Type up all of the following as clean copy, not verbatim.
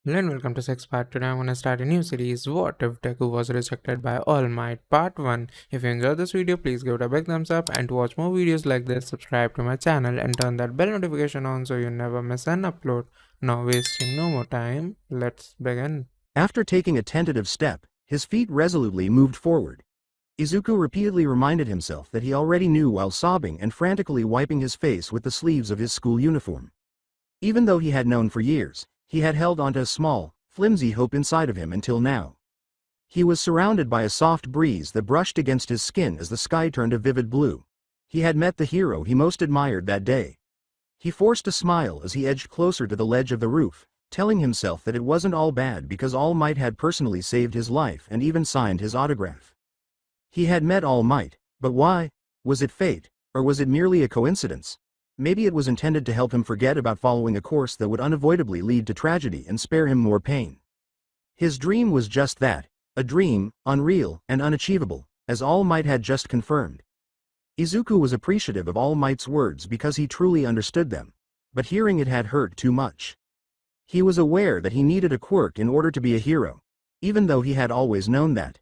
Hello and welcome to Six Part. Today I'm gonna start a new series. What if Deku was rejected by All Might? Part 1. If you enjoyed this video, please give it a big thumbs up, and to watch more videos like this, subscribe to my channel and turn that bell notification on so you never miss an upload. Now wasting no more time, let's begin. After taking a tentative step, his feet resolutely moved forward. Izuku repeatedly reminded himself that he already knew while sobbing and frantically wiping his face with the sleeves of his school uniform. Even though he had known for years, he had held onto a small, flimsy hope inside of him until now. He was surrounded by a soft breeze that brushed against his skin as the sky turned a vivid blue. He had met the hero he most admired that day. He forced a smile as he edged closer to the ledge of the roof, telling himself that it wasn't all bad because All Might had personally saved his life and even signed his autograph. He had met All Might, but why? Was it fate, or was it merely a coincidence? Maybe it was intended to help him forget about following a course that would unavoidably lead to tragedy and spare him more pain. His dream was just that, a dream, unreal and unachievable, as All Might had just confirmed. Izuku was appreciative of All Might's words because he truly understood them, but hearing it had hurt too much. He was aware that he needed a quirk in order to be a hero, even though he had always known that.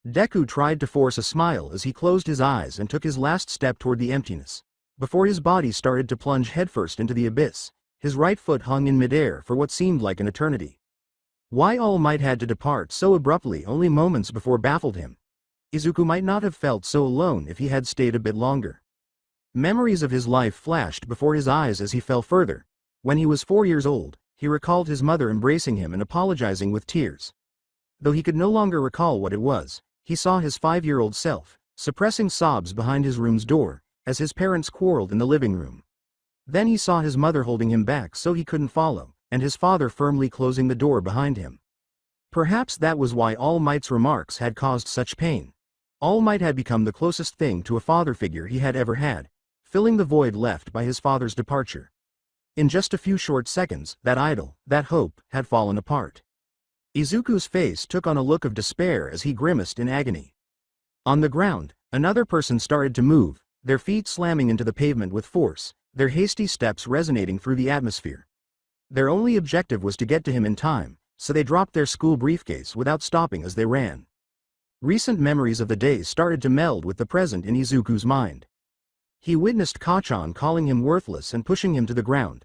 Deku tried to force a smile as he closed his eyes and took his last step toward the emptiness. Before his body started to plunge headfirst into the abyss, his right foot hung in midair for what seemed like an eternity. Why All Might had to depart so abruptly only moments before baffled him. Izuku might not have felt so alone if he had stayed a bit longer. Memories of his life flashed before his eyes as he fell further. When he was 4 years old, he recalled his mother embracing him and apologizing with tears. Though he could no longer recall what it was, he saw his 5-year-old self, suppressing sobs behind his room's door, as his parents quarreled in the living room. Then he saw his mother holding him back so he couldn't follow, and his father firmly closing the door behind him. Perhaps that was why All Might's remarks had caused such pain. All Might had become the closest thing to a father figure he had ever had, filling the void left by his father's departure. In just a few short seconds, that idol, that hope, had fallen apart. Izuku's face took on a look of despair as he grimaced in agony. On the ground, another person started to move, their feet slamming into the pavement with force, their hasty steps resonating through the atmosphere. Their only objective was to get to him in time, so they dropped their school briefcase without stopping as they ran. Recent memories of the day started to meld with the present in Izuku's mind. He witnessed Kachan calling him worthless and pushing him to the ground.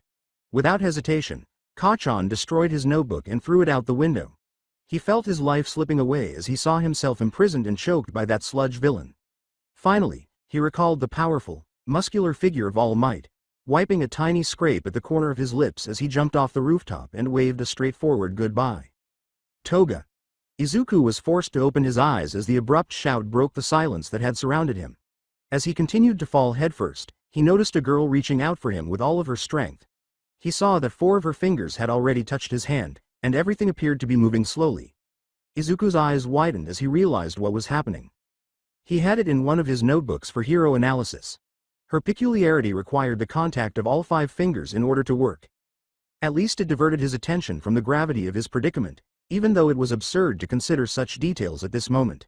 Without hesitation, Kachan destroyed his notebook and threw it out the window. He felt his life slipping away as he saw himself imprisoned and choked by that sludge villain. Finally, he recalled the powerful, muscular figure of All Might, wiping a tiny scrape at the corner of his lips as he jumped off the rooftop and waved a straightforward goodbye. Toga. Izuku was forced to open his eyes as the abrupt shout broke the silence that had surrounded him. As he continued to fall headfirst, he noticed a girl reaching out for him with all of her strength. He saw that 4 of her fingers had already touched his hand, and everything appeared to be moving slowly. Izuku's eyes widened as he realized what was happening. He had it in one of his notebooks for hero analysis. Her peculiarity required the contact of all 5 fingers in order to work. At least it diverted his attention from the gravity of his predicament, even though it was absurd to consider such details at this moment.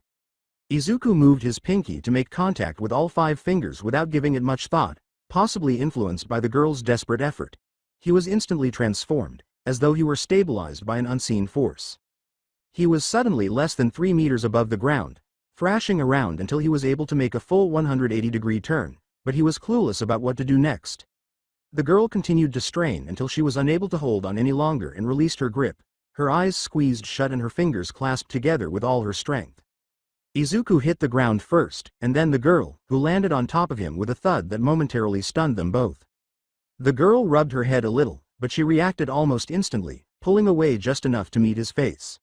Izuku moved his pinky to make contact with all 5 fingers without giving it much thought, possibly influenced by the girl's desperate effort. He was instantly transformed, as though he were stabilized by an unseen force. He was suddenly less than 3 meters above the ground, thrashing around until he was able to make a full 180-degree turn, but he was clueless about what to do next. The girl continued to strain until she was unable to hold on any longer and released her grip, her eyes squeezed shut and her fingers clasped together with all her strength. Izuku hit the ground first, and then the girl, who landed on top of him with a thud that momentarily stunned them both. The girl rubbed her head a little, but she reacted almost instantly, pulling away just enough to meet his face.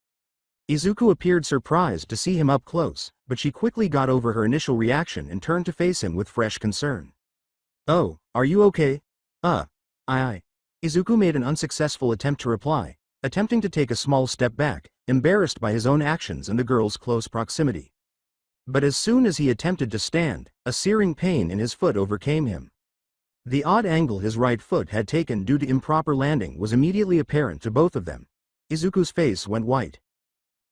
Izuku appeared surprised to see him up close, but she quickly got over her initial reaction and turned to face him with fresh concern. "Oh, are you okay?" I. Izuku made an unsuccessful attempt to reply, attempting to take a small step back, embarrassed by his own actions and the girl's close proximity. But as soon as he attempted to stand, a searing pain in his foot overcame him. The odd angle his right foot had taken due to improper landing was immediately apparent to both of them. Izuku's face went white.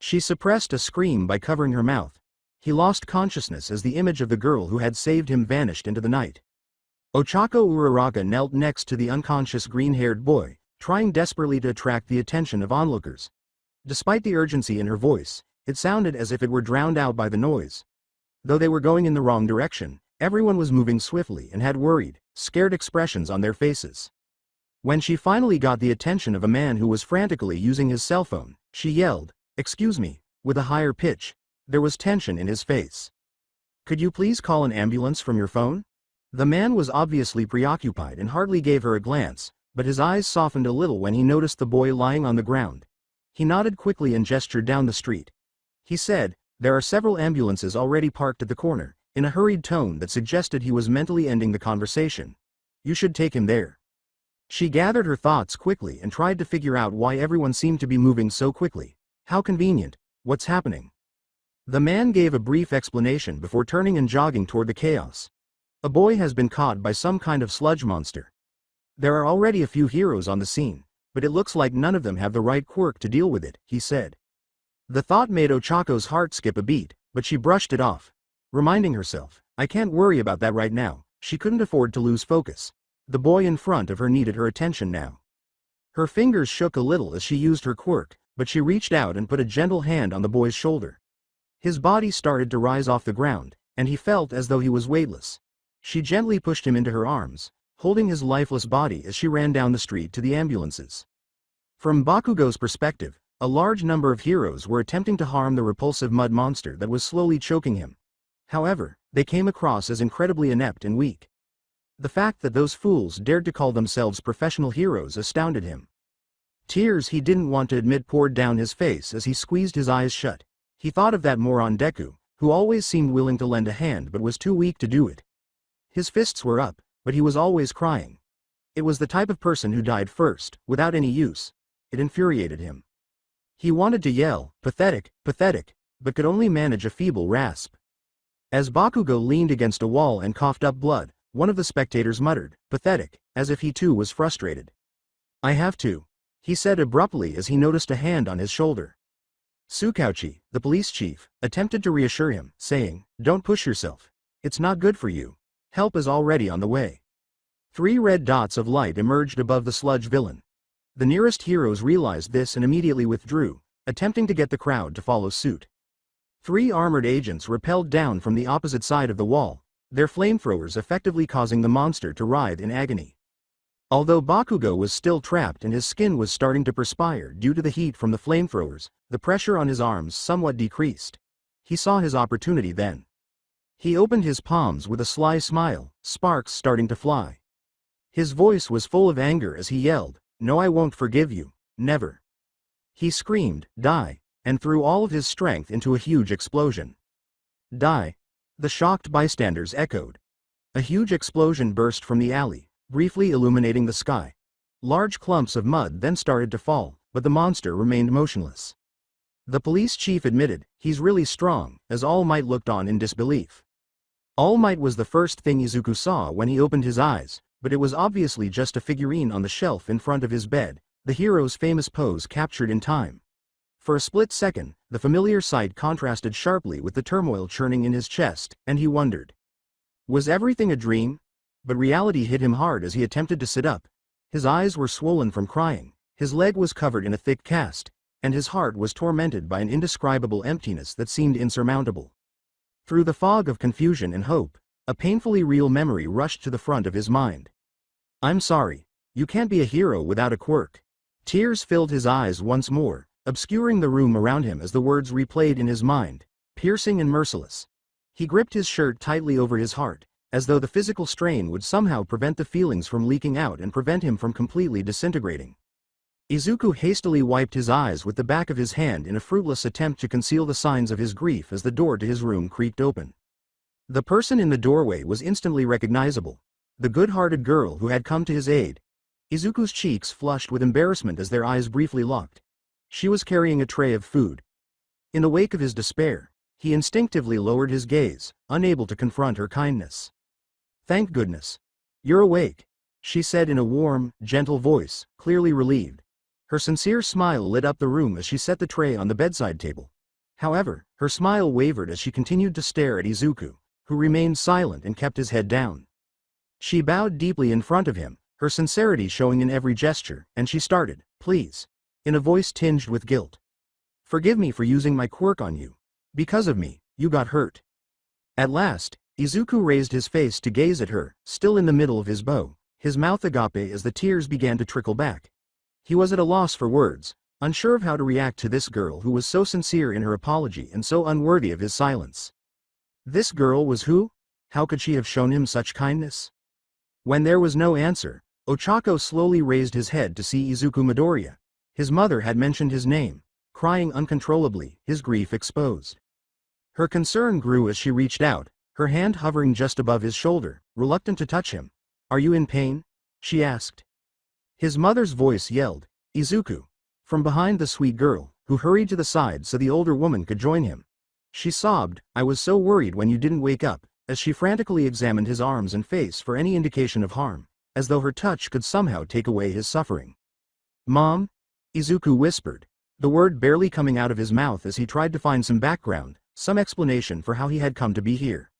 She suppressed a scream by covering her mouth. He lost consciousness as the image of the girl who had saved him vanished into the night. Ochako Uraraka knelt next to the unconscious green-haired boy, trying desperately to attract the attention of onlookers. Despite the urgency in her voice, it sounded as if it were drowned out by the noise. Though they were going in the wrong direction, everyone was moving swiftly and had worried, scared expressions on their faces. When she finally got the attention of a man who was frantically using his cell phone, she yelled, "Excuse me," with a higher pitch. There was tension in his face. "Could you please call an ambulance from your phone?" The man was obviously preoccupied and hardly gave her a glance, but his eyes softened a little when he noticed the boy lying on the ground. He nodded quickly and gestured down the street. He said, "There are several ambulances already parked at the corner," in a hurried tone that suggested he was mentally ending the conversation. "You should take him there." She gathered her thoughts quickly and tried to figure out why everyone seemed to be moving so quickly. How convenient. What's happening? The man gave a brief explanation before turning and jogging toward the chaos. "A boy has been caught by some kind of sludge monster. There are already a few heroes on the scene, but it looks like none of them have the right quirk to deal with it," he said. The thought made Ochako's heart skip a beat, but she brushed it off, reminding herself, "I can't worry about that right now." She couldn't afford to lose focus. The boy in front of her needed her attention now. Her fingers shook a little as she used her quirk, but she reached out and put a gentle hand on the boy's shoulder. His body started to rise off the ground, and he felt as though he was weightless. She gently pushed him into her arms, holding his lifeless body as she ran down the street to the ambulances. From Bakugo's perspective, a large number of heroes were attempting to harm the repulsive mud monster that was slowly choking him. However, they came across as incredibly inept and weak. The fact that those fools dared to call themselves professional heroes astounded him. Tears he didn't want to admit poured down his face as he squeezed his eyes shut. He thought of that moron Deku, who always seemed willing to lend a hand but was too weak to do it. His fists were up, but he was always crying. It was the type of person who died first, without any use. It infuriated him. He wanted to yell, "Pathetic, pathetic," but could only manage a feeble rasp. As Bakugo leaned against a wall and coughed up blood, one of the spectators muttered, "Pathetic," as if he too was frustrated. "I have to," he said abruptly as he noticed a hand on his shoulder. Tsukauchi, the police chief, attempted to reassure him, saying, "Don't push yourself. It's not good for you. Help is already on the way." 3 red dots of light emerged above the sludge villain. The nearest heroes realized this and immediately withdrew, attempting to get the crowd to follow suit. 3 armored agents rappelled down from the opposite side of the wall, their flamethrowers effectively causing the monster to writhe in agony. Although Bakugo was still trapped and his skin was starting to perspire due to the heat from the flamethrowers, the pressure on his arms somewhat decreased. He saw his opportunity then. He opened his palms with a sly smile, sparks starting to fly. His voice was full of anger as he yelled, "No, I won't forgive you, never." He screamed, "Die," and threw all of his strength into a huge explosion. "Die!" The shocked bystanders echoed. A huge explosion burst from the alley, briefly illuminating the sky. Large clumps of mud then started to fall, but the monster remained motionless. The police chief admitted, "He's really strong," as All Might looked on in disbelief. All Might was the first thing Izuku saw when he opened his eyes, but it was obviously just a figurine on the shelf in front of his bed, the hero's famous pose captured in time. For a split second, the familiar sight contrasted sharply with the turmoil churning in his chest, and he wondered. Was everything a dream? But reality hit him hard as he attempted to sit up. His eyes were swollen from crying, his leg was covered in a thick cast, and his heart was tormented by an indescribable emptiness that seemed insurmountable. Through the fog of confusion and hope, a painfully real memory rushed to the front of his mind. "I'm sorry. You can't be a hero without a quirk." Tears filled his eyes once more, obscuring the room around him as the words replayed in his mind, piercing and merciless. He gripped his shirt tightly over his heart, as though the physical strain would somehow prevent the feelings from leaking out and prevent him from completely disintegrating. Izuku hastily wiped his eyes with the back of his hand in a fruitless attempt to conceal the signs of his grief as the door to his room creaked open. The person in the doorway was instantly recognizable, the good-hearted girl who had come to his aid. Izuku's cheeks flushed with embarrassment as their eyes briefly locked. She was carrying a tray of food. In the wake of his despair, he instinctively lowered his gaze, unable to confront her kindness. "Thank goodness. You're awake," she said in a warm, gentle voice, clearly relieved. Her sincere smile lit up the room as she set the tray on the bedside table. However, her smile wavered as she continued to stare at Izuku, who remained silent and kept his head down. She bowed deeply in front of him, her sincerity showing in every gesture, and she started, "Please," in a voice tinged with guilt. "Forgive me for using my quirk on you. Because of me, you got hurt." At last, Izuku raised his face to gaze at her, still in the middle of his bow, his mouth agape as the tears began to trickle back. He was at a loss for words, unsure of how to react to this girl who was so sincere in her apology and so unworthy of his silence. This girl was who? How could she have shown him such kindness? When there was no answer, Ochako slowly raised his head to see Izuku Midoriya. His mother had mentioned his name, crying uncontrollably, his grief exposed. Her concern grew as she reached out, her hand hovering just above his shoulder, reluctant to touch him. "Are you in pain?" she asked. His mother's voice yelled, "Izuku!" from behind the sweet girl, who hurried to the side so the older woman could join him. She sobbed, "I was so worried when you didn't wake up," as she frantically examined his arms and face for any indication of harm, as though her touch could somehow take away his suffering. "Mom?" Izuku whispered, the word barely coming out of his mouth as he tried to find some background, some explanation for how he had come to be here.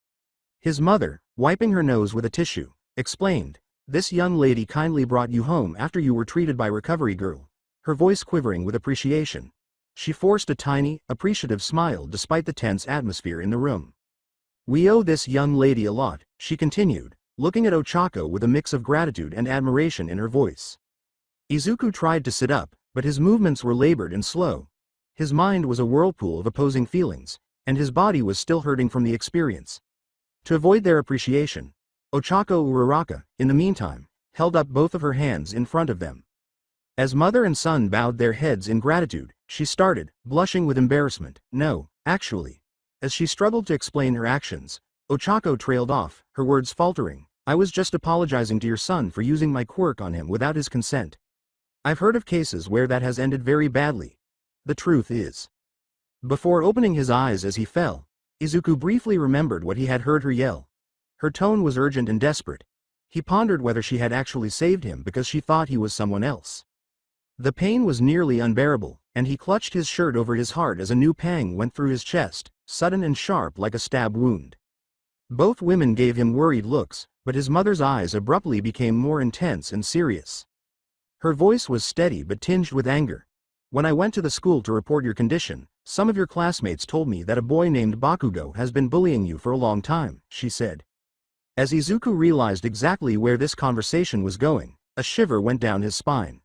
His mother, wiping her nose with a tissue, explained, "This young lady kindly brought you home after you were treated by Recovery Girl," her voice quivering with appreciation. She forced a tiny, appreciative smile despite the tense atmosphere in the room. "We owe this young lady a lot," she continued, looking at Ochako with a mix of gratitude and admiration in her voice. Izuku tried to sit up, but his movements were labored and slow. His mind was a whirlpool of opposing feelings, and his body was still hurting from the experience. To avoid their appreciation, Ochako Uraraka, in the meantime, held up both of her hands in front of them. As mother and son bowed their heads in gratitude, she started, blushing with embarrassment. "No, actually." As she struggled to explain her actions, Ochako trailed off, her words faltering, "I was just apologizing to your son for using my quirk on him without his consent. I've heard of cases where that has ended very badly. The truth is." Before opening his eyes as he fell, Izuku briefly remembered what he had heard her yell. Her tone was urgent and desperate. He pondered whether she had actually saved him because she thought he was someone else. The pain was nearly unbearable, and he clutched his shirt over his heart as a new pang went through his chest, sudden and sharp like a stab wound. Both women gave him worried looks, but his mother's eyes abruptly became more intense and serious. Her voice was steady but tinged with anger. "When I went to the school to report your condition, some of your classmates told me that a boy named Bakugo has been bullying you for a long time," she said. As Izuku realized exactly where this conversation was going, a shiver went down his spine.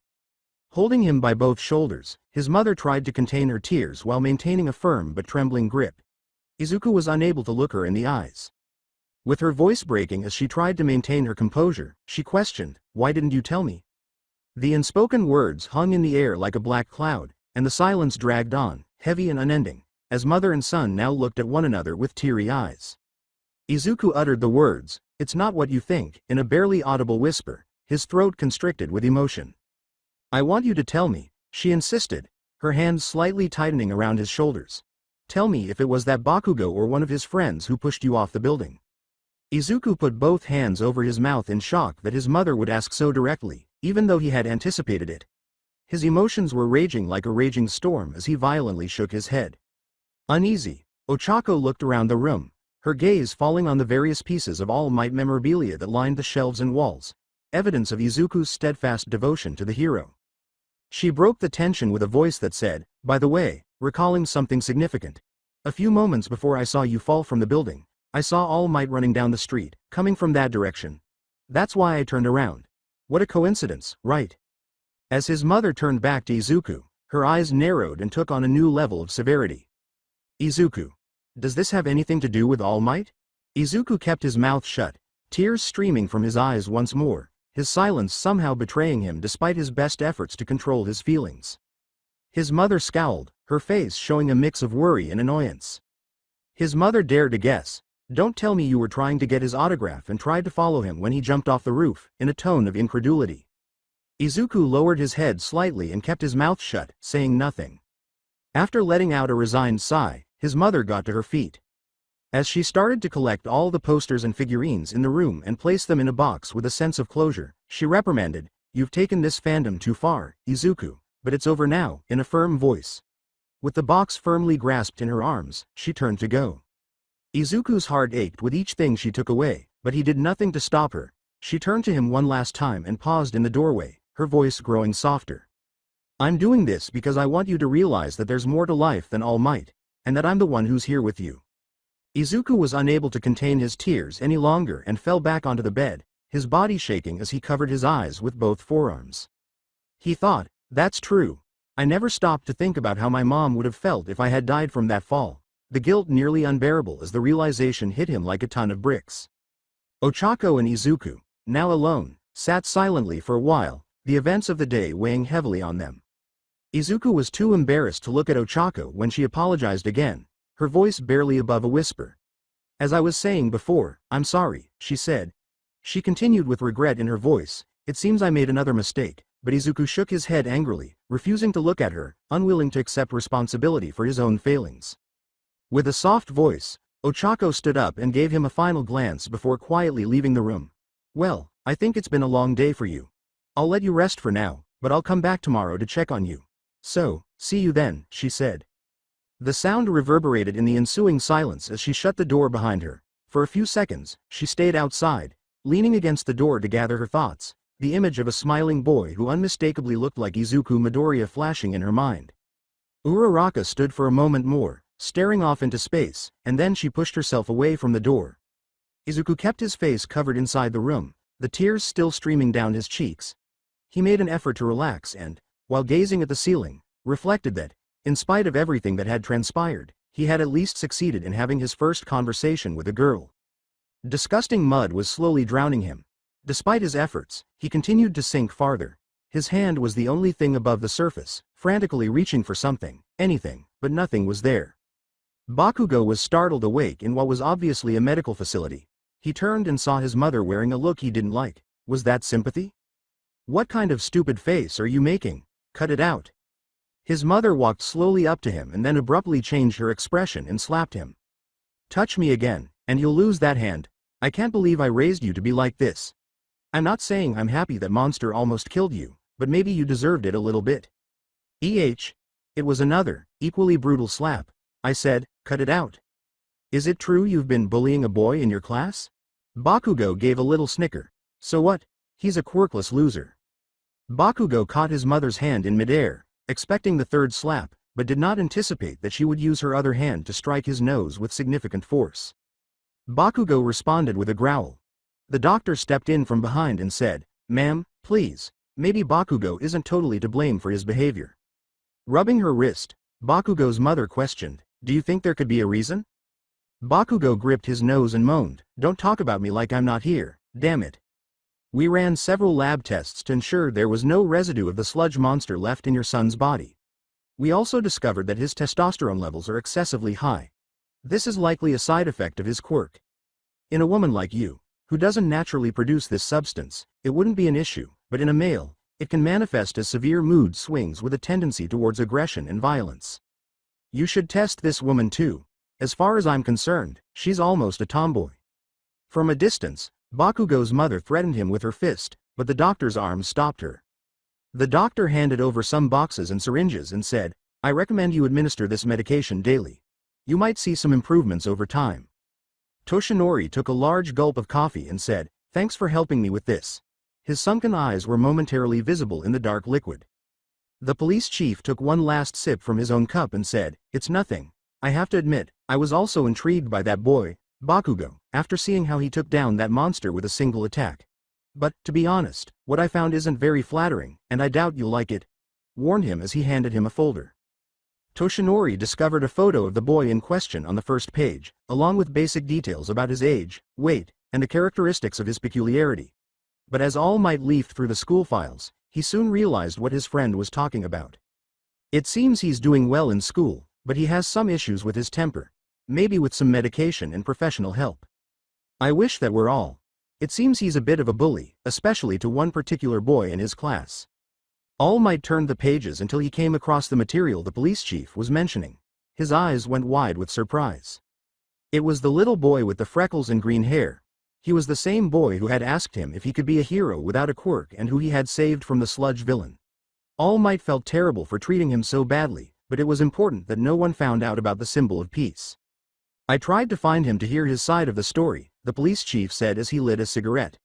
Holding him by both shoulders, his mother tried to contain her tears while maintaining a firm but trembling grip. Izuku was unable to look her in the eyes. With her voice breaking as she tried to maintain her composure, she questioned, "Why didn't you tell me?" The unspoken words hung in the air like a black cloud, and the silence dragged on, heavy and unending, as mother and son now looked at one another with teary eyes. Izuku uttered the words, "It's not what you think," in a barely audible whisper, his throat constricted with emotion. "I want you to tell me," she insisted, her hands slightly tightening around his shoulders. "Tell me if it was that Bakugo or one of his friends who pushed you off the building." Izuku put both hands over his mouth in shock that his mother would ask so directly, even though he had anticipated it. His emotions were raging like a raging storm as he violently shook his head. Uneasy, Ochako looked around the room, her gaze falling on the various pieces of All Might memorabilia that lined the shelves and walls, evidence of Izuku's steadfast devotion to the hero. She broke the tension with a voice that said, "By the way, recalling something significant. A few moments before I saw you fall from the building, I saw All Might running down the street, coming from that direction. That's why I turned around. What a coincidence, right?" As his mother turned back to Izuku, her eyes narrowed and took on a new level of severity. "Izuku, does this have anything to do with All Might?" Izuku kept his mouth shut, tears streaming from his eyes once more, his silence somehow betraying him despite his best efforts to control his feelings. His mother scowled, her face showing a mix of worry and annoyance. His mother dared to guess, "Don't tell me you were trying to get his autograph and tried to follow him when he jumped off the roof," in a tone of incredulity. Izuku lowered his head slightly and kept his mouth shut, saying nothing. After letting out a resigned sigh, his mother got to her feet. As she started to collect all the posters and figurines in the room and place them in a box with a sense of closure, she reprimanded, "You've taken this fandom too far, Izuku, but it's over now," in a firm voice. With the box firmly grasped in her arms, she turned to go. Izuku's heart ached with each thing she took away, but he did nothing to stop her. She turned to him one last time and paused in the doorway, her voice growing softer. I'm doing this because I want you to realize that there's more to life than All Might, and that I'm the one who's here with you. Izuku was unable to contain his tears any longer and fell back onto the bed, his body shaking as he covered his eyes with both forearms. He thought, that's true. I never stopped to think about how my mom would have felt if I had died from that fall, the guilt nearly unbearable as the realization hit him like a ton of bricks. Ochako and Izuku, now alone, sat silently for a while, the events of the day weighing heavily on them. Izuku was too embarrassed to look at Ochako when she apologized again, her voice barely above a whisper. As I was saying before, I'm sorry, she said. She continued with regret in her voice, it seems I made another mistake, but Izuku shook his head angrily, refusing to look at her, unwilling to accept responsibility for his own failings. With a soft voice, Ochako stood up and gave him a final glance before quietly leaving the room. Well, I think it's been a long day for you. I'll let you rest for now, but I'll come back tomorrow to check on you. So, see you then, she said. The sound reverberated in the ensuing silence as she shut the door behind her. For a few seconds, she stayed outside, leaning against the door to gather her thoughts, the image of a smiling boy who unmistakably looked like Izuku Midoriya flashing in her mind. Uraraka stood for a moment more, staring off into space, and then she pushed herself away from the door. Izuku kept his face covered inside the room, the tears still streaming down his cheeks. He made an effort to relax and, while gazing at the ceiling, reflected that, in spite of everything that had transpired, he had at least succeeded in having his first conversation with a girl. Disgusting mud was slowly drowning him. Despite his efforts, he continued to sink farther. His hand was the only thing above the surface, frantically reaching for something, anything, but nothing was there. Bakugo was startled awake in what was obviously a medical facility. He turned and saw his mother wearing a look he didn't like. Was that sympathy? What kind of stupid face are you making? Cut it out. His mother walked slowly up to him and then abruptly changed her expression and slapped him. Touch me again, and you'll lose that hand. I can't believe I raised you to be like this. I'm not saying I'm happy that monster almost killed you, but maybe you deserved it a little bit. It was another, equally brutal slap. I said, cut it out. Is it true you've been bullying a boy in your class? Bakugo gave a little snicker. So what? He's a quirkless loser. Bakugo caught his mother's hand in midair, expecting the third slap, but did not anticipate that she would use her other hand to strike his nose with significant force. Bakugo responded with a growl. The doctor stepped in from behind and said, Ma'am, please, maybe Bakugo isn't totally to blame for his behavior. Rubbing her wrist, Bakugo's mother questioned, do you think there could be a reason? Bakugo gripped his nose and moaned, don't talk about me like I'm not here, damn it. We ran several lab tests to ensure there was no residue of the sludge monster left in your son's body. We also discovered that his testosterone levels are excessively high. This is likely a side effect of his quirk. In a woman like you, who doesn't naturally produce this substance, it wouldn't be an issue, but in a male, it can manifest as severe mood swings with a tendency towards aggression and violence. You should test this woman too. As far as I'm concerned, she's almost a tomboy. From a distance, Bakugo's mother threatened him with her fist, but the doctor's arm stopped her. The doctor handed over some boxes and syringes and said, I recommend you administer this medication daily. You might see some improvements over time. Toshinori took a large gulp of coffee and said, thanks for helping me with this. His sunken eyes were momentarily visible in the dark liquid. The police chief took one last sip from his own cup and said, it's nothing. I have to admit, I was also intrigued by that boy, Bakugo, after seeing how he took down that monster with a single attack. But, to be honest, what I found isn't very flattering, and I doubt you'll like it. Warned him as he handed him a folder. Toshinori discovered a photo of the boy in question on the first page, along with basic details about his age, weight, and the characteristics of his peculiarity. But as All Might leafed through the school files, he soon realized what his friend was talking about. It seems he's doing well in school, but he has some issues with his temper. Maybe with some medication and professional help. I wish that were all. It seems he's a bit of a bully, especially to one particular boy in his class. All Might turned the pages until he came across the material the police chief was mentioning. His eyes went wide with surprise. It was the little boy with the freckles and green hair. He was the same boy who had asked him if he could be a hero without a quirk and who he had saved from the sludge villain. All Might felt terrible for treating him so badly, but it was important that no one found out about the symbol of peace. I tried to find him to hear his side of the story, the police chief said as he lit a cigarette.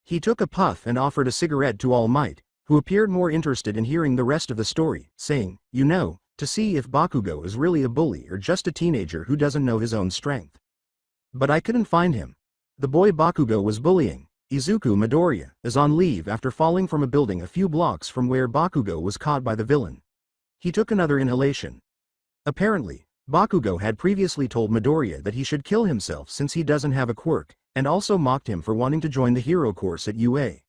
He took a puff and offered a cigarette to All Might, who appeared more interested in hearing the rest of the story, saying, "You know, to see if Bakugo is really a bully or just a teenager who doesn't know his own strength. But I couldn't find him. The boy Bakugo was bullying, Izuku Midoriya, is on leave after falling from a building a few blocks from where Bakugo was caught by the villain." He took another inhalation. Apparently, Bakugo had previously told Midoriya that he should kill himself since he doesn't have a quirk, and also mocked him for wanting to join the hero course at UA.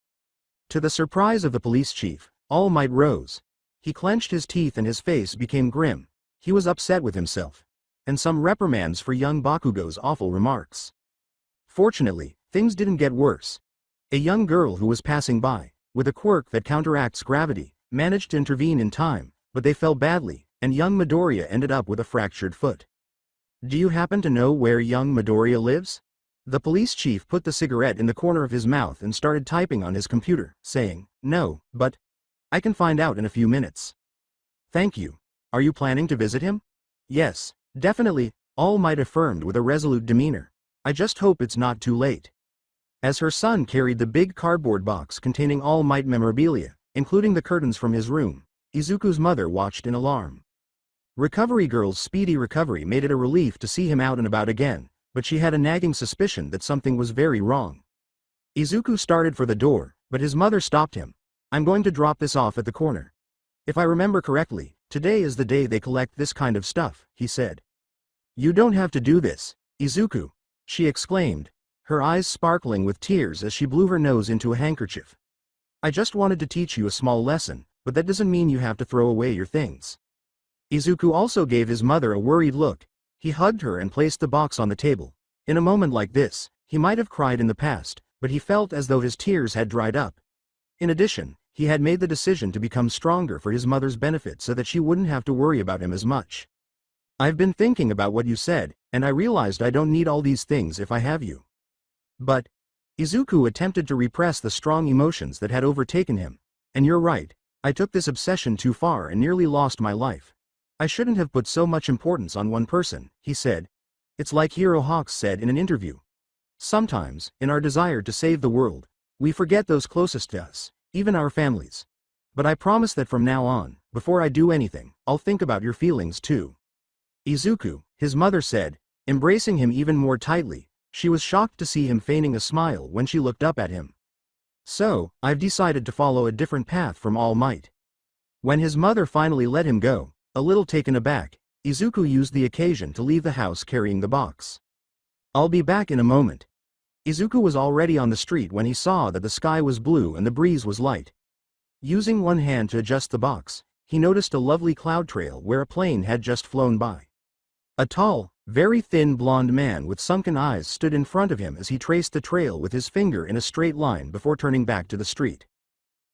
To the surprise of the police chief, All Might rose. He clenched his teeth and his face became grim. He was upset with himself. And some reprimands for young Bakugo's awful remarks. Fortunately, things didn't get worse. A young girl who was passing by, with a quirk that counteracts gravity, managed to intervene in time, but they fell badly, and young Midoriya ended up with a fractured foot. "Do you happen to know where young Midoriya lives?" The police chief put the cigarette in the corner of his mouth and started typing on his computer, saying, "No, but I can find out in a few minutes." "Thank you. Are you planning to visit him?" "Yes, definitely," All Might affirmed with a resolute demeanor. "I just hope it's not too late." As her son carried the big cardboard box containing All Might memorabilia, including the curtains from his room, Izuku's mother watched in alarm. Recovery Girl's speedy recovery made it a relief to see him out and about again, but she had a nagging suspicion that something was very wrong. Izuku started for the door, but his mother stopped him. "I'm going to drop this off at the corner. If I remember correctly, today is the day they collect this kind of stuff," he said. "You don't have to do this, Izuku," she exclaimed, her eyes sparkling with tears as she blew her nose into a handkerchief. "I just wanted to teach you a small lesson, but that doesn't mean you have to throw away your things." Izuku also gave his mother a worried look. He hugged her and placed the box on the table. In a moment like this, he might have cried in the past, but he felt as though his tears had dried up. In addition, he had made the decision to become stronger for his mother's benefit so that she wouldn't have to worry about him as much. "I've been thinking about what you said, and I realized I don't need all these things if I have you." But Izuku attempted to repress the strong emotions that had overtaken him. "And you're right, I took this obsession too far and nearly lost my life. I shouldn't have put so much importance on one person," he said. "It's like Hero Hawks said in an interview. Sometimes, in our desire to save the world, we forget those closest to us, even our families. But I promise that from now on, before I do anything, I'll think about your feelings too." "Izuku," his mother said, embracing him even more tightly. She was shocked to see him feigning a smile when she looked up at him. "So, I've decided to follow a different path from All Might." When his mother finally let him go, a little taken aback, Izuku used the occasion to leave the house carrying the box. "I'll be back in a moment." Izuku was already on the street when he saw that the sky was blue and the breeze was light. Using one hand to adjust the box, he noticed a lovely cloud trail where a plane had just flown by. A tall, very thin blonde man with sunken eyes stood in front of him as he traced the trail with his finger in a straight line before turning back to the street.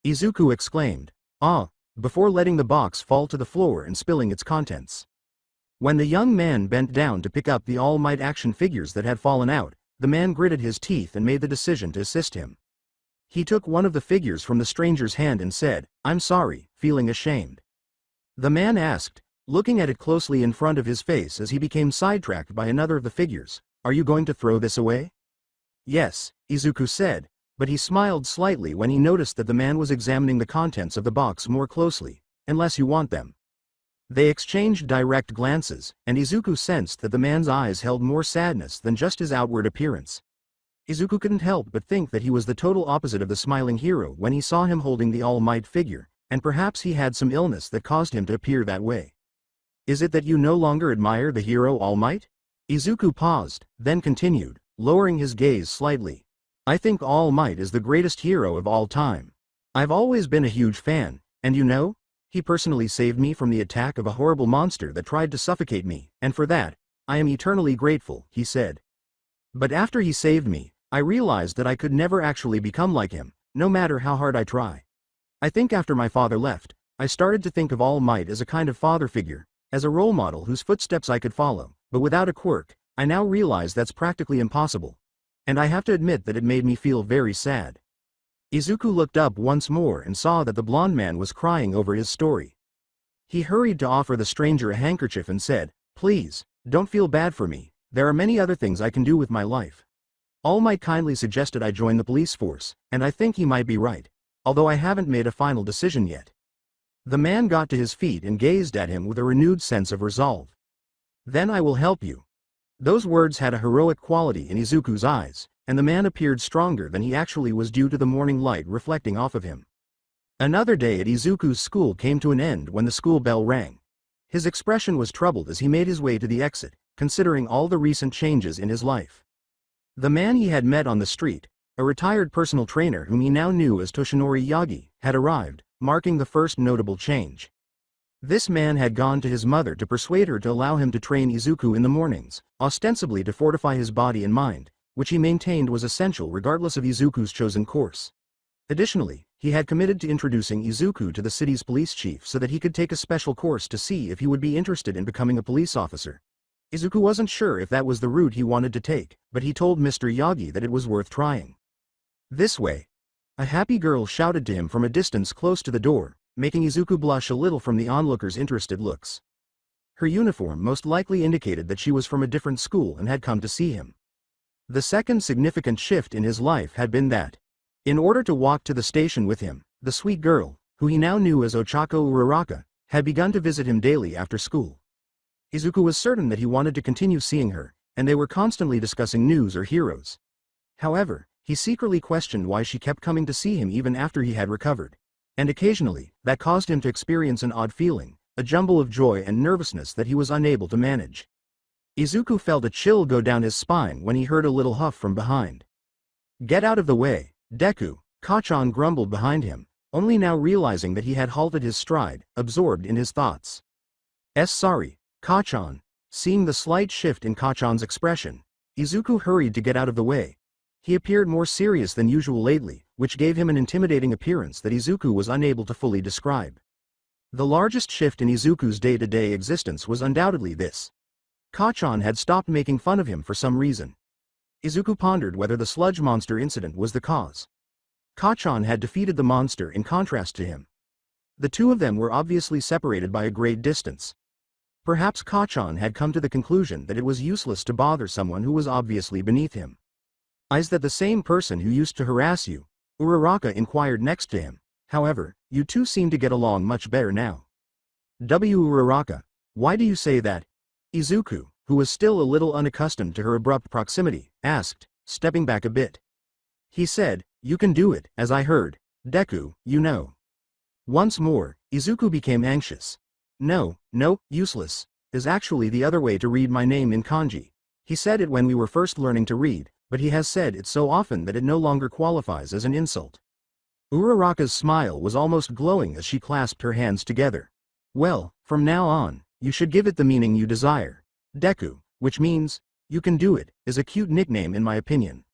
Izuku exclaimed, "Ah," before letting the box fall to the floor and spilling its contents. When the young man bent down to pick up the All Might action figures that had fallen out, the man gritted his teeth and made the decision to assist him. He took one of the figures from the stranger's hand and said, "I'm sorry," feeling ashamed. The man asked, looking at it closely in front of his face as he became sidetracked by another of the figures, "Are you going to throw this away?" "Yes," Izuku said, but he smiled slightly when he noticed that the man was examining the contents of the box more closely. "Unless you want them." They exchanged direct glances, and Izuku sensed that the man's eyes held more sadness than just his outward appearance. Izuku couldn't help but think that he was the total opposite of the smiling hero when he saw him holding the All Might figure, and perhaps he had some illness that caused him to appear that way. "Is it that you no longer admire the hero All Might?" Izuku paused, then continued, lowering his gaze slightly. "I think All Might is the greatest hero of all time. I've always been a huge fan, and you know, he personally saved me from the attack of a horrible monster that tried to suffocate me, and for that, I am eternally grateful," he said. "But after he saved me, I realized that I could never actually become like him, no matter how hard I try. I think after my father left, I started to think of All Might as a kind of father figure, as a role model whose footsteps I could follow, but without a quirk. I now realize that's practically impossible. And I have to admit that it made me feel very sad." Izuku looked up once more and saw that the blonde man was crying over his story. He hurried to offer the stranger a handkerchief and said, "Please, don't feel bad for me, there are many other things I can do with my life." All Might kindly suggested I join the police force, and I think he might be right, although I haven't made a final decision yet. The man got to his feet and gazed at him with a renewed sense of resolve. Then I will help you. Those words had a heroic quality in Izuku's eyes, and the man appeared stronger than he actually was due to the morning light reflecting off of him. Another day at Izuku's school came to an end when the school bell rang. His expression was troubled as he made his way to the exit, considering all the recent changes in his life. The man he had met on the street, a retired personal trainer whom he now knew as Toshinori Yagi, had arrived, marking the first notable change. This man had gone to his mother to persuade her to allow him to train Izuku in the mornings, ostensibly to fortify his body and mind, which he maintained was essential regardless of Izuku's chosen course. Additionally, he had committed to introducing Izuku to the city's police chief so that he could take a special course to see if he would be interested in becoming a police officer. Izuku wasn't sure if that was the route he wanted to take, but he told Mr. Yagi that it was worth trying. This way. A happy girl shouted to him from a distance close to the door, making Izuku blush a little from the onlookers' interested looks. Her uniform most likely indicated that she was from a different school and had come to see him. The second significant shift in his life had been that, in order to walk to the station with him, the sweet girl, who he now knew as Ochako Uraraka, had begun to visit him daily after school. Izuku was certain that he wanted to continue seeing her, and they were constantly discussing news or heroes. However, he secretly questioned why she kept coming to see him even after he had recovered. And occasionally, that caused him to experience an odd feeling, a jumble of joy and nervousness that he was unable to manage. Izuku felt a chill go down his spine when he heard a little huff from behind. "Get out of the way, Deku," Kachan grumbled behind him, only now realizing that he had halted his stride, absorbed in his thoughts. Sorry, Kachan." Seeing the slight shift in Kachan's expression, Izuku hurried to get out of the way. He appeared more serious than usual lately, which gave him an intimidating appearance that Izuku was unable to fully describe. The largest shift in Izuku's day-to-day existence was undoubtedly this. Kachan had stopped making fun of him for some reason. Izuku pondered whether the sludge monster incident was the cause. Kachan had defeated the monster in contrast to him. The two of them were obviously separated by a great distance. Perhaps Kachan had come to the conclusion that it was useless to bother someone who was obviously beneath him. "Is that the same person who used to harass you?" Uraraka inquired next to him. "However, you two seem to get along much better now." Uraraka, why do you say that?" Izuku, who was still a little unaccustomed to her abrupt proximity, asked, stepping back a bit. He said, "You can do it, as I heard. Deku, you know." Once more, Izuku became anxious. No, useless, is actually the other way to read my name in kanji. He said it when we were first learning to read, but he has said it so often that it no longer qualifies as an insult. Uraraka's smile was almost glowing as she clasped her hands together. "Well, from now on, you should give it the meaning you desire. Deku, which means, you can do it, is a cute nickname in my opinion."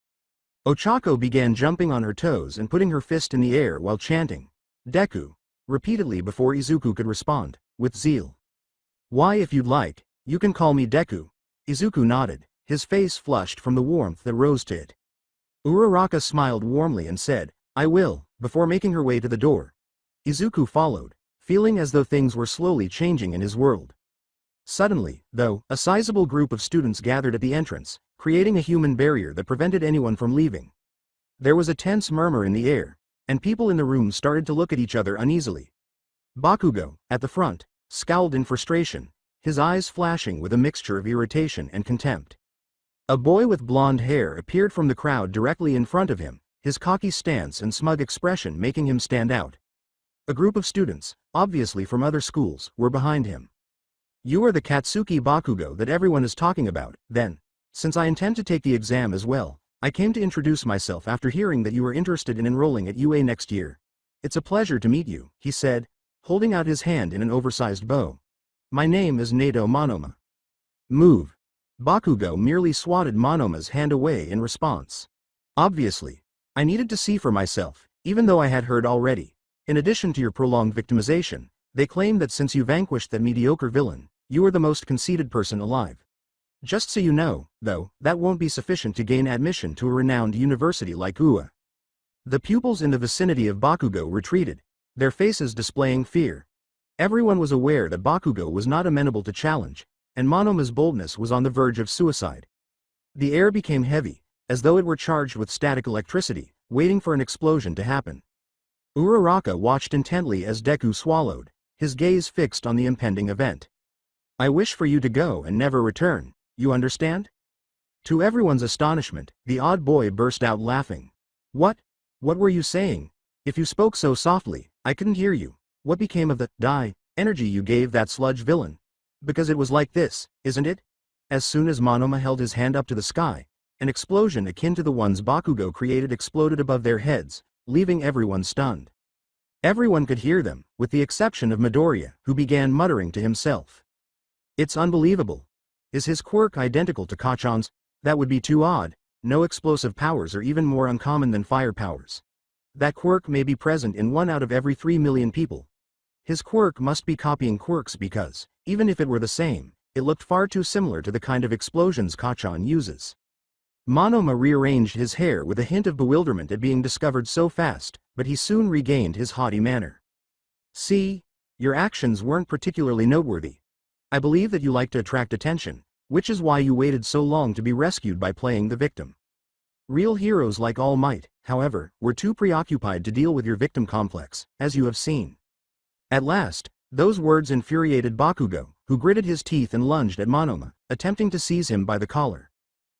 Ochako began jumping on her toes and putting her fist in the air while chanting, "Deku," repeatedly before Izuku could respond, with zeal. "Why, if you'd like, you can call me Deku." Izuku nodded, his face flushed from the warmth that rose to it. Uraraka smiled warmly and said, "I will," before making her way to the door. Izuku followed, feeling as though things were slowly changing in his world. Suddenly, though, a sizable group of students gathered at the entrance, creating a human barrier that prevented anyone from leaving. There was a tense murmur in the air, and people in the room started to look at each other uneasily. Bakugo, at the front, scowled in frustration, his eyes flashing with a mixture of irritation and contempt. A boy with blonde hair appeared from the crowd directly in front of him, his cocky stance and smug expression making him stand out. A group of students, obviously from other schools, were behind him. "You are the Katsuki Bakugo that everyone is talking about, then. Since I intend to take the exam as well, I came to introduce myself after hearing that you are interested in enrolling at UA next year. It's a pleasure to meet you," he said, holding out his hand in an oversized bow. "My name is Nato Monoma." "Move." Bakugo merely swatted Monoma's hand away in response. "Obviously. I needed to see for myself, even though I had heard already. In addition to your prolonged victimization, they claim that since you vanquished that mediocre villain, you are the most conceited person alive. Just so you know, though, that won't be sufficient to gain admission to a renowned university like UA." The pupils in the vicinity of Bakugo retreated, their faces displaying fear. Everyone was aware that Bakugo was not amenable to challenge, and Monoma's boldness was on the verge of suicide. The air became heavy, as though it were charged with static electricity, waiting for an explosion to happen. Uraraka watched intently as Deku swallowed, his gaze fixed on the impending event. I wish for you to go and never return, you understand? To everyone's astonishment, the odd boy burst out laughing. What? What were you saying? If you spoke so softly, I couldn't hear you. What became of the energy you gave that sludge villain? Because it was like this, isn't it? As soon as Monoma held his hand up to the sky, an explosion akin to the ones Bakugo created exploded above their heads, leaving everyone stunned. Everyone could hear them, with the exception of Midoriya, who began muttering to himself. It's unbelievable. Is his quirk identical to Kacchan's? That would be too odd. No explosive powers are even more uncommon than fire powers. That quirk may be present in 1 out of every 3 million people. His quirk must be copying quirks because, even if it were the same, it looked far too similar to the kind of explosions Kacchan uses. Monoma rearranged his hair with a hint of bewilderment at being discovered so fast, but he soon regained his haughty manner. See, your actions weren't particularly noteworthy. I believe that you like to attract attention, which is why you waited so long to be rescued by playing the victim. Real heroes like All Might, however, were too preoccupied to deal with your victim complex, as you have seen. At last, those words infuriated Bakugo, who gritted his teeth and lunged at Monoma, attempting to seize him by the collar.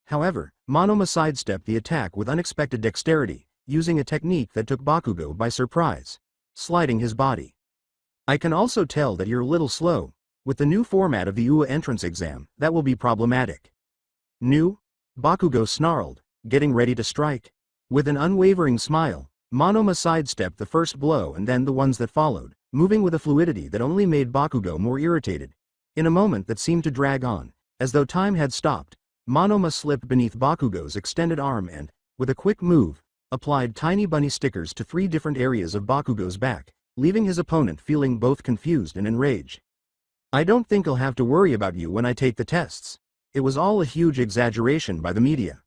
However, Monoma sidestepped the attack with unexpected dexterity, using a technique that took Bakugo by surprise, sliding his body. I can also tell that you're a little slow. With the new format of the UA entrance exam, that will be problematic. New? Bakugo snarled, getting ready to strike. With an unwavering smile, Monoma sidestepped the first blow and then the ones that followed, moving with a fluidity that only made Bakugo more irritated. In a moment that seemed to drag on, as though time had stopped, Monoma slipped beneath Bakugo's extended arm and, with a quick move, applied tiny bunny stickers to 3 different areas of Bakugo's back, leaving his opponent feeling both confused and enraged. I don't think I'll have to worry about you when I take the tests. It was all a huge exaggeration by the media.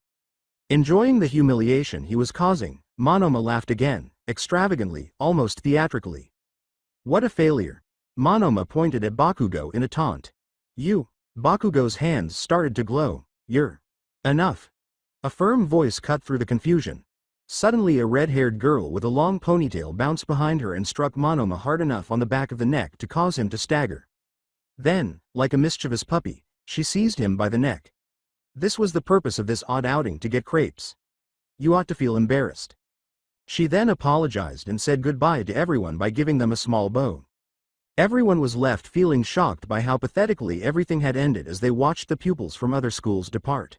Enjoying the humiliation he was causing, Monoma laughed again, extravagantly, almost theatrically. What a failure. Monoma pointed at Bakugo in a taunt. You. Bakugo's hands started to glow. You're. Enough. A firm voice cut through the confusion. Suddenly a red-haired girl with a long ponytail bounced behind her and struck Monoma hard enough on the back of the neck to cause him to stagger. Then, like a mischievous puppy, she seized him by the neck. This was the purpose of this odd outing, to get crepes. You ought to feel embarrassed. She then apologized and said goodbye to everyone by giving them a small bow. Everyone was left feeling shocked by how pathetically everything had ended as they watched the pupils from other schools depart.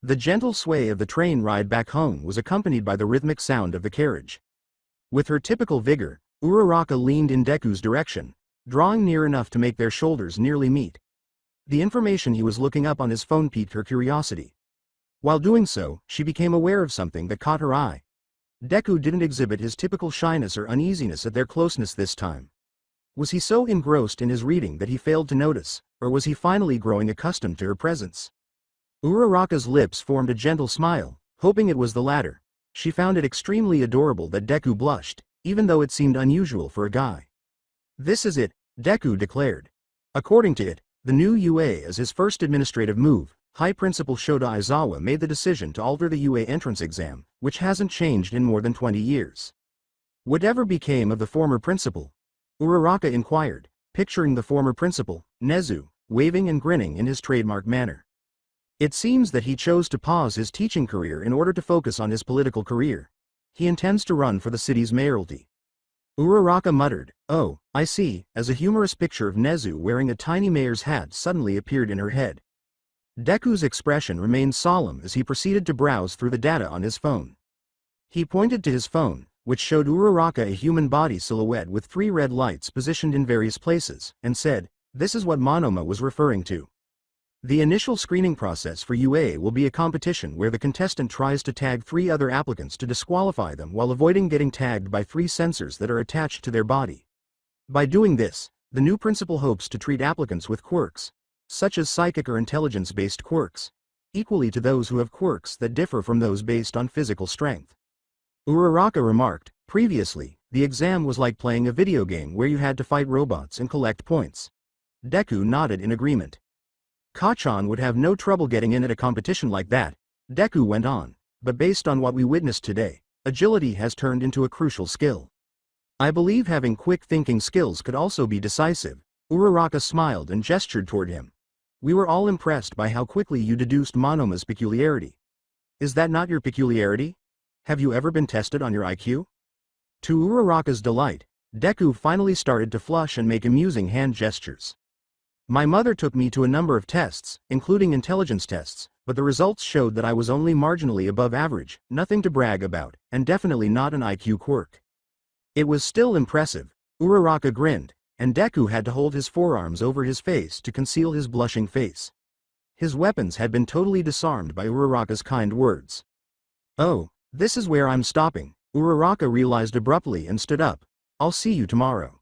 The gentle sway of the train ride back home was accompanied by the rhythmic sound of the carriage. With her typical vigor, Uraraka leaned in Deku's direction, drawing near enough to make their shoulders nearly meet. The information he was looking up on his phone piqued her curiosity. While doing so, she became aware of something that caught her eye. Deku didn't exhibit his typical shyness or uneasiness at their closeness this time. Was he so engrossed in his reading that he failed to notice, or was he finally growing accustomed to her presence? Uraraka's lips formed a gentle smile, hoping it was the latter. She found it extremely adorable that Deku blushed, even though it seemed unusual for a guy. This is it, Deku declared. According to it, the new UA as his first administrative move, High Principal Shota Aizawa made the decision to alter the UA entrance exam, which hasn't changed in more than 20 years. Whatever became of the former principal? Uraraka inquired, picturing the former principal, Nezu, waving and grinning in his trademark manner. It seems that he chose to pause his teaching career in order to focus on his political career. He intends to run for the city's mayoralty. Uraraka muttered, "Oh, I see," as a humorous picture of Nezu wearing a tiny mayor's hat suddenly appeared in her head. Deku's expression remained solemn as he proceeded to browse through the data on his phone. He pointed to his phone, which showed Uraraka a human body silhouette with 3 red lights positioned in various places, and said, "This is what Monoma was referring to. The initial screening process for UA will be a competition where the contestant tries to tag 3 other applicants to disqualify them while avoiding getting tagged by 3 sensors that are attached to their body. By doing this, the new principal hopes to treat applicants with quirks, such as psychic or intelligence-based quirks, equally to those who have quirks that differ from those based on physical strength." Uraraka remarked, "Previously, the exam was like playing a video game where you had to fight robots and collect points." Deku nodded in agreement. Kacchan would have no trouble getting in at a competition like that, Deku went on. but based on what we witnessed today, agility has turned into a crucial skill. I believe having quick thinking skills could also be decisive. Uraraka smiled and gestured toward him. We were all impressed by how quickly you deduced Monoma's peculiarity. Is that not your peculiarity? Have you ever been tested on your IQ? To Uraraka's delight, Deku finally started to flush and make amusing hand gestures. My mother took me to a number of tests, including intelligence tests, but the results showed that I was only marginally above average, nothing to brag about, and definitely not an IQ quirk. It was still impressive. Uraraka grinned, and Deku had to hold his forearms over his face to conceal his blushing face. His weapons had been totally disarmed by Uraraka's kind words. Oh, this is where I'm stopping, Uraraka realized abruptly and stood up. I'll see you tomorrow.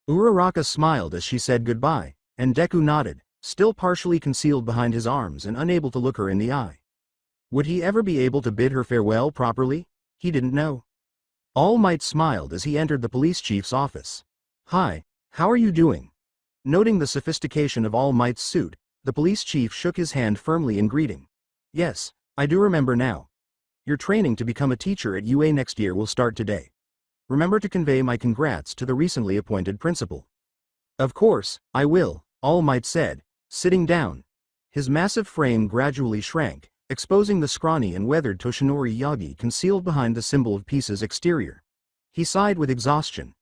Uraraka smiled as she said goodbye, and Deku nodded, still partially concealed behind his arms and unable to look her in the eye. Would he ever be able to bid her farewell properly? He didn't know. All Might smiled as he entered the police chief's office. Hi, how are you doing? Noting the sophistication of All Might's suit, the police chief shook his hand firmly in greeting. Yes, I do remember now. Your training to become a teacher at UA next year will start today. Remember to convey my congrats to the recently appointed principal. Of course, I will, All Might said, sitting down. His massive frame gradually shrank, exposing the scrawny and weathered Toshinori Yagi concealed behind the symbol of peace's exterior. He sighed with exhaustion.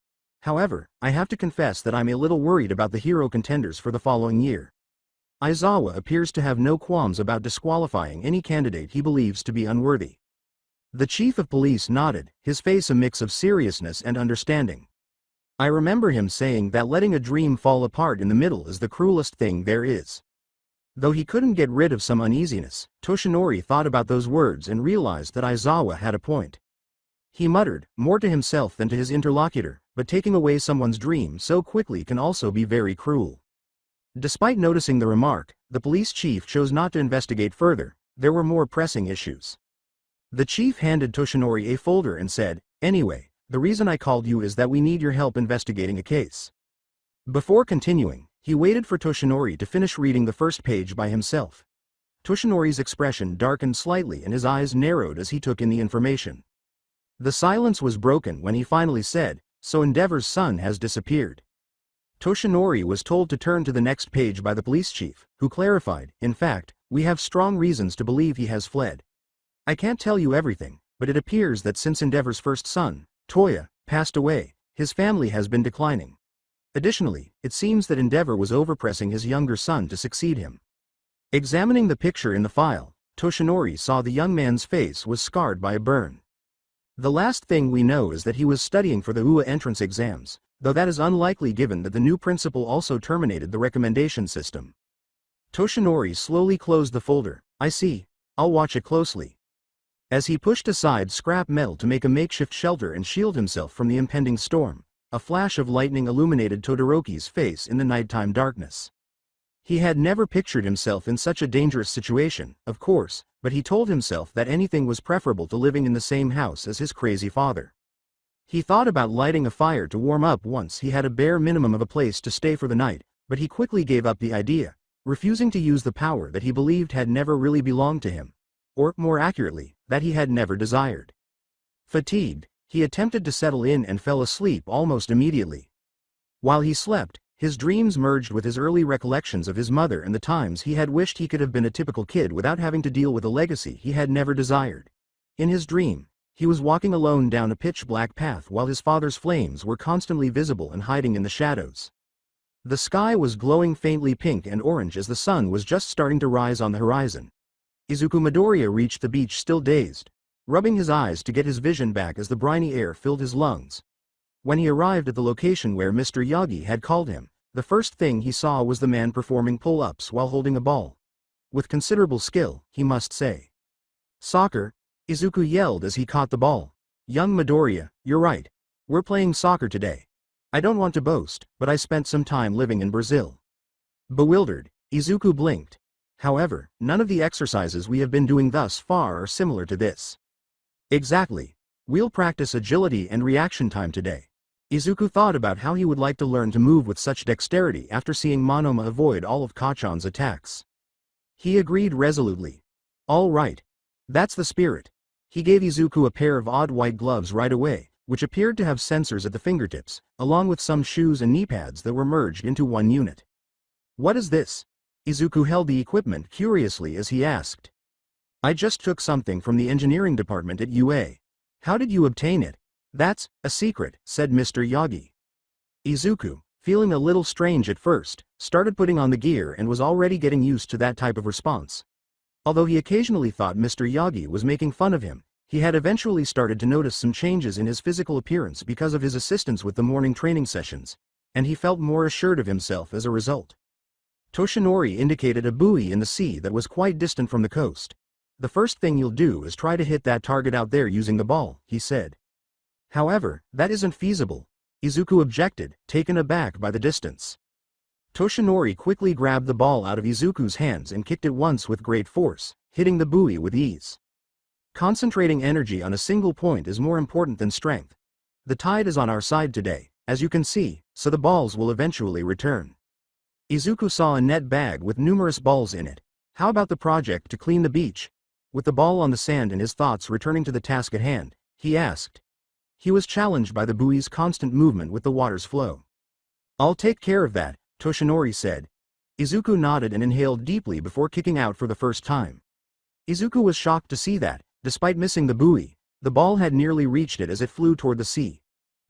However, I have to confess that I'm a little worried about the hero contenders for the following year. Aizawa appears to have no qualms about disqualifying any candidate he believes to be unworthy. The chief of police nodded, his face a mix of seriousness and understanding. I remember him saying that letting a dream fall apart in the middle is the cruelest thing there is. Though he couldn't get rid of some uneasiness, Toshinori thought about those words and realized that Aizawa had a point. He muttered, more to himself than to his interlocutor, but taking away someone's dream so quickly can also be very cruel. Despite noticing the remark, the police chief chose not to investigate further. There were more pressing issues. The chief handed Toshinori a folder and said, anyway, the reason I called you is that we need your help investigating a case. Before continuing, he waited for Toshinori to finish reading the first page by himself. Toshinori's expression darkened slightly and his eyes narrowed as he took in the information. The silence was broken when he finally said, so Endeavor's son has disappeared. Toshinori was told to turn to the next page by the police chief, who clarified, in fact, we have strong reasons to believe he has fled. I can't tell you everything, but it appears that since Endeavor's first son, Toya, passed away, his family has been declining. Additionally, it seems that Endeavor was overpressing his younger son to succeed him. Examining the picture in the file, Toshinori saw the young man's face was scarred by a burn. The last thing we know is that he was studying for the UA entrance exams, though that is unlikely given that the new principal also terminated the recommendation system. Toshinori slowly closed the folder. I see. I'll watch it closely. As he pushed aside scrap metal to make a makeshift shelter and shield himself from the impending storm, a flash of lightning illuminated Todoroki's face in the nighttime darkness. He had never pictured himself in such a dangerous situation, of course, but he told himself that anything was preferable to living in the same house as his crazy father. He thought about lighting a fire to warm up once he had a bare minimum of a place to stay for the night, but he quickly gave up the idea, refusing to use the power that he believed had never really belonged to him. Or, more accurately, that he had never desired. Fatigued, he attempted to settle in and fell asleep almost immediately. While he slept, his dreams merged with his early recollections of his mother and the times he had wished he could have been a typical kid without having to deal with a legacy he had never desired. In his dream, he was walking alone down a pitch-black path while his father's flames were constantly visible and hiding in the shadows. The sky was glowing faintly pink and orange as the sun was just starting to rise on the horizon. Izuku Midoriya reached the beach still dazed, rubbing his eyes to get his vision back as the briny air filled his lungs. When he arrived at the location where Mr. Yagi had called him, the first thing he saw was the man performing pull-ups while holding a ball. With considerable skill, he must say. Soccer? Izuku yelled as he caught the ball. Young Midoriya, you're right. We're playing soccer today. I don't want to boast, but I spent some time living in Brazil. Bewildered, Izuku blinked. However, none of the exercises we have been doing thus far are similar to this. Exactly. We'll practice agility and reaction time today. Izuku thought about how he would like to learn to move with such dexterity after seeing Monoma avoid all of Kachan's attacks. He agreed resolutely. All right. That's the spirit. He gave Izuku a pair of odd white gloves right away, which appeared to have sensors at the fingertips, along with some shoes and knee pads that were merged into one unit. "What is this?" Izuku held the equipment curiously as he asked. "I just took something from the engineering department at UA. How did you obtain it?" "That's a secret," said Mr. Yagi. Izuku, feeling a little strange at first, started putting on the gear and was already getting used to that type of response. Although he occasionally thought Mr. Yagi was making fun of him, he had eventually started to notice some changes in his physical appearance because of his assistance with the morning training sessions, and he felt more assured of himself as a result. Toshinori indicated a buoy in the sea that was quite distant from the coast. "The first thing you'll do is try to hit that target out there using the ball," he said. "However, that isn't feasible," Izuku objected, taken aback by the distance. Toshinori quickly grabbed the ball out of Izuku's hands and kicked it once with great force, hitting the buoy with ease. Concentrating energy on a single point is more important than strength. The tide is on our side today, as you can see, so the balls will eventually return. Izuku saw a net bag with numerous balls in it. How about the project to clean the beach? With the ball on the sand and his thoughts returning to the task at hand, he asked. He was challenged by the buoy's constant movement with the water's flow. "I'll take care of that," Toshinori said. Izuku nodded and inhaled deeply before kicking out for the first time. Izuku was shocked to see that, despite missing the buoy, the ball had nearly reached it as it flew toward the sea.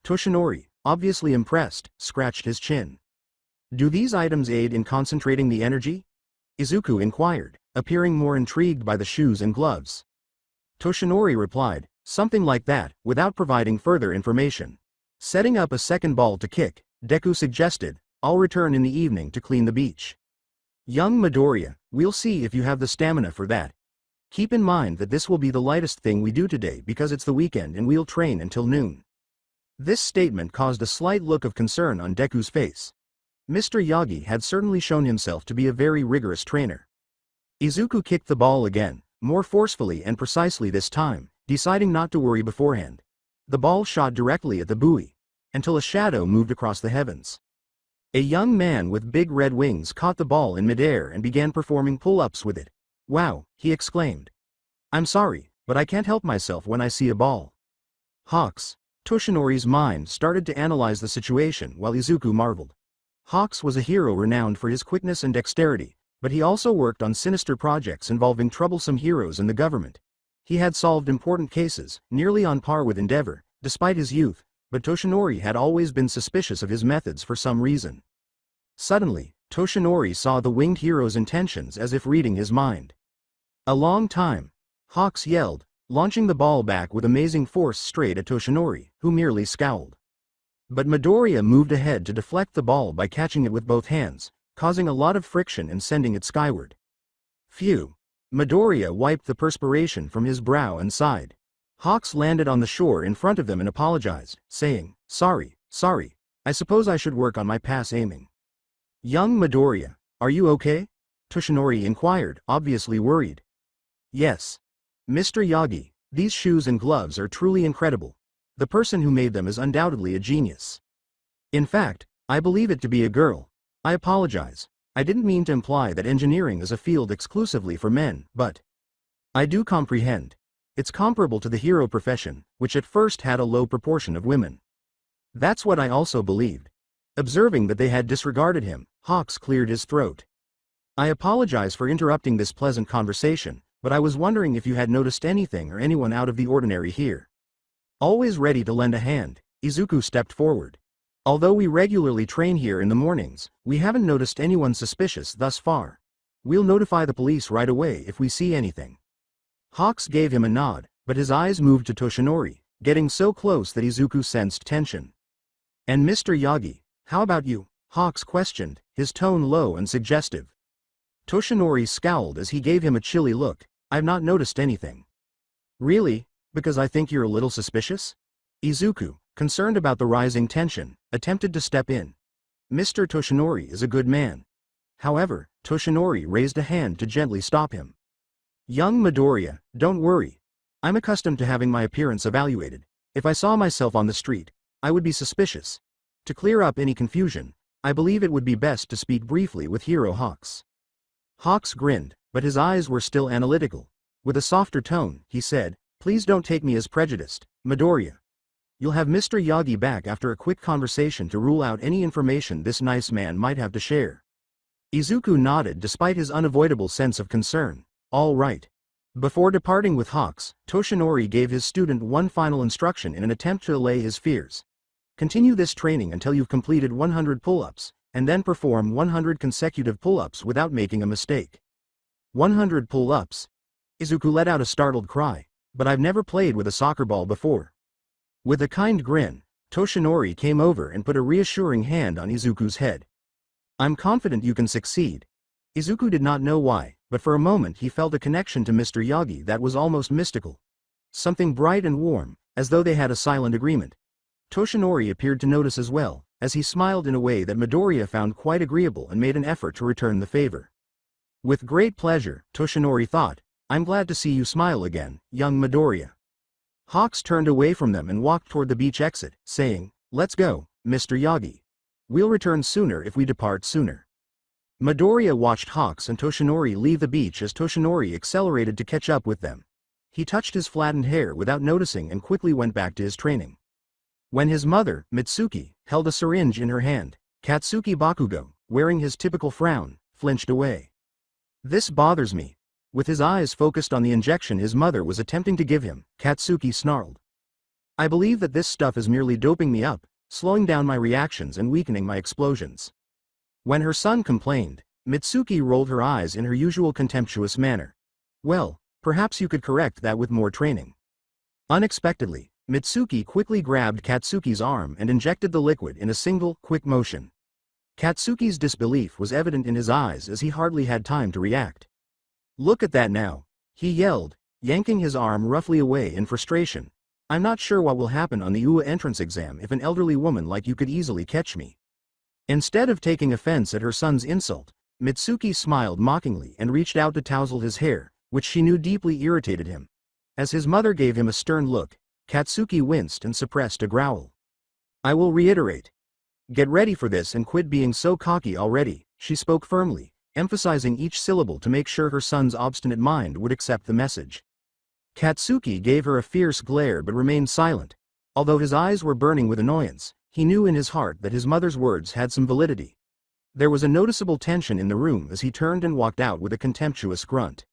Toshinori, obviously impressed, scratched his chin. "Do these items aid in concentrating the energy?" Izuku inquired, appearing more intrigued by the shoes and gloves. Toshinori replied, "Something like that," without providing further information. Setting up a second ball to kick, Deku suggested, "I'll return in the evening to clean the beach." "Young Midoriya, we'll see if you have the stamina for that. Keep in mind that this will be the lightest thing we do today because it's the weekend and we'll train until noon." This statement caused a slight look of concern on Deku's face. Mr. Yagi had certainly shown himself to be a very rigorous trainer. Izuku kicked the ball again, more forcefully and precisely this time, deciding not to worry beforehand. The ball shot directly at the buoy, until a shadow moved across the heavens. A young man with big red wings caught the ball in midair and began performing pull-ups with it. "Wow," he exclaimed. "I'm sorry, but I can't help myself when I see a ball." Hawks. Toshinori's mind started to analyze the situation while Izuku marveled. Hawks was a hero renowned for his quickness and dexterity, but he also worked on sinister projects involving troublesome heroes and the government. He had solved important cases, nearly on par with Endeavor, despite his youth, but Toshinori had always been suspicious of his methods for some reason. Suddenly, Toshinori saw the winged hero's intentions as if reading his mind. "A long time!" Hawks yelled, launching the ball back with amazing force straight at Toshinori, who merely scowled. But Midoriya moved ahead to deflect the ball by catching it with both hands, causing a lot of friction and sending it skyward. Phew! Midoriya wiped the perspiration from his brow and sighed. Hawks landed on the shore in front of them and apologized, saying, sorry, I suppose I should work on my pass aiming." "Young Midoriya, are you okay?" Toshinori inquired, obviously worried. "Yes. Mr. Yagi, these shoes and gloves are truly incredible. The person who made them is undoubtedly a genius. In fact, I believe it to be a girl. I apologize. I didn't mean to imply that engineering is a field exclusively for men, but I do comprehend. It's comparable to the hero profession, which at first had a low proportion of women. That's what I also believed." Observing that they had disregarded him, Hawks cleared his throat. "I apologize for interrupting this pleasant conversation, but I was wondering if you had noticed anything or anyone out of the ordinary here." Always ready to lend a hand, Izuku stepped forward. "Although we regularly train here in the mornings, we haven't noticed anyone suspicious thus far. We'll notify the police right away if we see anything." Hawks gave him a nod, but his eyes moved to Toshinori, getting so close that Izuku sensed tension. "And Mr. Yagi, how about you?" Hawks questioned, his tone low and suggestive. Toshinori scowled as he gave him a chilly look. "I've not noticed anything." "Really? Because I think you're a little suspicious?" Izuku, concerned about the rising tension, attempted to step in. "Mr. Toshinori is a good man." However, Toshinori raised a hand to gently stop him. "Young Midoriya, don't worry. I'm accustomed to having my appearance evaluated. If I saw myself on the street, I would be suspicious. To clear up any confusion, I believe it would be best to speak briefly with Hero Hawks." Hawks grinned, but his eyes were still analytical. With a softer tone, he said, Please don't take me as prejudiced, Midoriya. You'll have Mr. Yagi back after a quick conversation to rule out any information this nice man might have to share. Izuku nodded despite his unavoidable sense of concern. All right. Before departing with Hawks, Toshinori gave his student one final instruction in an attempt to allay his fears. Continue this training until you've completed 100 pull-ups, and then perform 100 consecutive pull-ups without making a mistake. 100 pull-ups? Izuku let out a startled cry. But I've never played with a soccer ball before. With a kind grin, Toshinori came over and put a reassuring hand on Izuku's head. I'm confident you can succeed. Izuku did not know why, but for a moment he felt a connection to Mr. Yagi that was almost mystical. Something bright and warm, as though they had a silent agreement. Toshinori appeared to notice as well, as he smiled in a way that Midoriya found quite agreeable and made an effort to return the favor. With great pleasure, Toshinori thought, I'm glad to see you smile again, young Midoriya. Hawks turned away from them and walked toward the beach exit, saying, Let's go, Mr. Yagi. We'll return sooner if we depart sooner. Midoriya watched Hawks and Toshinori leave the beach as Toshinori accelerated to catch up with them. He touched his flattened hair without noticing and quickly went back to his training. When his mother, Mitsuki, held a syringe in her hand, Katsuki Bakugo, wearing his typical frown, flinched away. This bothers me. With his eyes focused on the injection his mother was attempting to give him, Katsuki snarled. I believe that this stuff is merely doping me up, slowing down my reactions and weakening my explosions. When her son complained, Mitsuki rolled her eyes in her usual contemptuous manner. Well, perhaps you could correct that with more training. Unexpectedly, Mitsuki quickly grabbed Katsuki's arm and injected the liquid in a single, quick motion. Katsuki's disbelief was evident in his eyes as he hardly had time to react. Look at that now, he yelled, yanking his arm roughly away in frustration. I'm not sure what will happen on the UA entrance exam if an elderly woman like you could easily catch me. Instead of taking offense at her son's insult, Mitsuki smiled mockingly and reached out to touzle his hair, which she knew deeply irritated him. As his mother gave him a stern look, Katsuki winced and suppressed a growl. I will reiterate. Get ready for this and quit being so cocky already, she spoke firmly, emphasizing each syllable to make sure her son's obstinate mind would accept the message. Katsuki gave her a fierce glare but remained silent. Although his eyes were burning with annoyance, he knew in his heart that his mother's words had some validity. There was a noticeable tension in the room as he turned and walked out with a contemptuous grunt.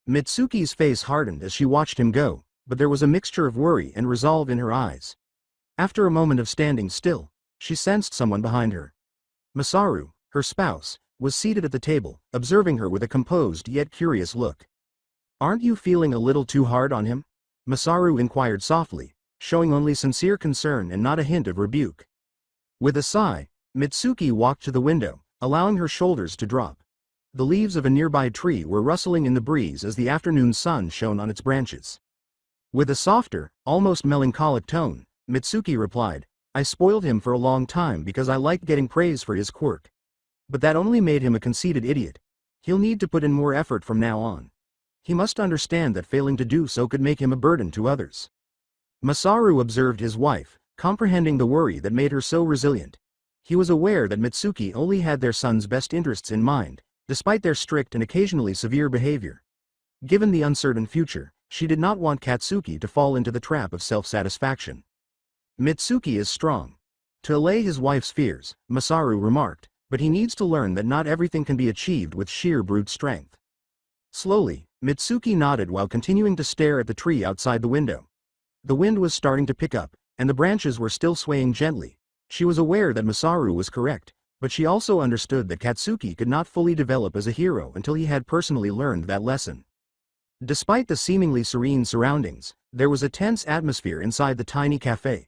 Mitsuki's face hardened as she watched him go, but there was a mixture of worry and resolve in her eyes. After a moment of standing still, she sensed someone behind her. Masaru, her spouse, was seated at the table, observing her with a composed yet curious look. Aren't you feeling a little too hard on him? Masaru inquired softly, showing only sincere concern and not a hint of rebuke. With a sigh, Mitsuki walked to the window, allowing her shoulders to drop. The leaves of a nearby tree were rustling in the breeze as the afternoon sun shone on its branches. With a softer, almost melancholic tone, Mitsuki replied, I spoiled him for a long time because I liked getting praise for his quirk. But that only made him a conceited idiot. He'll need to put in more effort from now on. He must understand that failing to do so could make him a burden to others. Masaru observed his wife, comprehending the worry that made her so resilient. He was aware that Mitsuki only had their son's best interests in mind, despite their strict and occasionally severe behavior. Given the uncertain future, she did not want Katsuki to fall into the trap of self-satisfaction. Mitsuki is strong. To allay his wife's fears, Masaru remarked, but he needs to learn that not everything can be achieved with sheer brute strength. Slowly, Mitsuki nodded while continuing to stare at the tree outside the window. The wind was starting to pick up, and the branches were still swaying gently. She was aware that Masaru was correct, but she also understood that Katsuki could not fully develop as a hero until he had personally learned that lesson. Despite the seemingly serene surroundings, there was a tense atmosphere inside the tiny cafe.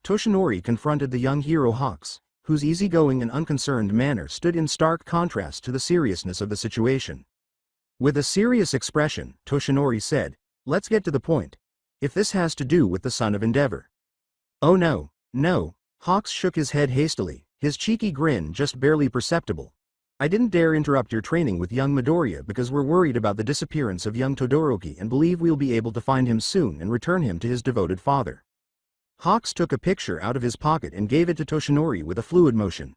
Toshinori confronted the young hero Hawks, whose easygoing and unconcerned manner stood in stark contrast to the seriousness of the situation. With a serious expression, Toshinori said, Let's get to the point. If this has to do with the son of Endeavor. Oh no, no, Hawks shook his head hastily, his cheeky grin just barely perceptible. I didn't dare interrupt your training with young Midoriya because we're worried about the disappearance of young Todoroki and believe we'll be able to find him soon and return him to his devoted father. Hawks took a picture out of his pocket and gave it to Toshinori with a fluid motion.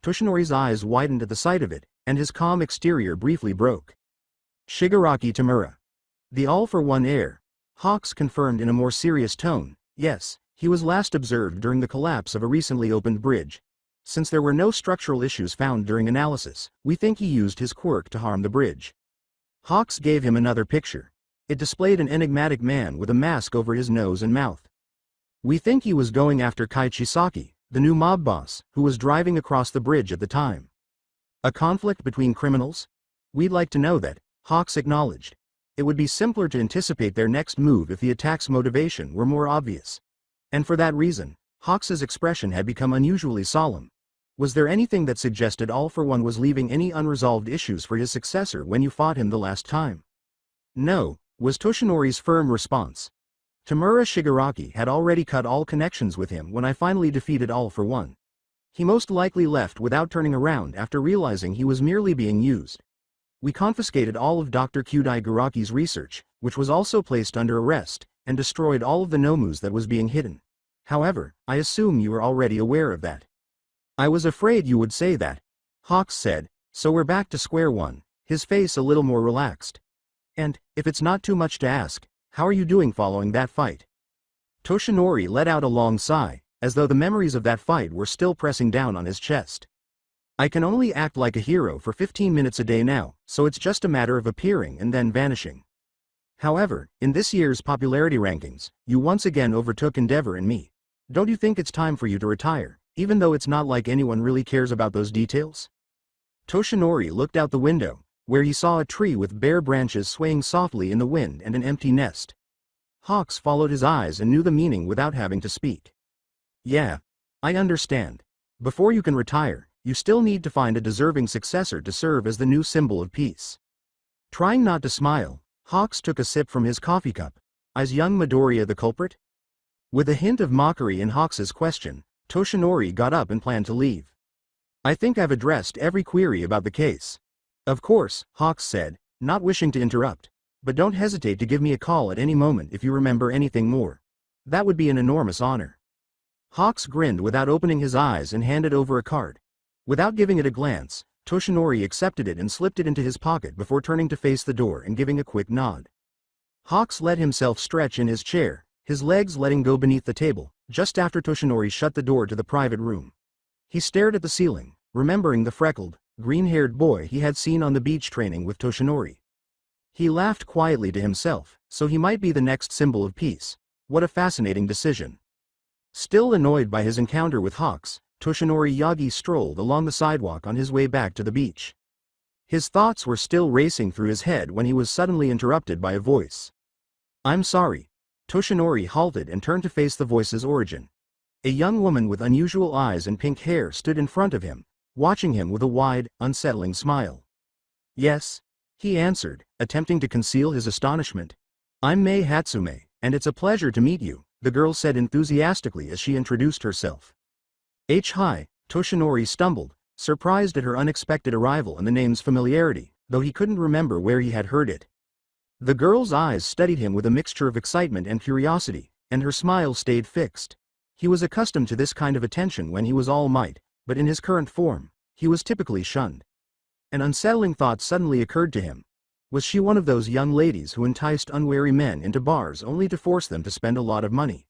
Toshinori's eyes widened at the sight of it, and his calm exterior briefly broke. Shigaraki Tamura. The all-for-one heir. Hawks confirmed in a more serious tone, yes, he was last observed during the collapse of a recently opened bridge. Since there were no structural issues found during analysis, we think he used his quirk to harm the bridge. Hawks gave him another picture. It displayed an enigmatic man with a mask over his nose and mouth. We think he was going after Kai Chisaki, the new mob boss, who was driving across the bridge at the time. A conflict between criminals? We'd like to know that, Hawks acknowledged. It would be simpler to anticipate their next move if the attack's motivation were more obvious. And for that reason, Hawks's expression had become unusually solemn. Was there anything that suggested All for One was leaving any unresolved issues for his successor when you fought him the last time? No, was Toshinori's firm response. Tamura Shigaraki had already cut all connections with him when I finally defeated All for One. He most likely left without turning around after realizing he was merely being used. We confiscated all of Dr. Kyudai Garaki's research, which was also placed under arrest, and destroyed all of the Nomus that was being hidden. However, I assume you are already aware of that. I was afraid you would say that, Hawks said, so we're back to square one, his face a little more relaxed. And, if it's not too much to ask, how are you doing following that fight? Toshinori let out a long sigh, as though the memories of that fight were still pressing down on his chest. I can only act like a hero for 15 minutes a day now, so it's just a matter of appearing and then vanishing. However, in this year's popularity rankings, you once again overtook Endeavor and me. Don't you think it's time for you to retire, even though it's not like anyone really cares about those details? Toshinori looked out the window, where he saw a tree with bare branches swaying softly in the wind and an empty nest. Hawks followed his eyes and knew the meaning without having to speak. Yeah. I understand. Before you can retire, you still need to find a deserving successor to serve as the new symbol of peace. Trying not to smile, Hawks took a sip from his coffee cup. Is young Midoriya the culprit? With a hint of mockery in Hawks's question, Toshinori got up and planned to leave. I think I've addressed every query about the case. Of course, Hawks said, not wishing to interrupt. But don't hesitate to give me a call at any moment if you remember anything more. That would be an enormous honor. Hawks grinned without opening his eyes and handed over a card. Without giving it a glance, Toshinori accepted it and slipped it into his pocket before turning to face the door and giving a quick nod. Hawks let himself stretch in his chair, his legs letting go beneath the table, just after Toshinori shut the door to the private room. He stared at the ceiling, remembering the freckled, green-haired boy he had seen on the beach training with Toshinori. He laughed quietly to himself, so he might be the next symbol of peace. What a fascinating decision. Still annoyed by his encounter with Hawks, Toshinori Yagi strolled along the sidewalk on his way back to the beach. His thoughts were still racing through his head when he was suddenly interrupted by a voice. I'm sorry. Toshinori halted and turned to face the voice's origin. A young woman with unusual eyes and pink hair stood in front of him, watching him with a wide, unsettling smile. Yes, he answered, attempting to conceal his astonishment. I'm Mei Hatsume, and it's a pleasure to meet you, the girl said enthusiastically as she introduced herself. Hi, Toshinori stumbled, surprised at her unexpected arrival and the name's familiarity, though he couldn't remember where he had heard it. The girl's eyes studied him with a mixture of excitement and curiosity, and her smile stayed fixed. He was accustomed to this kind of attention when he was All Might, but in his current form, he was typically shunned. An unsettling thought suddenly occurred to him. Was she one of those young ladies who enticed unwary men into bars only to force them to spend a lot of money?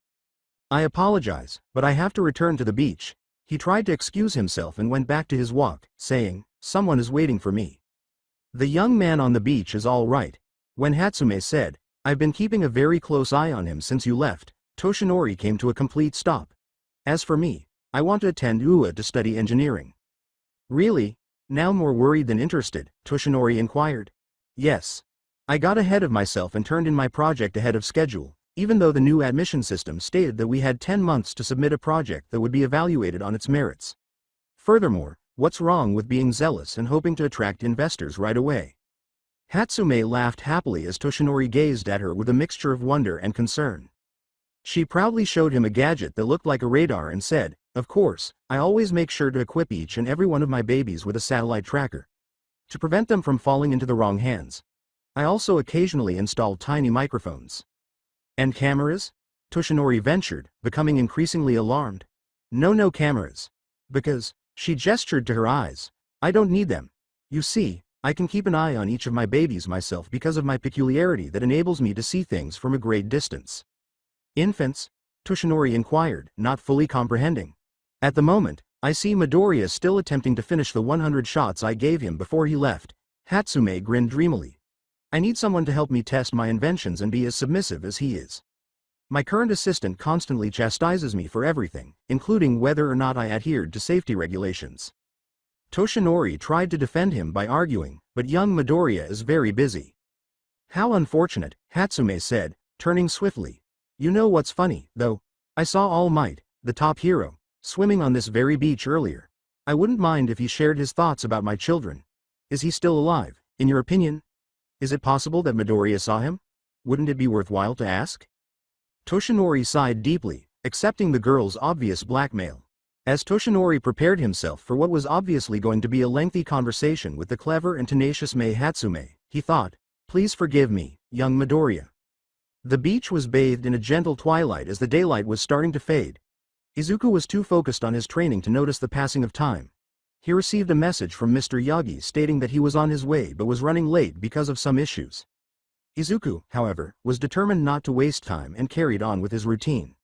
I apologize, but I have to return to the beach. He tried to excuse himself and went back to his walk, saying, someone is waiting for me. The young man on the beach is all right. When Hatsume said, I've been keeping a very close eye on him since you left, Toshinori came to a complete stop. As for me, I want to attend UA to study engineering. Really? Now more worried than interested, Toshinori inquired. Yes. I got ahead of myself and turned in my project ahead of schedule, even though the new admission system stated that we had 10 months to submit a project that would be evaluated on its merits. Furthermore, what's wrong with being zealous and hoping to attract investors right away? Hatsume laughed happily as Toshinori gazed at her with a mixture of wonder and concern. She proudly showed him a gadget that looked like a radar and said, of course, I always make sure to equip each and every one of my babies with a satellite tracker, to prevent them from falling into the wrong hands. I also occasionally install tiny microphones. And cameras? Toshinori ventured, becoming increasingly alarmed. No cameras. Because, she gestured to her eyes. I don't need them. You see, I can keep an eye on each of my babies myself because of my peculiarity that enables me to see things from a great distance. Infants? Toshinori inquired, not fully comprehending. At the moment, I see Midoriya still attempting to finish the 100 shots I gave him before he left. Hatsume grinned dreamily. I need someone to help me test my inventions and be as submissive as he is. My current assistant constantly chastises me for everything, including whether or not I adhered to safety regulations. Toshinori tried to defend him by arguing, but young Midoriya is very busy. How unfortunate, Hatsume said, turning swiftly. You know what's funny, though? I saw All Might, the top hero, swimming on this very beach earlier. I wouldn't mind if he shared his thoughts about my children. Is he still alive, in your opinion? Is it possible that Midoriya saw him? Wouldn't it be worthwhile to ask? Toshinori sighed deeply, accepting the girl's obvious blackmail. As Toshinori prepared himself for what was obviously going to be a lengthy conversation with the clever and tenacious Mei Hatsume, he thought, please forgive me, young Midoriya. The beach was bathed in a gentle twilight as the daylight was starting to fade. Izuku was too focused on his training to notice the passing of time. He received a message from Mr. Yagi stating that he was on his way but was running late because of some issues. Izuku, however, was determined not to waste time and carried on with his routine.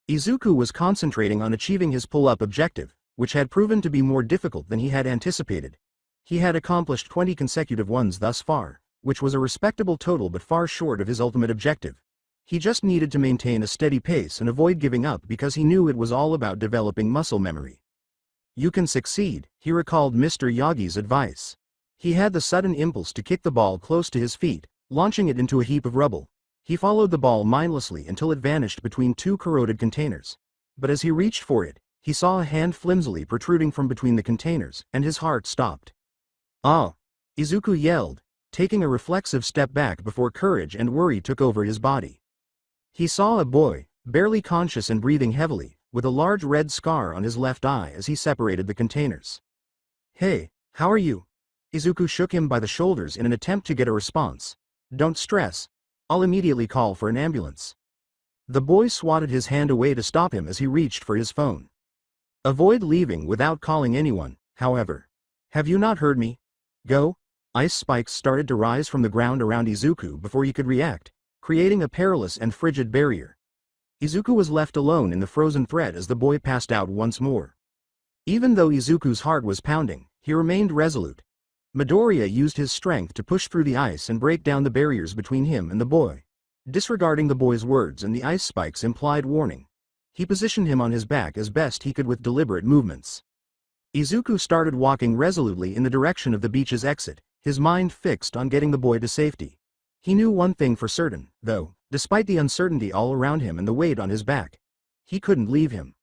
Izuku was concentrating on achieving his pull-up objective, which had proven to be more difficult than he had anticipated. He had accomplished 20 consecutive ones thus far, which was a respectable total but far short of his ultimate objective. He just needed to maintain a steady pace and avoid giving up because he knew it was all about developing muscle memory. You can succeed, he recalled Mr. Yagi's advice. He had the sudden impulse to kick the ball close to his feet, launching it into a heap of rubble. He followed the ball mindlessly until it vanished between two corroded containers. But as he reached for it, he saw a hand flimsily protruding from between the containers, and his heart stopped. Ah! Izuku yelled, taking a reflexive step back before courage and worry took over his body. He saw a boy, barely conscious and breathing heavily, with a large red scar on his left eye as he separated the containers. Hey, how are you? Izuku shook him by the shoulders in an attempt to get a response. Don't stress. I'll immediately call for an ambulance. The boy swatted his hand away to stop him as he reached for his phone. Avoid leaving without calling anyone, however. Have you not heard me? Go. Ice spikes started to rise from the ground around Izuku before he could react, creating a perilous and frigid barrier. Izuku was left alone in the frozen thread as the boy passed out once more. Even though Izuku's heart was pounding, he remained resolute. Midoriya used his strength to push through the ice and break down the barriers between him and the boy. Disregarding the boy's words and the ice spike's implied warning, he positioned him on his back as best he could with deliberate movements. Izuku started walking resolutely in the direction of the beach's exit, his mind fixed on getting the boy to safety. He knew one thing for certain, though, despite the uncertainty all around him and the weight on his back. He couldn't leave him.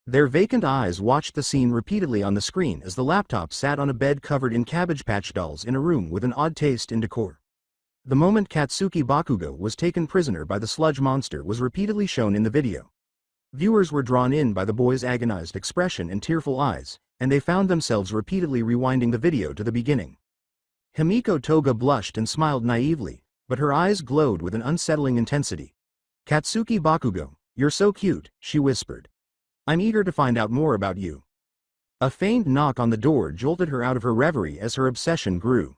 Their vacant eyes watched the scene repeatedly on the screen as the laptop sat on a bed covered in Cabbage Patch dolls in a room with an odd taste in decor. The moment Katsuki Bakugo was taken prisoner by the sludge monster was repeatedly shown in the video. Viewers were drawn in by the boy's agonized expression and tearful eyes, and they found themselves repeatedly rewinding the video to the beginning. Himiko Toga blushed and smiled naively, but her eyes glowed with an unsettling intensity. Katsuki Bakugo, you're so cute, she whispered. I'm eager to find out more about you. A faint knock on the door jolted her out of her reverie as her obsession grew.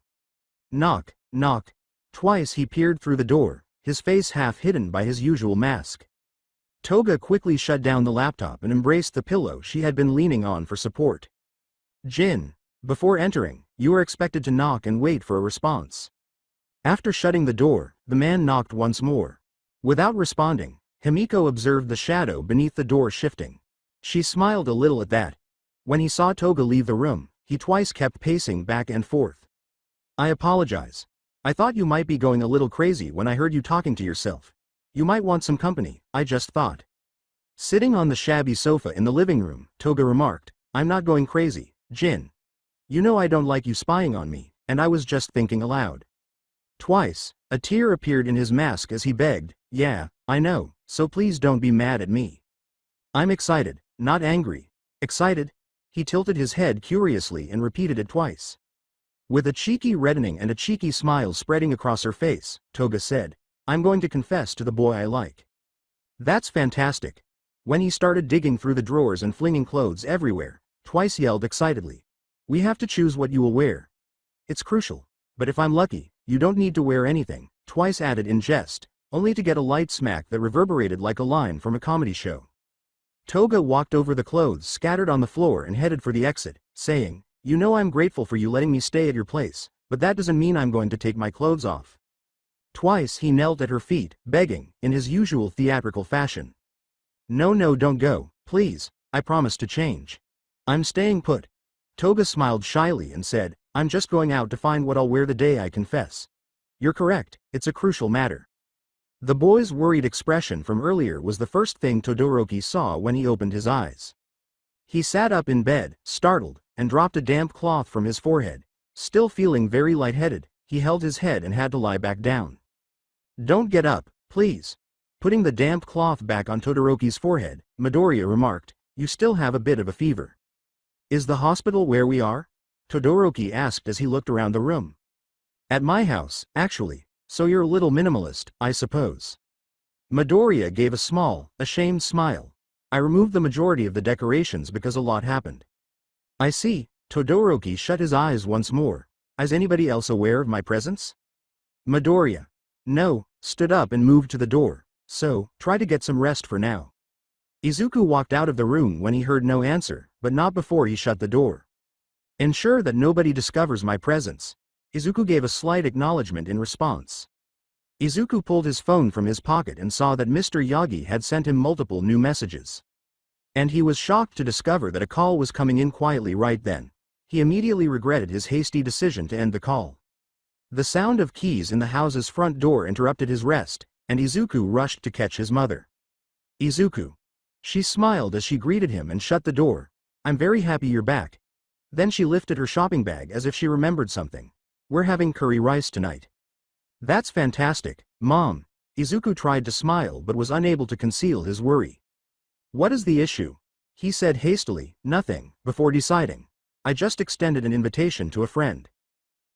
Knock, knock. Twice he peered through the door, his face half hidden by his usual mask. Toga quickly shut down the laptop and embraced the pillow she had been leaning on for support. Jin, before entering, you are expected to knock and wait for a response. After shutting the door, the man knocked once more. Without responding, Himiko observed the shadow beneath the door shifting. She smiled a little at that. When he saw Toga leave the room, he twice kept pacing back and forth. I apologize. I thought you might be going a little crazy when I heard you talking to yourself. You might want some company, I just thought. Sitting on the shabby sofa in the living room, Toga remarked, I'm not going crazy, Jin. You know I don't like you spying on me, and I was just thinking aloud. Twice, a tear appeared in his mask as he begged, yeah, I know, so please don't be mad at me. I'm excited, not angry. Excited? He tilted his head curiously and repeated it twice. With a cheeky reddening and a cheeky smile spreading across her face, Toga said, I'm going to confess to the boy I like. That's fantastic. When he started digging through the drawers and flinging clothes everywhere, Twice yelled excitedly. We have to choose what you will wear. It's crucial. But if I'm lucky, you don't need to wear anything, Twice added in jest, only to get a light smack that reverberated like a line from a comedy show. Toga walked over the clothes scattered on the floor and headed for the exit, saying, "You know I'm grateful for you letting me stay at your place, but that doesn't mean I'm going to take my clothes off." Twice he knelt at her feet, begging, in his usual theatrical fashion. "No, don't go, please, I promise to change. I'm staying put." Toga smiled shyly and said, "I'm just going out to find what I'll wear the day I confess." "You're correct, it's a crucial matter." The boy's worried expression from earlier was the first thing Todoroki saw when he opened his eyes. He sat up in bed, startled, and dropped a damp cloth from his forehead. Still feeling very lightheaded, he held his head and had to lie back down. "Don't get up, please." Putting the damp cloth back on Todoroki's forehead, Midoriya remarked, "You still have a bit of a fever." "Is the hospital where we are?" Todoroki asked as he looked around the room. "At my house, actually, so you're a little minimalist, I suppose." Midoriya gave a small, ashamed smile. "I removed the majority of the decorations because a lot happened." "I see." Todoroki shut his eyes once more. "Is anybody else aware of my presence?" Midoriya, "No," stood up and moved to the door. "So, try to get some rest for now." Izuku walked out of the room when he heard no answer, but not before he shut the door. "Ensure that nobody discovers my presence." Izuku gave a slight acknowledgement in response. Izuku pulled his phone from his pocket and saw that Mr. Yagi had sent him multiple new messages. And he was shocked to discover that a call was coming in quietly right then. He immediately regretted his hasty decision to end the call. The sound of keys in the house's front door interrupted his rest, and Izuku rushed to catch his mother. "Izuku." She smiled as she greeted him and shut the door. "I'm very happy you're back." Then she lifted her shopping bag as if she remembered something. "We're having curry rice tonight." "That's fantastic, Mom." Izuku tried to smile but was unable to conceal his worry. "What is the issue?" he said hastily. "Nothing," before deciding. "I just extended an invitation to a friend."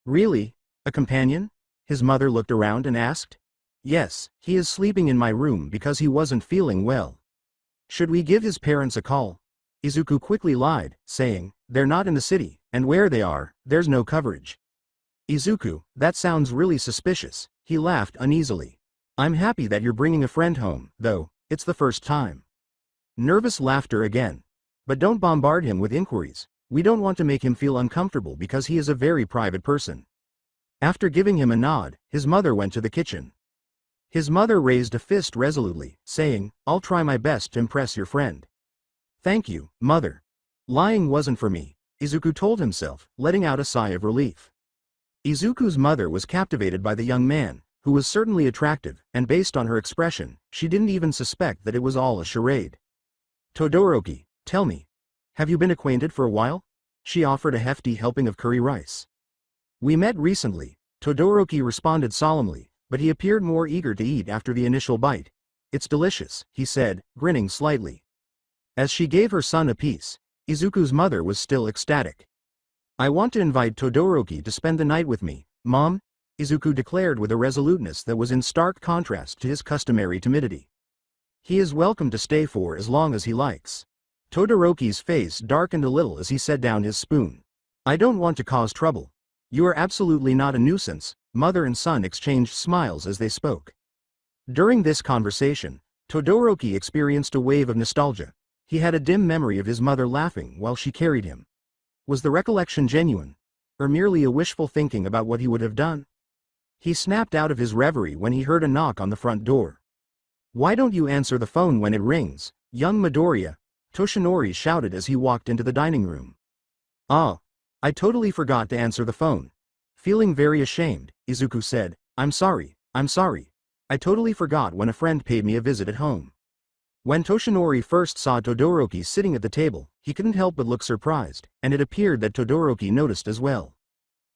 "Really? A companion?" His mother looked around and asked. "Yes, he is sleeping in my room because he wasn't feeling well." "Should we give his parents a call?" Izuku quickly lied, saying, "They're not in the city, and where they are, there's no coverage." "Izuku, that sounds really suspicious." He laughed uneasily. "I'm happy that you're bringing a friend home, though, it's the first time." Nervous laughter again. "But don't bombard him with inquiries. We don't want to make him feel uncomfortable because he is a very private person." After giving him a nod, his mother went to the kitchen. His mother raised a fist resolutely, saying, "I'll try my best to impress your friend." "Thank you, Mother." Lying wasn't for me, Izuku told himself, letting out a sigh of relief. Izuku's mother was captivated by the young man, who was certainly attractive, and based on her expression, she didn't even suspect that it was all a charade. "Todoroki, tell me. Have you been acquainted for a while?" She offered a hefty helping of curry rice. "We met recently," Todoroki responded solemnly, but he appeared more eager to eat after the initial bite. "It's delicious," he said, grinning slightly. As she gave her son a piece, Izuku's mother was still ecstatic. "I want to invite Todoroki to spend the night with me, Mom," Izuku declared with a resoluteness that was in stark contrast to his customary timidity. "He is welcome to stay for as long as he likes." Todoroki's face darkened a little as he set down his spoon. "I don't want to cause trouble." "You are absolutely not a nuisance." Mother and son exchanged smiles as they spoke. During this conversation, Todoroki experienced a wave of nostalgia. He had a dim memory of his mother laughing while she carried him. Was the recollection genuine? Or merely a wishful thinking about what he would have done? He snapped out of his reverie when he heard a knock on the front door. "Why don't you answer the phone when it rings, young Midoriya?" Toshinori shouted as he walked into the dining room. "Ah, I totally forgot to answer the phone." Feeling very ashamed, Izuku said, I'm sorry. I totally forgot when a friend paid me a visit at home." When Toshinori first saw Todoroki sitting at the table, he couldn't help but look surprised, and it appeared that Todoroki noticed as well.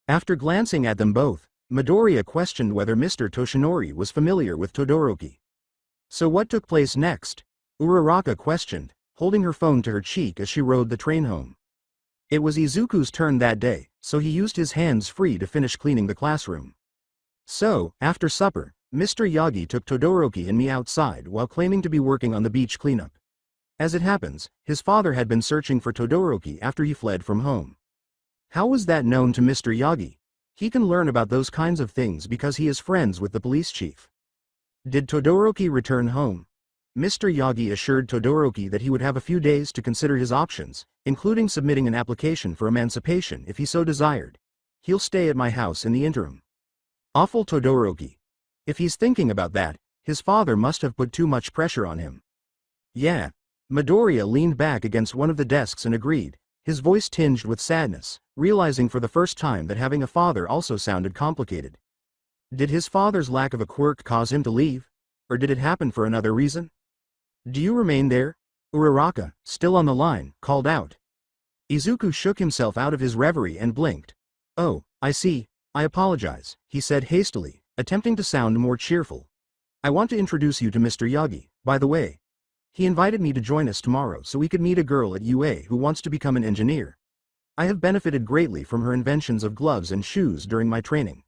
After glancing at them both, Midoriya questioned whether Mr. Toshinori was familiar with Todoroki. "So what took place next?" Uraraka questioned, holding her phone to her cheek as she rode the train home. It was Izuku's turn that day, so he used his hands free to finish cleaning the classroom. "So, after supper, Mr. Yagi took Todoroki and me outside while claiming to be working on the beach cleanup. As it happens, his father had been searching for Todoroki after he fled from home." "How was that known to Mr. Yagi?" He can learn about those kinds of things because he is friends with the police chief. Did Todoroki return home? Mr. Yagi assured Todoroki that he would have a few days to consider his options, including submitting an application for emancipation if he so desired. He'll stay at my house in the interim. Awful Todoroki. If he's thinking about that, his father must have put too much pressure on him. Yeah. Midoriya leaned back against one of the desks and agreed, his voice tinged with sadness, realizing for the first time that having a father also sounded complicated. Did his father's lack of a quirk cause him to leave? Or did it happen for another reason? Do you remain there? Uraraka, still on the line, called out. Izuku shook himself out of his reverie and blinked. Oh, I see, I apologize, he said hastily, attempting to sound more cheerful. I want to introduce you to Mr. Yagi, by the way. He invited me to join us tomorrow so we could meet a girl at UA who wants to become an engineer. I have benefited greatly from her inventions of gloves and shoes during my training.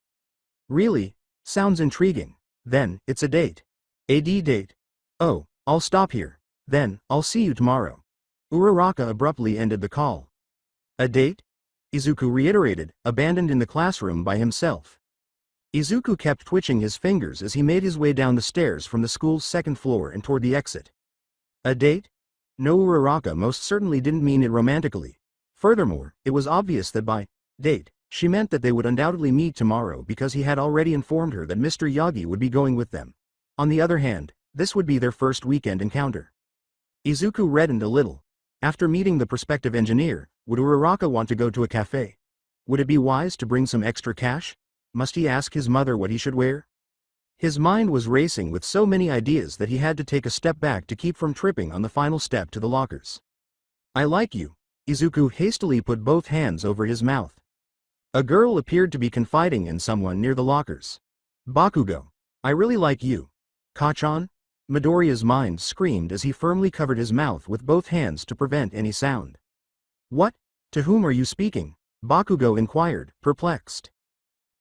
Really? Sounds intriguing. Then, it's a date. A date? Oh, I'll stop here. Then, I'll see you tomorrow. Uraraka abruptly ended the call. A date? Izuku reiterated, abandoned in the classroom by himself. Izuku kept twitching his fingers as he made his way down the stairs from the school's second floor and toward the exit. A date? No, Uraraka most certainly didn't mean it romantically. Furthermore, it was obvious that by date, she meant that they would undoubtedly meet tomorrow because he had already informed her that Mr. Yagi would be going with them. On the other hand, this would be their first weekend encounter. Izuku reddened a little. After meeting the prospective engineer, would Uraraka want to go to a cafe? Would it be wise to bring some extra cash? Must he ask his mother what he should wear? His mind was racing with so many ideas that he had to take a step back to keep from tripping on the final step to the lockers. I like you. Izuku hastily put both hands over his mouth. A girl appeared to be confiding in someone near the lockers. Bakugo. I really like you. Kachan? Midoriya's mind screamed as he firmly covered his mouth with both hands to prevent any sound. What? To whom are you speaking? Bakugo inquired, perplexed.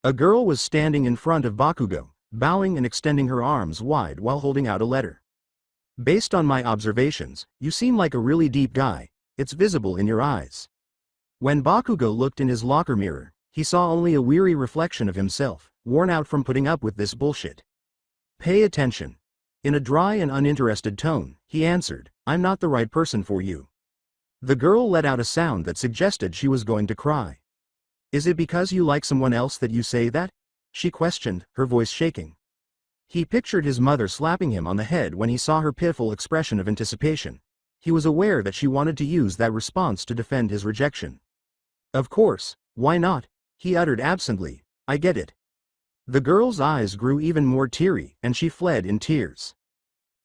A girl was standing in front of Bakugo, bowing and extending her arms wide while holding out a letter. Based on my observations, you seem like a really deep guy, it's visible in your eyes. When Bakugo looked in his locker mirror, he saw only a weary reflection of himself, worn out from putting up with this bullshit. Pay attention. In a dry and uninterested tone, he answered, I'm not the right person for you. The girl let out a sound that suggested she was going to cry. Is it because you like someone else that you say that? She questioned, her voice shaking. He pictured his mother slapping him on the head when he saw her pitiful expression of anticipation. He was aware that she wanted to use that response to defend his rejection. Of course, why not? He uttered absently, I get it. The girl's eyes grew even more teary, and she fled in tears.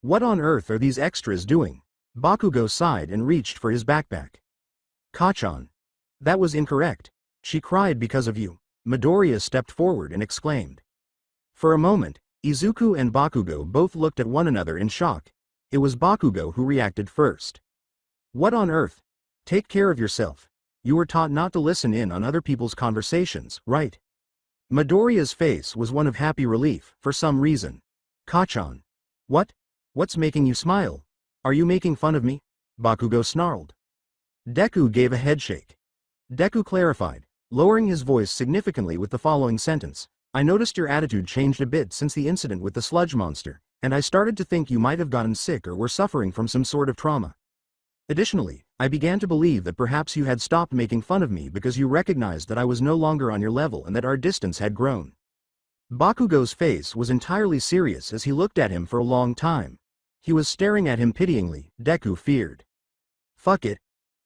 What on earth are these extras doing? Bakugo sighed and reached for his backpack. Kachan. That was incorrect. She cried because of you. Midoriya stepped forward and exclaimed. For a moment, Izuku and Bakugo both looked at one another in shock. It was Bakugo who reacted first. What on earth? Take care of yourself. You were taught not to listen in on other people's conversations, right? Midoriya's face was one of happy relief, for some reason. Kachan. What? What's making you smile? Are you making fun of me? Bakugo snarled. Deku gave a headshake. Deku clarified, lowering his voice significantly with the following sentence. I noticed your attitude changed a bit since the incident with the sludge monster, and I started to think you might have gotten sick or were suffering from some sort of trauma. Additionally, I began to believe that perhaps you had stopped making fun of me because you recognized that I was no longer on your level and that our distance had grown. Bakugo's face was entirely serious as he looked at him for a long time. He was staring at him pityingly, Deku feared. Fuck it.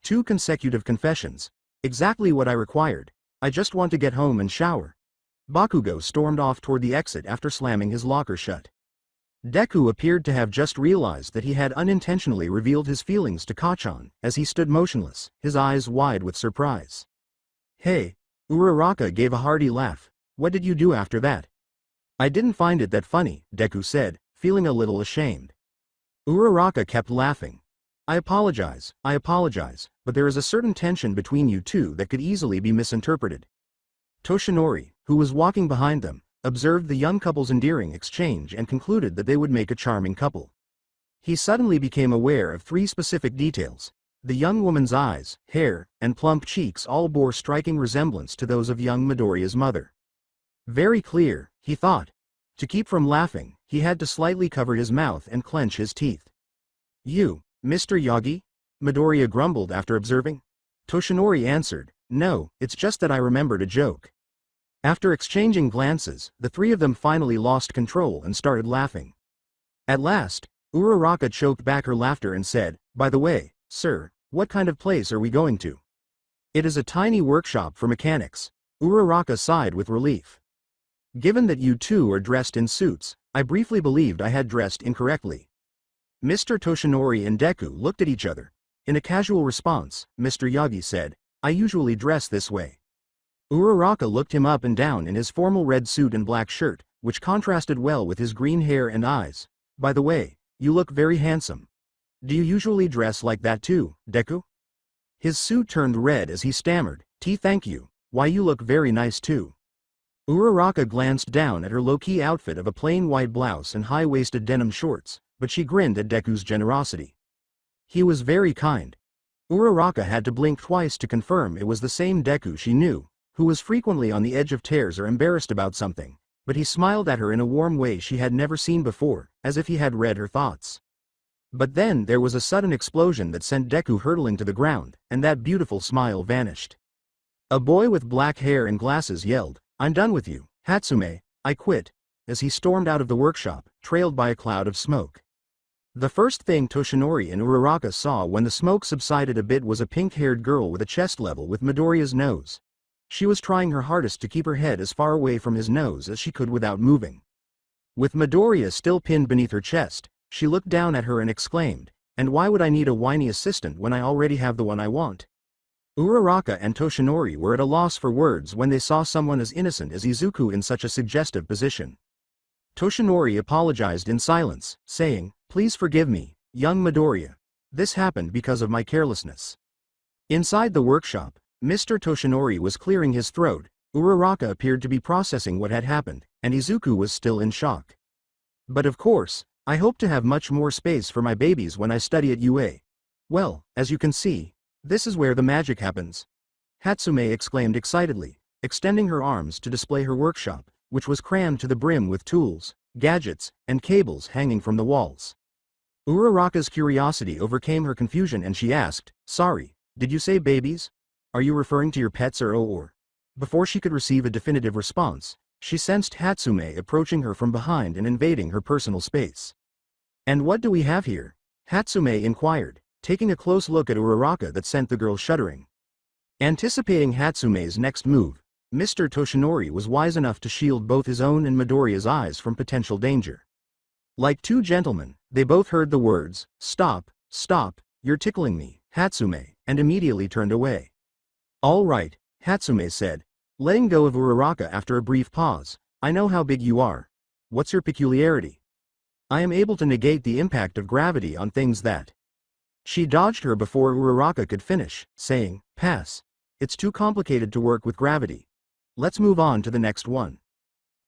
2 consecutive confessions. Exactly what I required. I just want to get home and shower. Bakugo stormed off toward the exit after slamming his locker shut. Deku appeared to have just realized that he had unintentionally revealed his feelings to Kachan as he stood motionless, his eyes wide with surprise. Hey. Uraraka gave a hearty laugh. What did you do after that? I didn't find it that funny, Deku said, feeling a little ashamed. Uraraka kept laughing. I apologize, but there is a certain tension between you two that could easily be misinterpreted. Toshinori, who was walking behind them, observed the young couple's endearing exchange and concluded that they would make a charming couple. He suddenly became aware of 3 specific details. The young woman's eyes, hair, and plump cheeks all bore striking resemblance to those of young Midoriya's mother. Very clear, he thought. To keep from laughing, he had to slightly cover his mouth and clench his teeth. You, Mr. Yagi? Midoriya grumbled after observing. Toshinori answered, no, it's just that I remembered a joke. After exchanging glances, the three of them finally lost control and started laughing. At last, Uraraka choked back her laughter and said, by the way, sir, what kind of place are we going to? It is a tiny workshop for mechanics. Uraraka sighed with relief. Given that you two are dressed in suits, I briefly believed I had dressed incorrectly. Mr. Toshinori and Deku looked at each other. In a casual response, Mr. Yagi said, I usually dress this way. Uraraka looked him up and down in his formal red suit and black shirt, which contrasted well with his green hair and eyes. By the way, you look very handsome. Do you usually dress like that too, Deku? His suit turned red as he stammered, Thank you, why you look very nice too. Uraraka glanced down at her low-key outfit of a plain white blouse and high-waisted denim shorts, but she grinned at Deku's generosity. He was very kind. Uraraka had to blink twice to confirm it was the same Deku she knew, who was frequently on the edge of tears or embarrassed about something, but he smiled at her in a warm way she had never seen before, as if he had read her thoughts. But then there was a sudden explosion that sent Deku hurtling to the ground, and that beautiful smile vanished. A boy with black hair and glasses yelled, I'm done with you, Hatsume, I quit, as he stormed out of the workshop, trailed by a cloud of smoke. The first thing Toshinori and Uraraka saw when the smoke subsided a bit was a pink-haired girl with a chest level with Midoriya's nose. She was trying her hardest to keep her head as far away from his nose as she could without moving. With Midoriya still pinned beneath her chest, she looked down at her and exclaimed, and why would I need a whiny assistant when I already have the one I want? Uraraka and Toshinori were at a loss for words when they saw someone as innocent as Izuku in such a suggestive position. Toshinori apologized in silence, saying, please forgive me, young Midoriya. This happened because of my carelessness. Inside the workshop, Mr. Toshinori was clearing his throat, Uraraka appeared to be processing what had happened, and Izuku was still in shock. But of course, I hope to have much more space for my babies when I study at UA. Well, as you can see, this is where the magic happens. Hatsume exclaimed excitedly, extending her arms to display her workshop, which was crammed to the brim with tools, gadgets, and cables hanging from the walls. Uraraka's curiosity overcame her confusion and she asked, sorry, did you say babies? Are you referring to your pets or? Before she could receive a definitive response, she sensed Hatsume approaching her from behind and invading her personal space. And what do we have here? Hatsume inquired, taking a close look at Uraraka that sent the girl shuddering. Anticipating Hatsume's next move, Mr. Toshinori was wise enough to shield both his own and Midoriya's eyes from potential danger. Like two gentlemen, they both heard the words, stop, you're tickling me, Hatsume, and immediately turned away. All right, Hatsume said, letting go of Uraraka after a brief pause, I know how big you are. What's your peculiarity? I am able to negate the impact of gravity on things that. She dodged her before Uraraka could finish, saying, pass. It's too complicated to work with gravity. Let's move on to the next one.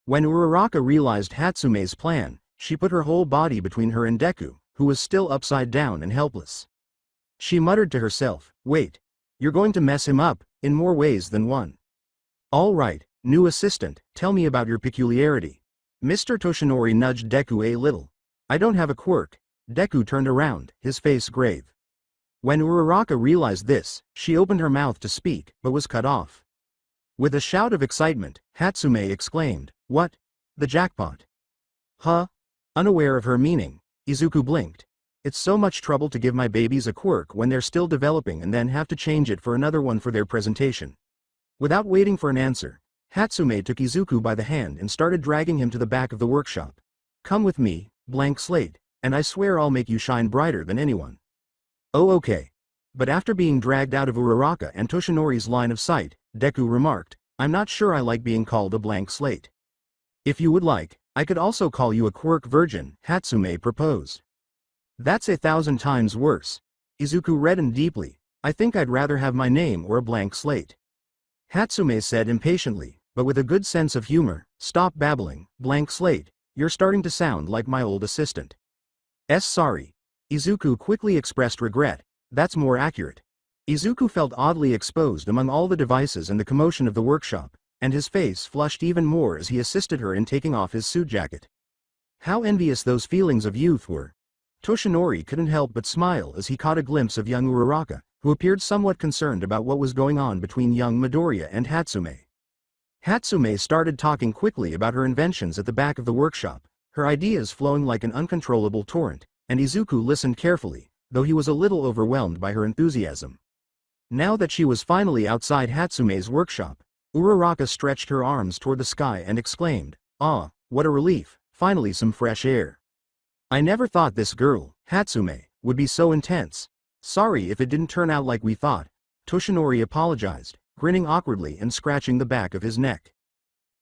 When Uraraka realized Hatsume's plan, she put her whole body between her and Deku, who was still upside down and helpless. She muttered to herself, wait. You're going to mess him up, in more ways than one. All right, new assistant, tell me about your peculiarity. Mr. Toshinori nudged Deku a little. I don't have a quirk. Deku turned around, his face grave. When Uraraka realized this, she opened her mouth to speak, but was cut off. With a shout of excitement, Hatsume exclaimed, what? The jackpot. Huh? Unaware of her meaning, Izuku blinked. It's so much trouble to give my babies a quirk when they're still developing and then have to change it for another one for their presentation. Without waiting for an answer, Hatsume took Izuku by the hand and started dragging him to the back of the workshop. Come with me, blank slate, and I swear I'll make you shine brighter than anyone. Oh okay. But after being dragged out of Uraraka and Toshinori's line of sight, Deku remarked, I'm not sure I like being called a blank slate. If you would like, I could also call you a quirk virgin, Hatsume proposed. That's 1,000 times worse. Izuku reddened deeply. I think I'd rather have my name or a blank slate. Hatsume said impatiently, but with a good sense of humor, stop babbling, blank slate, you're starting to sound like my old assistant. Sorry. Izuku quickly expressed regret, that's more accurate. Izuku felt oddly exposed among all the devices and the commotion of the workshop, and his face flushed even more as he assisted her in taking off his suit jacket. How envious those feelings of youth were. Toshinori couldn't help but smile as he caught a glimpse of young Uraraka, who appeared somewhat concerned about what was going on between young Midoriya and Hatsume. Hatsume started talking quickly about her inventions at the back of the workshop, her ideas flowing like an uncontrollable torrent, and Izuku listened carefully, though he was a little overwhelmed by her enthusiasm. Now that she was finally outside Hatsume's workshop, Uraraka stretched her arms toward the sky and exclaimed, "Ah, what a relief, finally some fresh air. I never thought this girl, Hatsume, would be so intense. Sorry if it didn't turn out like we thought." Toshinori apologized, grinning awkwardly and scratching the back of his neck.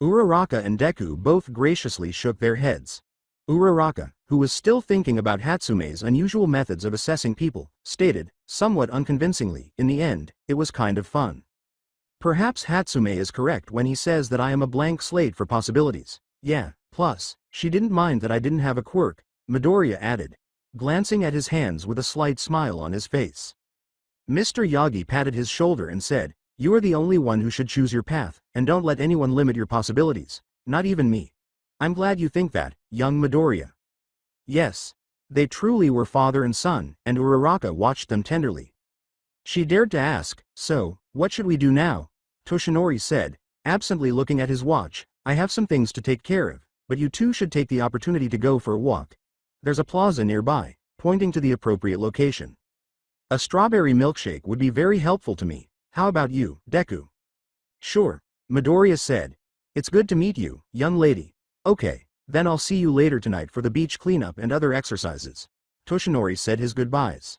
Uraraka and Deku both graciously shook their heads. Uraraka, who was still thinking about Hatsume's unusual methods of assessing people, stated, somewhat unconvincingly, "In the end, it was kind of fun. Perhaps Hatsume is correct when he says that I am a blank slate for possibilities. Yeah, plus, she didn't mind that I didn't have a quirk," Midoriya added, glancing at his hands with a slight smile on his face. Mr. Yagi patted his shoulder and said, "You are the only one who should choose your path, and don't let anyone limit your possibilities, not even me. I'm glad you think that, young Midoriya." Yes. They truly were father and son, and Uraraka watched them tenderly. She dared to ask, "So, what should we do now?" Toshinori said, absently looking at his watch, "I have some things to take care of, but you two should take the opportunity to go for a walk. There's a plaza nearby," pointing to the appropriate location. "A strawberry milkshake would be very helpful to me. How about you, Deku?" "Sure," Midoriya said. "It's good to meet you, young lady." "Okay, then I'll see you later tonight for the beach cleanup and other exercises." Toshinori said his goodbyes.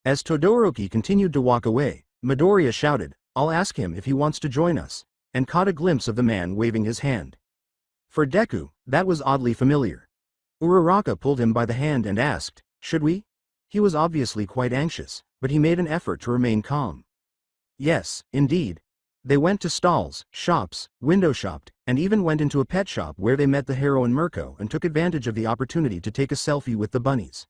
As Todoroki continued to walk away, Midoriya shouted, "I'll ask him if he wants to join us," and caught a glimpse of the man waving his hand. For Deku, that was oddly familiar. Uraraka pulled him by the hand and asked, "Should we?" He was obviously quite anxious, but he made an effort to remain calm. Yes, indeed. They went to stalls, shops, window shopped, and even went into a pet shop where they met the heroine Mirko and took advantage of the opportunity to take a selfie with the bunnies.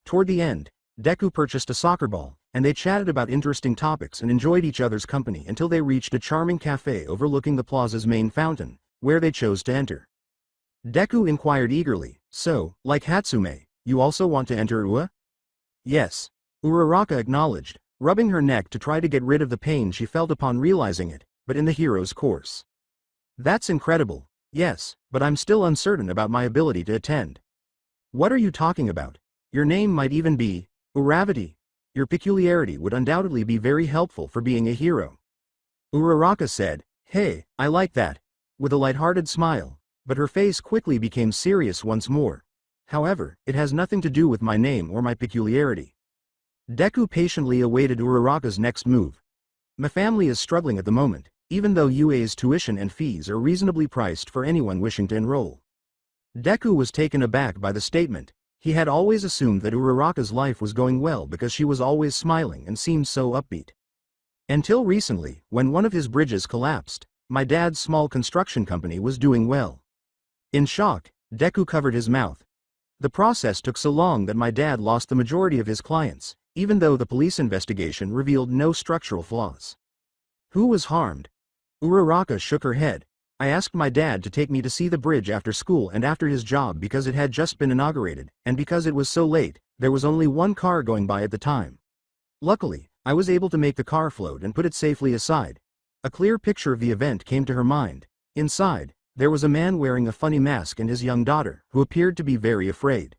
Toward the end, Deku purchased a soccer ball, and they chatted about interesting topics and enjoyed each other's company until they reached a charming cafe overlooking the plaza's main fountain, where they chose to enter. Deku inquired eagerly, "So, like Hatsume, you also want to enter UA?" "Yes," Uraraka acknowledged, rubbing her neck to try to get rid of the pain she felt upon realizing it, but in the hero's course. "That's incredible. Yes, but I'm still uncertain about my ability to attend." "What are you talking about? Your name might even be Uravati. Your peculiarity would undoubtedly be very helpful for being a hero." Uraraka said, "Hey, I like that," with a lighthearted smile, but her face quickly became serious once more. "However, it has nothing to do with my name or my peculiarity." Deku patiently awaited Uraraka's next move. "My family is struggling at the moment, even though UA's tuition and fees are reasonably priced for anyone wishing to enroll." Deku was taken aback by the statement. He had always assumed that Uraraka's life was going well because she was always smiling and seemed so upbeat. Until recently, when one of his bridges collapsed, my dad's small construction company was doing well. In shock, Deku covered his mouth. "The process took so long that my dad lost the majority of his clients, even though the police investigation revealed no structural flaws." "Who was harmed?" Uraraka shook her head. "I asked my dad to take me to see the bridge after school and after his job because it had just been inaugurated, and because it was so late, there was only one car going by at the time. Luckily, I was able to make the car float and put it safely aside." A clear picture of the event came to her mind. Inside, there was a man wearing a funny mask and his young daughter, who appeared to be very afraid.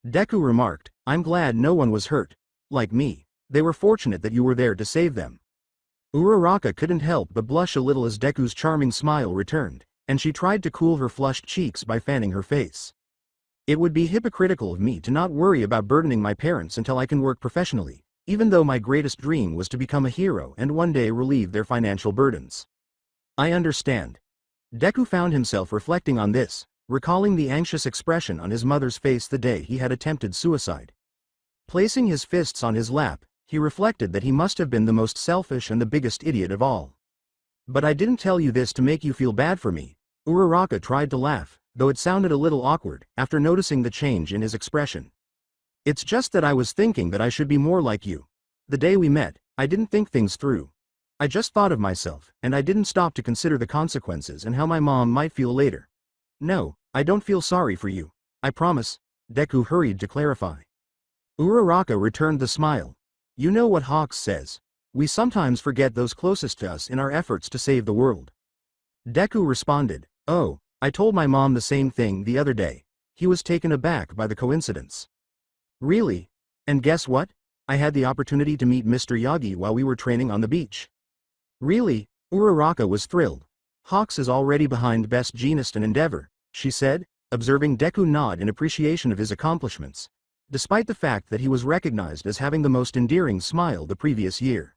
Deku remarked, "I'm glad no one was hurt. Like me, they were fortunate that you were there to save them." Uraraka couldn't help but blush a little as Deku's charming smile returned, and she tried to cool her flushed cheeks by fanning her face. "It would be hypocritical of me to not worry about burdening my parents until I can work professionally, even though my greatest dream was to become a hero and one day relieve their financial burdens." "I understand." Deku found himself reflecting on this, recalling the anxious expression on his mother's face the day he had attempted suicide. Placing his fists on his lap, he reflected that he must have been the most selfish and the biggest idiot of all. "But I didn't tell you this to make you feel bad for me." Uraraka tried to laugh, though it sounded a little awkward, after noticing the change in his expression. "It's just that I was thinking that I should be more like you. The day we met, I didn't think things through. I just thought of myself, and I didn't stop to consider the consequences and how my mom might feel later. No, I don't feel sorry for you. I promise, Deku hurried to clarify. Uraraka returned the smile. You know what Hawks says. We sometimes forget those closest to us in our efforts to save the world. Deku responded, oh, I told my mom the same thing the other day. He was taken aback by the coincidence. Really? And guess what? I had the opportunity to meet Mr. Yagi while we were training on the beach. Really? Uraraka was thrilled. Hawks is already behind Best Jeanist and Endeavor, she said, observing Deku nod in appreciation of his accomplishments, despite the fact that he was recognized as having the most endearing smile the previous year.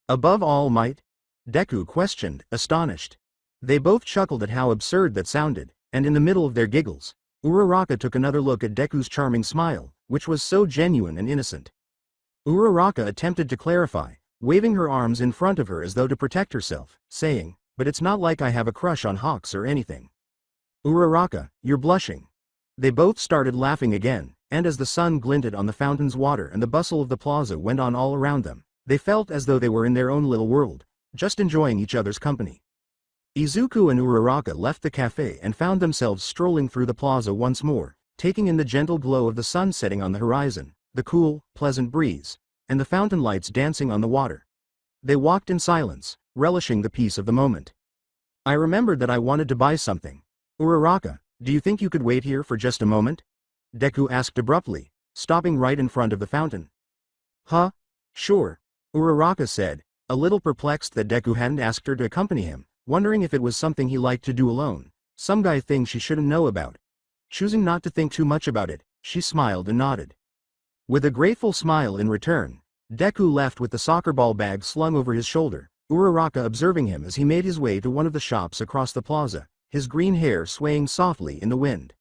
Above all might? Deku questioned, astonished. They both chuckled at how absurd that sounded, and in the middle of their giggles, Uraraka took another look at Deku's charming smile, which was so genuine and innocent. Uraraka attempted to clarify, waving her arms in front of her as though to protect herself, saying, but it's not like I have a crush on Hawks or anything. Uraraka, you're blushing. They both started laughing again, and as the sun glinted on the fountain's water and the bustle of the plaza went on all around them, they felt as though they were in their own little world, just enjoying each other's company. Izuku and Uraraka left the cafe and found themselves strolling through the plaza once more, taking in the gentle glow of the sun setting on the horizon, the cool, pleasant breeze, and the fountain lights dancing on the water. They walked in silence, relishing the peace of the moment. I remembered that I wanted to buy something. Uraraka, do you think you could wait here for just a moment? Deku asked abruptly, stopping right in front of the fountain. Huh? Sure, Uraraka said, a little perplexed that Deku hadn't asked her to accompany him, wondering if it was something he liked to do alone, some guy thing she shouldn't know about. Choosing not to think too much about it, she smiled and nodded. With a grateful smile in return, Deku left with the soccer ball bag slung over his shoulder, Uraraka observing him as he made his way to one of the shops across the plaza, his green hair swaying softly in the wind.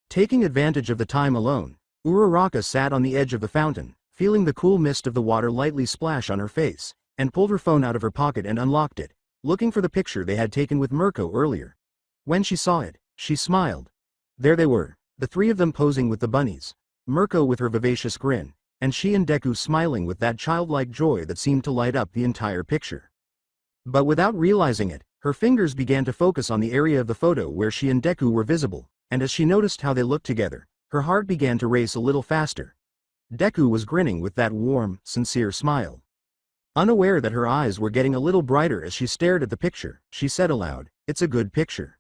Taking advantage of the time alone, Uraraka sat on the edge of the fountain, feeling the cool mist of the water lightly splash on her face, and pulled her phone out of her pocket and unlocked it, looking for the picture they had taken with Mirko earlier. When she saw it, she smiled. There they were, the three of them posing with the bunnies, Mirko with her vivacious grin, and she and Deku smiling with that childlike joy that seemed to light up the entire picture. But without realizing it, her fingers began to focus on the area of the photo where she and Deku were visible, and as she noticed how they looked together, her heart began to race a little faster. Deku was grinning with that warm, sincere smile. Unaware that her eyes were getting a little brighter as she stared at the picture, she said aloud, "It's a good picture."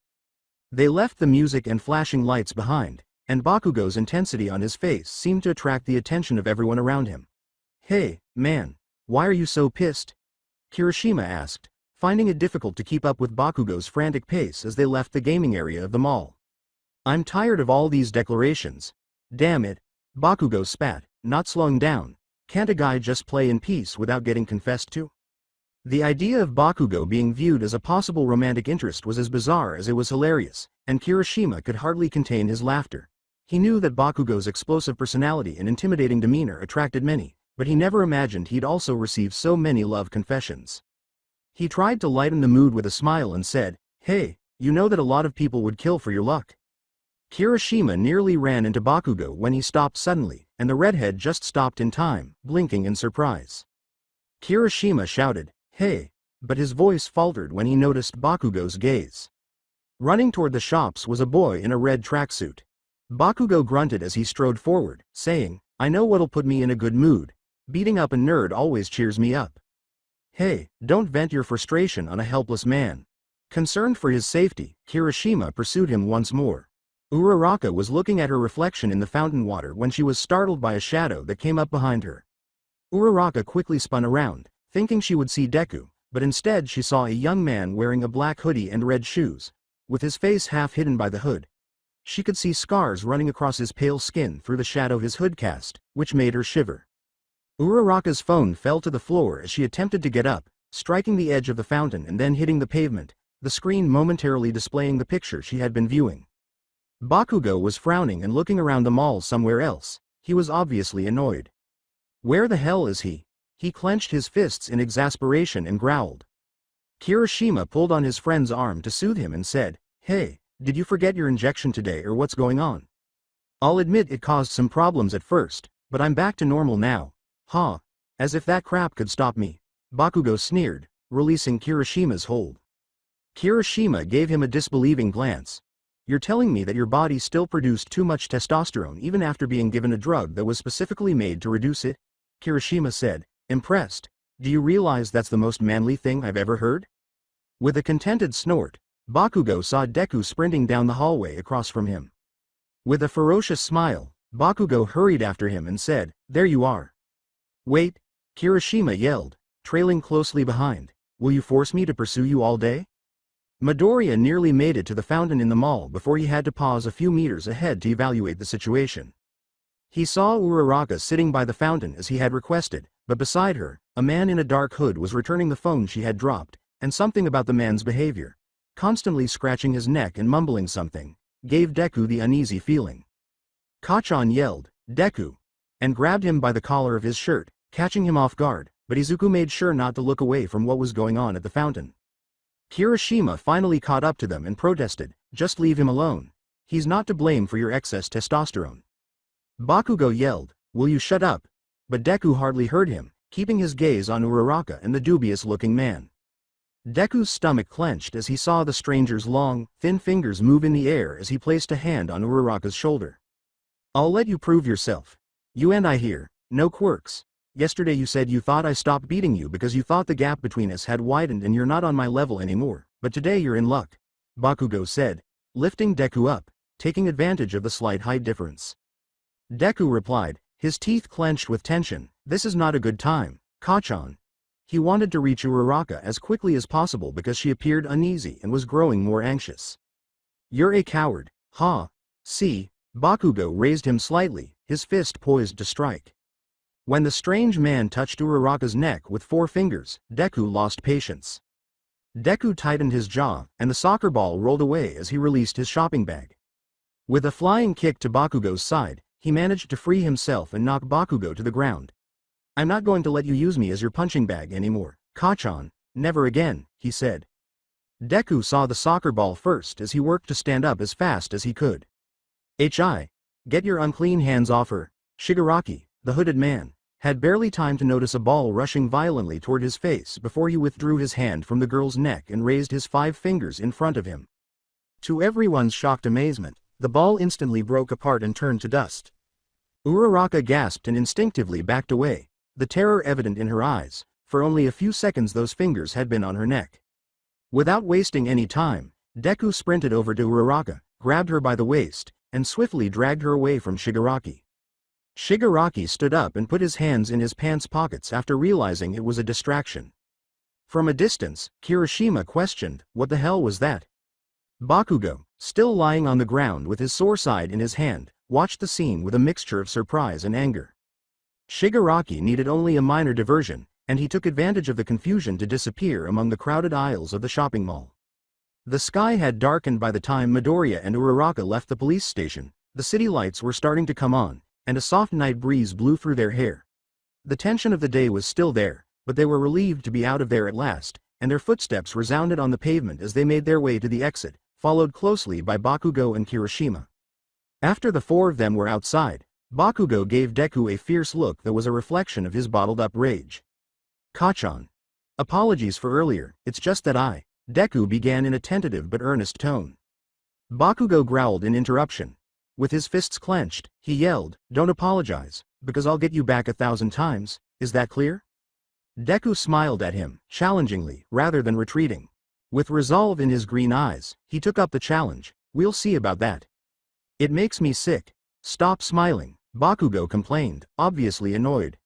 They left the music and flashing lights behind, and Bakugo's intensity on his face seemed to attract the attention of everyone around him. "Hey, man, why are you so pissed?" Kirishima asked, finding it difficult to keep up with Bakugo's frantic pace as they left the gaming area of the mall. "I'm tired of all these declarations. Damn it," Bakugo spat, not slowing down. Can't a guy just play in peace without getting confessed to? The idea of Bakugo being viewed as a possible romantic interest was as bizarre as it was hilarious, and Kirishima could hardly contain his laughter. He knew that Bakugo's explosive personality and intimidating demeanor attracted many, but he never imagined he'd also receive so many love confessions. He tried to lighten the mood with a smile and said, "Hey, you know that a lot of people would kill for your luck." Kirishima nearly ran into Bakugo when he stopped suddenly, and the redhead just stopped in time, blinking in surprise. Kirishima shouted, "Hey," but his voice faltered when he noticed Bakugo's gaze. Running toward the shops was a boy in a red tracksuit. Bakugo grunted as he strode forward, saying, "I know what'll put me in a good mood. Beating up a nerd always cheers me up." "Hey, don't vent your frustration on a helpless man." Concerned for his safety, Kirishima pursued him once more. Uraraka was looking at her reflection in the fountain water when she was startled by a shadow that came up behind her. Uraraka quickly spun around, thinking she would see Deku, but instead she saw a young man wearing a black hoodie and red shoes, with his face half hidden by the hood. She could see scars running across his pale skin through the shadow his hood cast, which made her shiver. Uraraka's phone fell to the floor as she attempted to get up, striking the edge of the fountain and then hitting the pavement, the screen momentarily displaying the picture she had been viewing. Bakugo was frowning and looking around the mall somewhere else. He was obviously annoyed. "Where the hell is he?" He clenched his fists in exasperation and growled. Kirishima pulled on his friend's arm to soothe him and said, "Hey, did you forget your injection today or what's going on? I'll admit it caused some problems at first, but I'm back to normal now." "Huh? As if that crap could stop me," Bakugo sneered, releasing Kirishima's hold. Kirishima gave him a disbelieving glance. You're telling me that your body still produced too much testosterone even after being given a drug that was specifically made to reduce it? Kirishima said, impressed. Do you realize that's the most manly thing I've ever heard? With a contented snort, Bakugo saw Deku sprinting down the hallway across from him. With a ferocious smile, Bakugo hurried after him and said, there you are. Wait, Kirishima yelled, trailing closely behind. Will you force me to pursue you all day? Midoriya nearly made it to the fountain in the mall before he had to pause a few meters ahead to evaluate the situation. He saw Uraraka sitting by the fountain as he had requested, but beside her, a man in a dark hood was returning the phone she had dropped, and something about the man's behavior, constantly scratching his neck and mumbling something, gave Deku the uneasy feeling. Kacchan yelled, Deku, and grabbed him by the collar of his shirt, catching him off guard, but Izuku made sure not to look away from what was going on at the fountain. Kirishima finally caught up to them and protested, just leave him alone. He's not to blame for your excess testosterone. Bakugo yelled, will you shut up? But Deku hardly heard him, keeping his gaze on Uraraka and the dubious-looking man. Deku's stomach clenched as he saw the stranger's long, thin fingers move in the air as he placed a hand on Uraraka's shoulder. I'll let you prove yourself. You and I here, no quirks. Yesterday you said you thought I stopped beating you because you thought the gap between us had widened and you're not on my level anymore, but today you're in luck, Bakugo said, lifting Deku up, taking advantage of the slight height difference. Deku replied, his teeth clenched with tension, this is not a good time, Kacchan. He wanted to reach Uraraka as quickly as possible because she appeared uneasy and was growing more anxious. You're a coward, ha. See, Bakugo raised him slightly, his fist poised to strike. When the strange man touched Uraraka's neck with 4 fingers, Deku lost patience. Deku tightened his jaw, and the soccer ball rolled away as he released his shopping bag. With a flying kick to Bakugo's side, he managed to free himself and knock Bakugo to the ground. I'm not going to let you use me as your punching bag anymore, Kacchan, never again, he said. Deku saw the soccer ball first as he worked to stand up as fast as he could. Get your unclean hands off her. Shigaraki, the hooded man, had barely time to notice a ball rushing violently toward his face before he withdrew his hand from the girl's neck and raised his 5 fingers in front of him. To everyone's shocked amazement, the ball instantly broke apart and turned to dust. Uraraka gasped and instinctively backed away, the terror evident in her eyes. For only a few seconds those fingers had been on her neck. Without wasting any time, Deku sprinted over to Uraraka, grabbed her by the waist, and swiftly dragged her away from Shigaraki. Shigaraki stood up and put his hands in his pants pockets after realizing it was a distraction. From a distance, Kirishima questioned, what the hell was that? Bakugo, still lying on the ground with his sore side in his hand, watched the scene with a mixture of surprise and anger. Shigaraki needed only a minor diversion, and he took advantage of the confusion to disappear among the crowded aisles of the shopping mall. The sky had darkened by the time Midoriya and Uraraka left the police station. The city lights were starting to come on, and a soft night breeze blew through their hair. The tension of the day was still there, but they were relieved to be out of there at last, and their footsteps resounded on the pavement as they made their way to the exit, followed closely by Bakugo and Kirishima. After the 4 of them were outside, Bakugo gave Deku a fierce look that was a reflection of his bottled-up rage. Kacchan. Apologies for earlier, it's just that Deku began in a tentative but earnest tone. Bakugo growled in interruption. With his fists clenched, he yelled, don't apologize, because I'll get you back 1,000 times, is that clear? Deku smiled at him, challengingly, rather than retreating. With resolve in his green eyes, he took up the challenge, we'll see about that. It makes me sick. Stop smiling, Bakugo complained, obviously annoyed.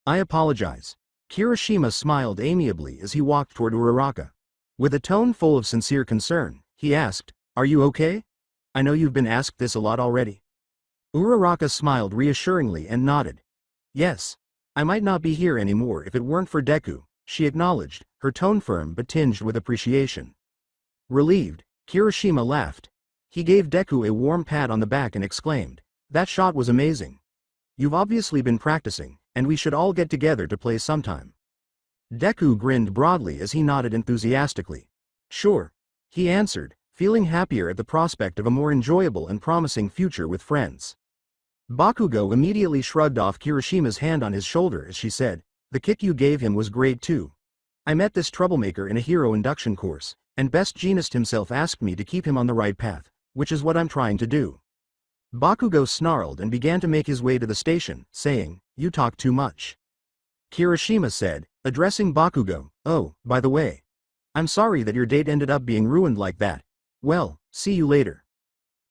I apologize. Kirishima smiled amiably as he walked toward Uraraka. With a tone full of sincere concern, he asked, are you okay? I know you've been asked this a lot already. Uraraka smiled reassuringly and nodded. Yes. I might not be here anymore if it weren't for Deku, she acknowledged, her tone firm but tinged with appreciation. Relieved, Kirishima laughed. He gave Deku a warm pat on the back and exclaimed, that shot was amazing. You've obviously been practicing, and we should all get together to play sometime. Deku grinned broadly as he nodded enthusiastically. Sure. He answered, feeling happier at the prospect of a more enjoyable and promising future with friends. Bakugo immediately shrugged off Kirishima's hand on his shoulder as she said, the kick you gave him was great too. I met this troublemaker in a hero induction course, and Best Jeanist himself asked me to keep him on the right path, which is what I'm trying to do. Bakugo snarled and began to make his way to the station, saying, "You talk too much." Kirishima said, addressing Bakugo, "Oh, by the way. I'm sorry that your date ended up being ruined like that. Well, see you later."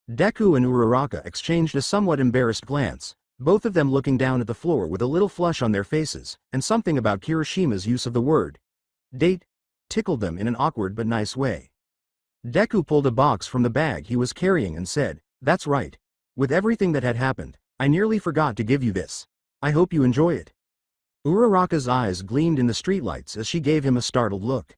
Deku and Uraraka exchanged a somewhat embarrassed glance, both of them looking down at the floor with a little flush on their faces, and something about Kirishima's use of the word date tickled them in an awkward but nice way. Deku pulled a box from the bag he was carrying and said, "That's right. With everything that had happened, I nearly forgot to give you this. I hope you enjoy it." Uraraka's eyes gleamed in the streetlights as she gave him a startled look.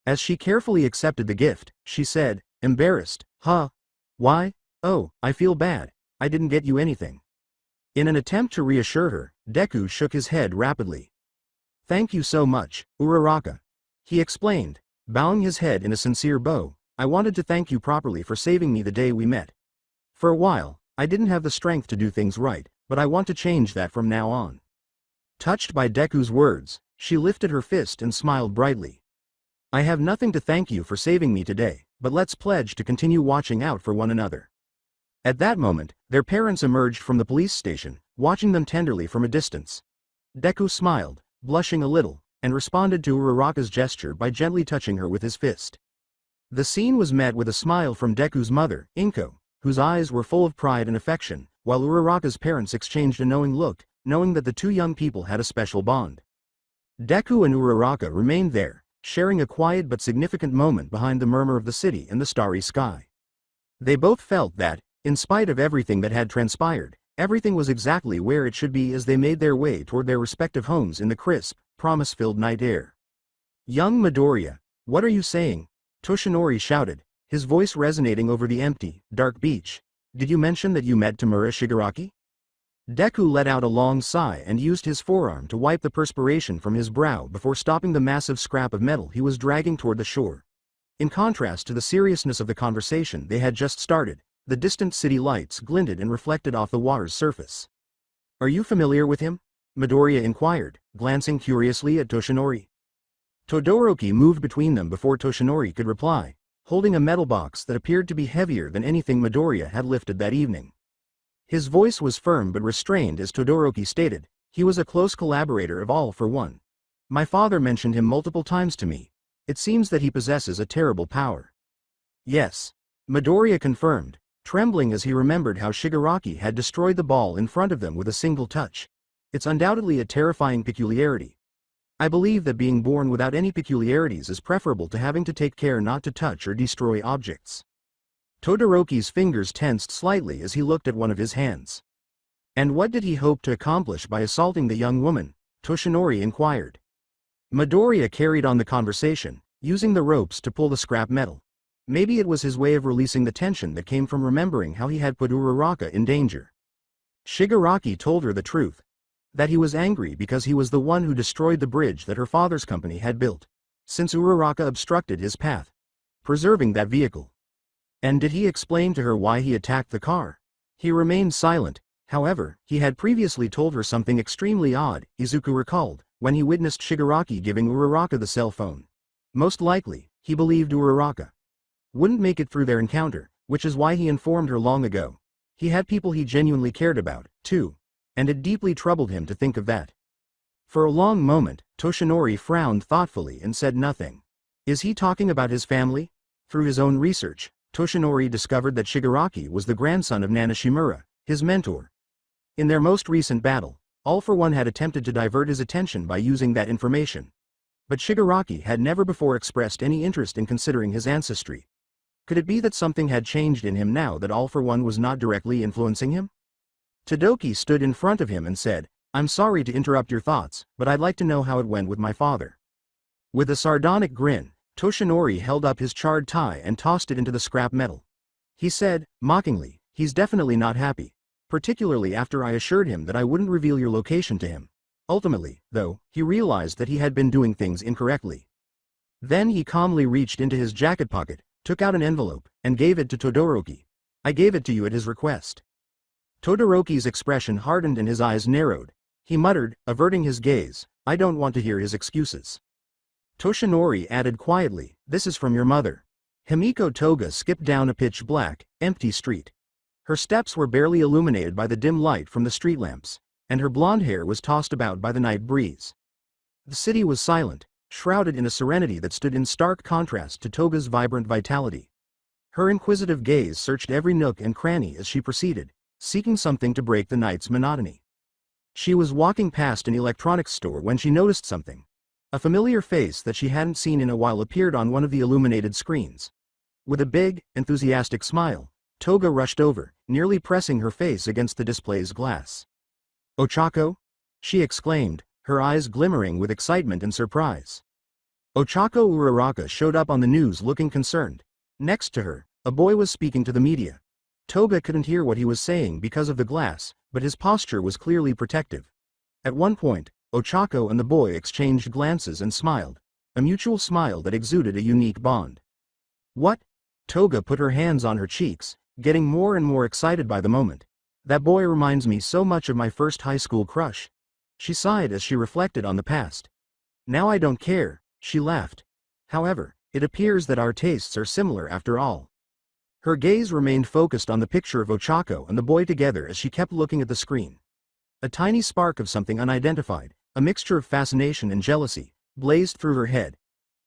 As she carefully accepted the gift, she said, embarrassed, "Huh? Why? Oh, I feel bad. I didn't get you anything." In an attempt to reassure her, Deku shook his head rapidly. "Thank you so much, Uraraka," he explained, bowing his head in a sincere bow. "I wanted to thank you properly for saving me the day we met. For a while, I didn't have the strength to do things right, but I want to change that from now on." Touched by Deku's words, she lifted her fist and smiled brightly. "I have nothing to thank you for saving me today, but let's pledge to continue watching out for one another." At that moment, their parents emerged from the police station, watching them tenderly from a distance. Deku smiled, blushing a little, and responded to Uraraka's gesture by gently touching her with his fist. The scene was met with a smile from Deku's mother, Inko, whose eyes were full of pride and affection, while Uraraka's parents exchanged a knowing look, knowing that the two young people had a special bond. Deku and Uraraka remained there, sharing a quiet but significant moment behind the murmur of the city and the starry sky. They both felt that, in spite of everything that had transpired, everything was exactly where it should be as they made their way toward their respective homes in the crisp, promise-filled night air. "Young Midoriya, what are you saying?" Toshinori shouted, his voice resonating over the empty, dark beach. "Did you mention that you met Tamura Shigaraki?" Deku let out a long sigh and used his forearm to wipe the perspiration from his brow before stopping the massive scrap of metal he was dragging toward the shore. In contrast to the seriousness of the conversation they had just started, the distant city lights glinted and reflected off the water's surface. "Are you familiar with him?" Midoriya inquired, glancing curiously at Toshinori. Todoroki moved between them before Toshinori could reply, holding a metal box that appeared to be heavier than anything Midoriya had lifted that evening. His voice was firm but restrained as Todoroki stated, "He was a close collaborator of All for One. My father mentioned him multiple times to me. It seems that he possesses a terrible power." "Yes," Midoriya confirmed, trembling as he remembered how Shigaraki had destroyed the ball in front of them with a single touch. "It's undoubtedly a terrifying peculiarity. I believe that being born without any peculiarities is preferable to having to take care not to touch or destroy objects." Todoroki's fingers tensed slightly as he looked at one of his hands. "And what did he hope to accomplish by assaulting the young woman?" Toshinori inquired. Midoriya carried on the conversation, using the ropes to pull the scrap metal. Maybe it was his way of releasing the tension that came from remembering how he had put Uraraka in danger. Shigaraki told her the truth. That he was angry because he was the one who destroyed the bridge that her father's company had built. Since Uraraka obstructed his path, preserving that vehicle. And did he explain to her why he attacked the car? He remained silent. However, he had previously told her something extremely odd, Izuku recalled, when he witnessed Shigaraki giving Uraraka the cell phone. Most likely, he believed Uraraka wouldn't make it through their encounter, which is why he informed her long ago. He had people he genuinely cared about, too. And it deeply troubled him to think of that. For a long moment, Toshinori frowned thoughtfully and said nothing. Is he talking about his family? Through his own research, Toshinori discovered that Shigaraki was the grandson of Nanashimura, his mentor. In their most recent battle, All for One had attempted to divert his attention by using that information. But Shigaraki had never before expressed any interest in considering his ancestry. Could it be that something had changed in him now that All for One was not directly influencing him? Todoroki stood in front of him and said, "I'm sorry to interrupt your thoughts, but I'd like to know how it went with my father." With a sardonic grin, Toshinori held up his charred tie and tossed it into the scrap metal. He said, mockingly, "He's definitely not happy. Particularly after I assured him that I wouldn't reveal your location to him." Ultimately, though, he realized that he had been doing things incorrectly. Then he calmly reached into his jacket pocket, took out an envelope, and gave it to Todoroki. "I gave it to you at his request." Todoroki's expression hardened and his eyes narrowed. He muttered, averting his gaze, "I don't want to hear his excuses." Toshinori added quietly, "This is from your mother." Himiko Toga skipped down a pitch-black, empty street. Her steps were barely illuminated by the dim light from the street lamps, and her blonde hair was tossed about by the night breeze. The city was silent, shrouded in a serenity that stood in stark contrast to Toga's vibrant vitality. Her inquisitive gaze searched every nook and cranny as she proceeded, seeking something to break the night's monotony. She was walking past an electronics store when she noticed something. A familiar face that she hadn't seen in a while appeared on one of the illuminated screens. With a big, enthusiastic smile, Toga rushed over, nearly pressing her face against the display's glass. "Ochako?" she exclaimed, her eyes glimmering with excitement and surprise. Ochako Uraraka showed up on the news looking concerned. Next to her, a boy was speaking to the media. Toga couldn't hear what he was saying because of the glass, but his posture was clearly protective. At one point, Ochako and the boy exchanged glances and smiled, a mutual smile that exuded a unique bond. "What?" Toga put her hands on her cheeks, getting more and more excited by the moment. "That boy reminds me so much of my first high school crush." She sighed as she reflected on the past. "Now I don't care," she laughed. "However, it appears that our tastes are similar after all." Her gaze remained focused on the picture of Ochako and the boy together as she kept looking at the screen. A tiny spark of something unidentified, a mixture of fascination and jealousy, blazed through her head.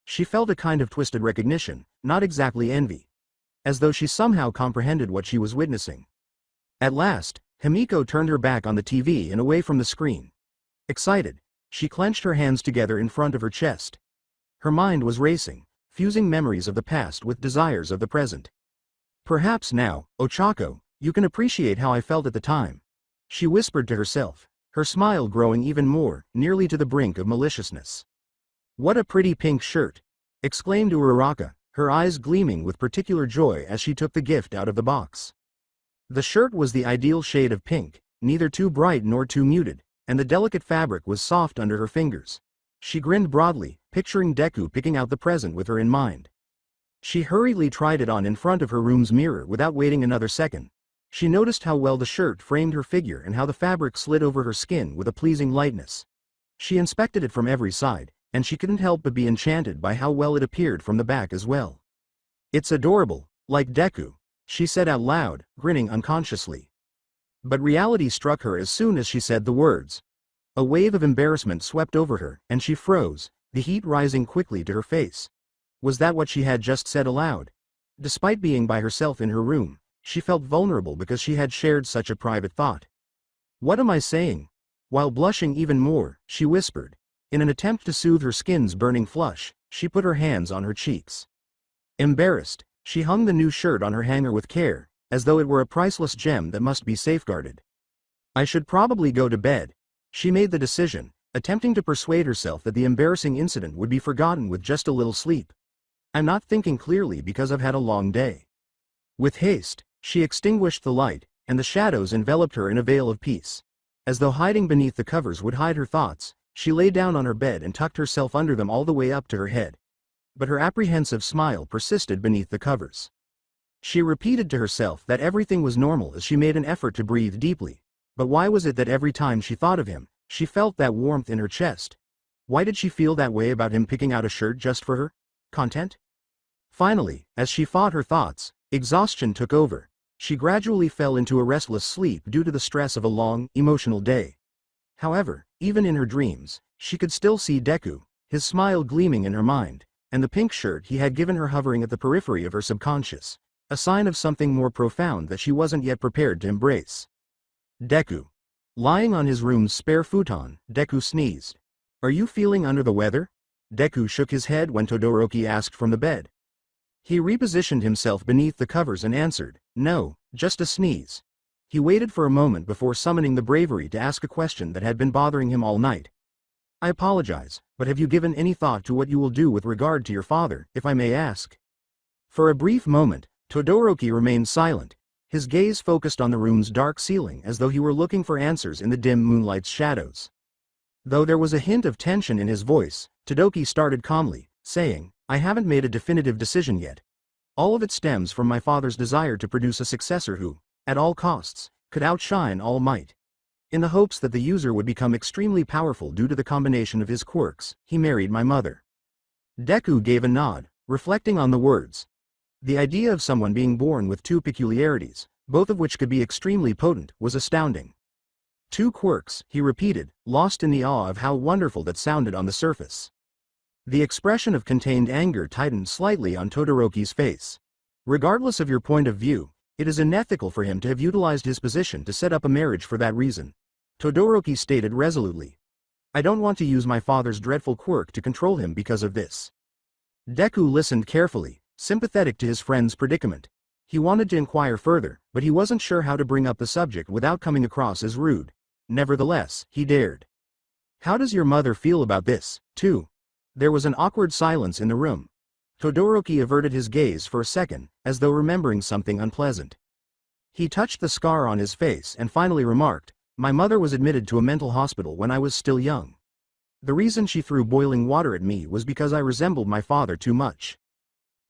She felt a kind of twisted recognition, not exactly envy. As though she somehow comprehended what she was witnessing. At last, Himiko turned her back on the TV and away from the screen. Excited, she clenched her hands together in front of her chest. Her mind was racing, fusing memories of the past with desires of the present. "Perhaps now, Ochako, you can appreciate how I felt at the time," she whispered to herself, her smile growing even more, nearly to the brink of maliciousness. "What a pretty pink shirt!" exclaimed Uraraka, her eyes gleaming with particular joy as she took the gift out of the box. The shirt was the ideal shade of pink, neither too bright nor too muted, and the delicate fabric was soft under her fingers. She grinned broadly, picturing Deku picking out the present with her in mind. She hurriedly tried it on in front of her room's mirror without waiting another second. She noticed how well the shirt framed her figure and how the fabric slid over her skin with a pleasing lightness. She inspected it from every side, and she couldn't help but be enchanted by how well it appeared from the back as well. "It's adorable, like Deku," she said out loud, grinning unconsciously. But reality struck her as soon as she said the words. A wave of embarrassment swept over her, and she froze, the heat rising quickly to her face. Was that what she had just said aloud? Despite being by herself in her room, she felt vulnerable because she had shared such a private thought. "What am I saying?" While blushing even more, she whispered. In an attempt to soothe her skin's burning flush, she put her hands on her cheeks. Embarrassed, she hung the new shirt on her hanger with care, as though it were a priceless gem that must be safeguarded. "I should probably go to bed," she made the decision, attempting to persuade herself that the embarrassing incident would be forgotten with just a little sleep. "I'm not thinking clearly because I've had a long day." With haste, she extinguished the light, and the shadows enveloped her in a veil of peace. As though hiding beneath the covers would hide her thoughts, she lay down on her bed and tucked herself under them all the way up to her head. But her apprehensive smile persisted beneath the covers. She repeated to herself that everything was normal as she made an effort to breathe deeply. But why was it that every time she thought of him, she felt that warmth in her chest? Why did she feel that way about him picking out a shirt just for her? Content? Finally, as she fought her thoughts, exhaustion took over. She gradually fell into a restless sleep due to the stress of a long, emotional day. However, even in her dreams, she could still see Deku, his smile gleaming in her mind, and the pink shirt he had given her hovering at the periphery of her subconscious, a sign of something more profound that she wasn't yet prepared to embrace. Deku. Lying on his room's spare futon, Deku sneezed. "Are you feeling under the weather?" Deku shook his head when Todoroki asked from the bed. He repositioned himself beneath the covers and answered, "No, just a sneeze." He waited for a moment before summoning the bravery to ask a question that had been bothering him all night. "I apologize, but have you given any thought to what you will do with regard to your father, if I may ask?" For a brief moment, Todoroki remained silent, his gaze focused on the room's dark ceiling as though he were looking for answers in the dim moonlight's shadows. Though there was a hint of tension in his voice, Todoroki started calmly, saying, "I haven't made a definitive decision yet. All of it stems from my father's desire to produce a successor who, at all costs, could outshine All Might. In the hopes that the user would become extremely powerful due to the combination of his quirks, he married my mother." Deku gave a nod, reflecting on the words. The idea of someone being born with two peculiarities, both of which could be extremely potent, was astounding. Two quirks, he repeated, lost in the awe of how wonderful that sounded on the surface. The expression of contained anger tightened slightly on Todoroki's face. Regardless of your point of view, it is unethical for him to have utilized his position to set up a marriage for that reason, Todoroki stated resolutely. I don't want to use my father's dreadful quirk to control him because of this. Deku listened carefully, sympathetic to his friend's predicament. He wanted to inquire further, but he wasn't sure how to bring up the subject without coming across as rude. Nevertheless, he dared. How does your mother feel about this, too? There was an awkward silence in the room. Todoroki averted his gaze for a second, as though remembering something unpleasant. He touched the scar on his face and finally remarked, my mother was admitted to a mental hospital when I was still young. The reason she threw boiling water at me was because I resembled my father too much.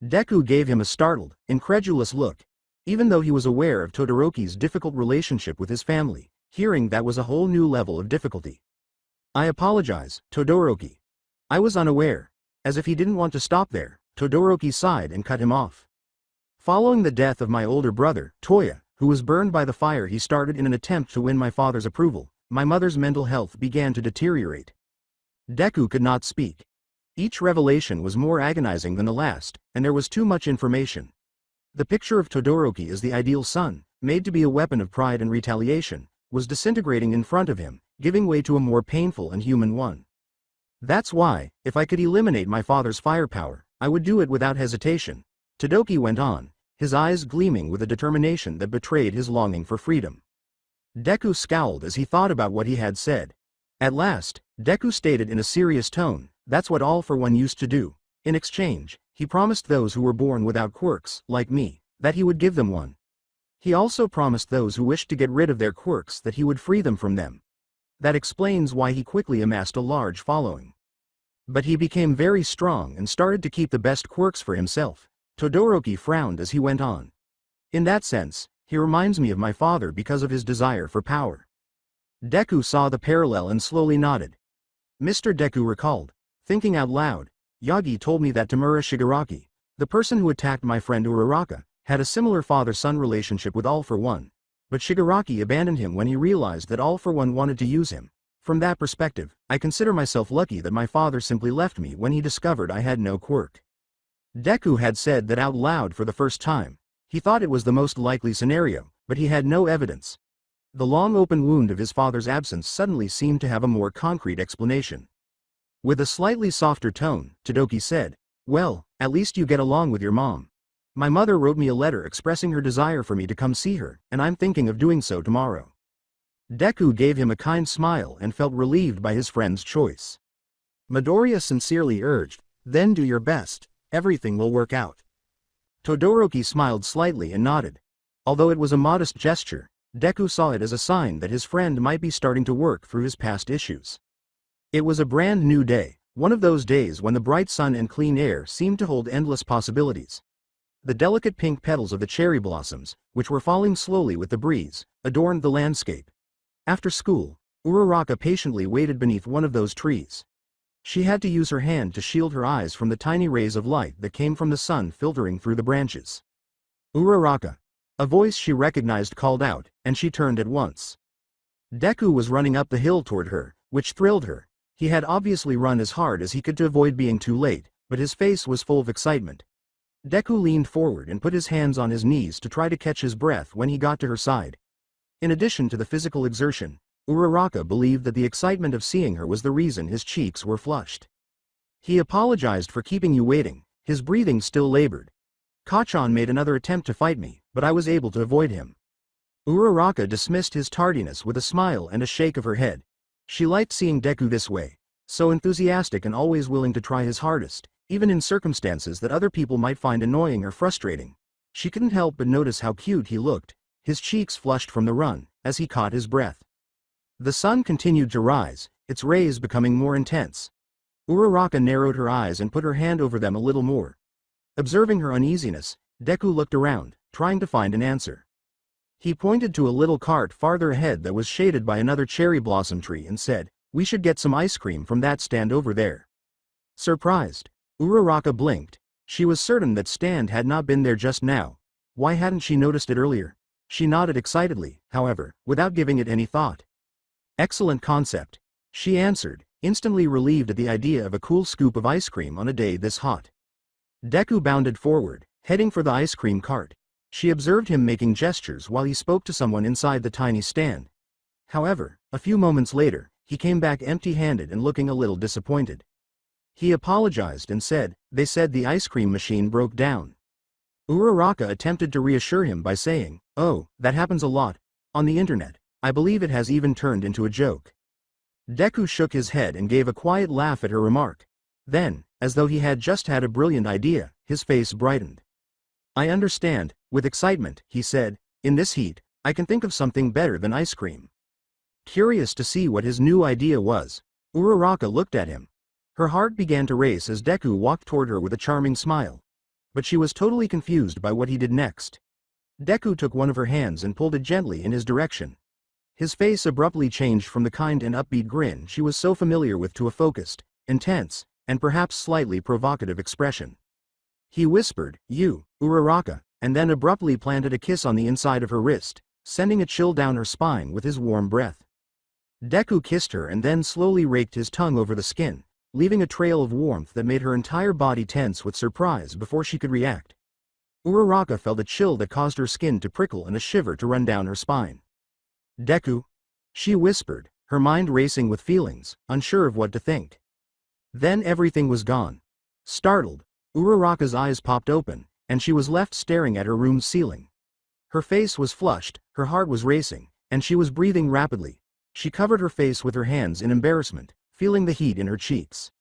Deku gave him a startled, incredulous look. Even though he was aware of Todoroki's difficult relationship with his family, hearing that was a whole new level of difficulty. I apologize, Todoroki. I was unaware. As if he didn't want to stop there, Todoroki sighed and cut him off. Following the death of my older brother, Toya, who was burned by the fire he started in an attempt to win my father's approval, my mother's mental health began to deteriorate. Deku could not speak. Each revelation was more agonizing than the last, and there was too much information. The picture of Todoroki as the ideal son, made to be a weapon of pride and retaliation, was disintegrating in front of him, giving way to a more painful and human one. That's why, if I could eliminate my father's firepower, I would do it without hesitation, Todoroki went on, his eyes gleaming with a determination that betrayed his longing for freedom. Deku scowled as he thought about what he had said. At last, Deku stated in a serious tone, that's what All for One used to do. In exchange, he promised those who were born without quirks, like me, that he would give them one. He also promised those who wished to get rid of their quirks that he would free them from them. That explains why he quickly amassed a large following. But he became very strong and started to keep the best quirks for himself. Todoroki frowned as he went on. In that sense, he reminds me of my father because of his desire for power. Deku saw the parallel and slowly nodded. Mr. Deku recalled, thinking out loud, Yagi told me that Tamura Shigaraki, the person who attacked my friend Uraraka, had a similar father-son relationship with All for One. But Shigaraki abandoned him when he realized that All for One wanted to use him. From that perspective, I consider myself lucky that my father simply left me when he discovered I had no quirk. Deku had said that out loud for the first time. He thought it was the most likely scenario, but he had no evidence. The long open wound of his father's absence suddenly seemed to have a more concrete explanation. With a slightly softer tone, Todoroki said, well, at least you get along with your mom. My mother wrote me a letter expressing her desire for me to come see her, and I'm thinking of doing so tomorrow. Deku gave him a kind smile and felt relieved by his friend's choice. Midoriya sincerely urged, then do your best. Everything will work out. Todoroki smiled slightly and nodded. Although it was a modest gesture, Deku saw it as a sign that his friend might be starting to work through his past issues. It was a brand new day, one of those days when the bright sun and clean air seemed to hold endless possibilities. The delicate pink petals of the cherry blossoms, which were falling slowly with the breeze, adorned the landscape. After school, Uraraka patiently waited beneath one of those trees. She had to use her hand to shield her eyes from the tiny rays of light that came from the sun filtering through the branches. Uraraka. A voice she recognized called out, and she turned at once. Deku was running up the hill toward her, which thrilled her. He had obviously run as hard as he could to avoid being too late, but his face was full of excitement. Deku leaned forward and put his hands on his knees to try to catch his breath when he got to her side. In addition to the physical exertion, Uraraka believed that the excitement of seeing her was the reason his cheeks were flushed. He apologized for keeping you waiting, his breathing still labored. Kachan made another attempt to fight me, but I was able to avoid him. Uraraka dismissed his tardiness with a smile and a shake of her head. She liked seeing Deku this way, so enthusiastic and always willing to try his hardest, even in circumstances that other people might find annoying or frustrating. She couldn't help but notice how cute he looked, his cheeks flushed from the run, as he caught his breath. The sun continued to rise, its rays becoming more intense. Uraraka narrowed her eyes and put her hand over them a little more. Observing her uneasiness, Deku looked around, trying to find an answer. He pointed to a little cart farther ahead that was shaded by another cherry blossom tree and said, we should get some ice cream from that stand over there. Surprised, Uraraka blinked. She was certain that Stand had not been there just now. Why hadn't she noticed it earlier? She nodded excitedly, however, without giving it any thought. Excellent concept, she answered, instantly relieved at the idea of a cool scoop of ice cream on a day this hot. Deku bounded forward, heading for the ice cream cart. She observed him making gestures while he spoke to someone inside the tiny stand. However, a few moments later, he came back empty-handed and looking a little disappointed. He apologized and said, "They said the ice cream machine broke down." Uraraka attempted to reassure him by saying, "Oh, that happens a lot. On the internet. I believe it has even turned into a joke." Deku shook his head and gave a quiet laugh at her remark. Then, as though he had just had a brilliant idea, his face brightened. "I understand," with excitement, he said, "in this heat, I can think of something better than ice cream." Curious to see what his new idea was, Uraraka looked at him. Her heart began to race as Deku walked toward her with a charming smile. But she was totally confused by what he did next. Deku took one of her hands and pulled it gently in his direction. His face abruptly changed from the kind and upbeat grin she was so familiar with to a focused, intense, and perhaps slightly provocative expression. He whispered, "You, Uraraka," and then abruptly planted a kiss on the inside of her wrist, sending a chill down her spine with his warm breath. Deku kissed her and then slowly raked his tongue over the skin, leaving a trail of warmth that made her entire body tense with surprise before she could react. Uraraka felt a chill that caused her skin to prickle and a shiver to run down her spine. "Deku," she whispered, her mind racing with feelings, unsure of what to think. Then everything was gone. Startled, Uraraka's eyes popped open, and she was left staring at her room's ceiling. Her face was flushed, her heart was racing, and she was breathing rapidly. She covered her face with her hands in embarrassment, feeling the heat in her cheeks.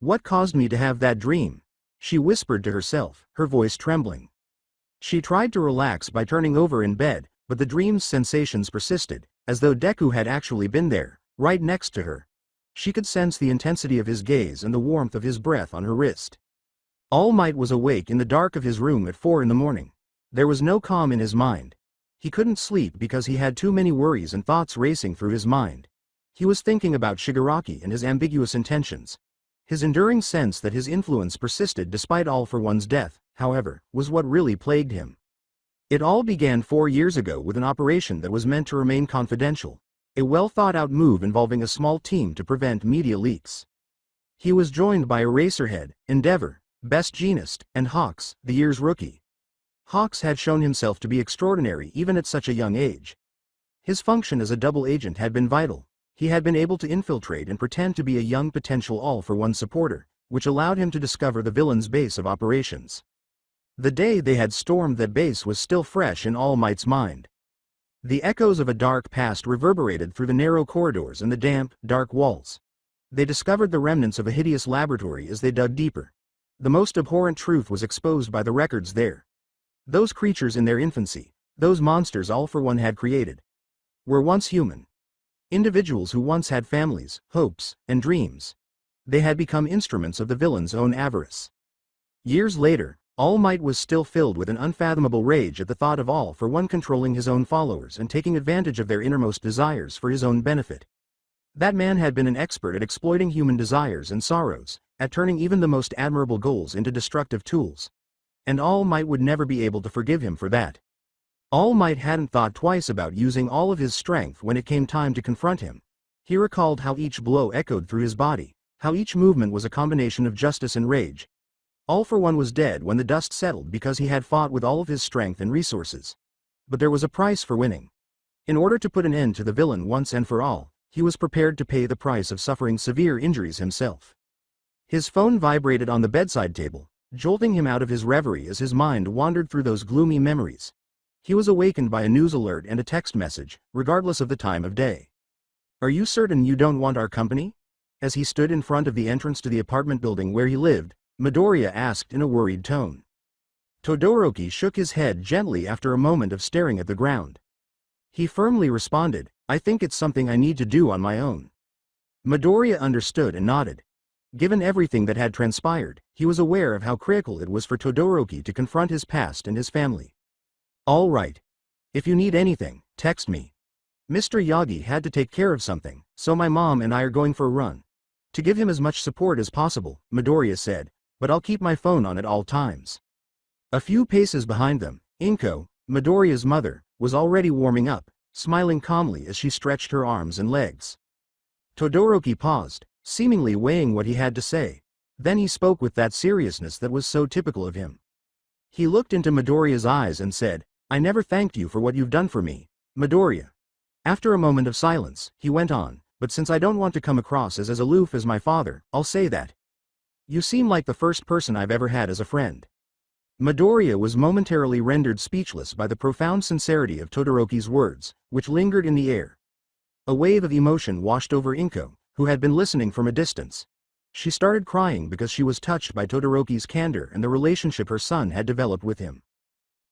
"What caused me to have that dream?" she whispered to herself, her voice trembling. She tried to relax by turning over in bed, but the dream's sensations persisted, as though Deku had actually been there, right next to her. She could sense the intensity of his gaze and the warmth of his breath on her wrist. All Might was awake in the dark of his room at 4 in the morning. There was no calm in his mind. He couldn't sleep because he had too many worries and thoughts racing through his mind. He was thinking about Shigaraki and his ambiguous intentions. His enduring sense that his influence persisted despite All For One's death, however, was what really plagued him. It all began 4 years ago with an operation that was meant to remain confidential, a well-thought-out move involving a small team to prevent media leaks. He was joined by Eraserhead, Endeavor, Best Jeanist, and Hawks, the year's rookie. Hawks had shown himself to be extraordinary even at such a young age. His function as a double agent had been vital. He had been able to infiltrate and pretend to be a young potential All-For-One supporter, which allowed him to discover the villain's base of operations. The day they had stormed that base was still fresh in All Might's mind. The echoes of a dark past reverberated through the narrow corridors and the damp, dark walls. They discovered the remnants of a hideous laboratory as they dug deeper. The most abhorrent truth was exposed by the records there. Those creatures in their infancy, those monsters All-For-One had created, were once human. Individuals who once had families, hopes, and dreams. They had become instruments of the villain's own avarice. Years later, All Might was still filled with an unfathomable rage at the thought of All-For-One controlling his own followers and taking advantage of their innermost desires for his own benefit. That man had been an expert at exploiting human desires and sorrows, at turning even the most admirable goals into destructive tools. And All Might would never be able to forgive him for that. All Might hadn't thought twice about using all of his strength when it came time to confront him. He recalled how each blow echoed through his body, how each movement was a combination of justice and rage. All-For-One was dead when the dust settled because he had fought with all of his strength and resources. But there was a price for winning. In order to put an end to the villain once and for all, he was prepared to pay the price of suffering severe injuries himself. His phone vibrated on the bedside table, jolting him out of his reverie as his mind wandered through those gloomy memories. He was awakened by a news alert and a text message, regardless of the time of day. "Are you certain you don't want our company?" As he stood in front of the entrance to the apartment building where he lived, Midoriya asked in a worried tone. Todoroki shook his head gently after a moment of staring at the ground. He firmly responded, "I think it's something I need to do on my own." Midoriya understood and nodded. Given everything that had transpired, he was aware of how critical it was for Todoroki to confront his past and his family. "All right. If you need anything, text me. Mr. Yagi had to take care of something, so my mom and I are going for a run." To give him as much support as possible, Midoriya said, but I'll keep my phone on at all times. A few paces behind them, Inko, Midoriya's mother, was already warming up, smiling calmly as she stretched her arms and legs. Todoroki paused, seemingly weighing what he had to say. Then he spoke with that seriousness that was so typical of him. He looked into Midoriya's eyes and said, "I never thanked you for what you've done for me, Midoriya." After a moment of silence, he went on, "But since I don't want to come across as aloof as my father, I'll say that you seem like the first person I've ever had as a friend." Midoriya was momentarily rendered speechless by the profound sincerity of Todoroki's words, which lingered in the air. A wave of emotion washed over Inko, who had been listening from a distance. She started crying because she was touched by Todoroki's candor and the relationship her son had developed with him.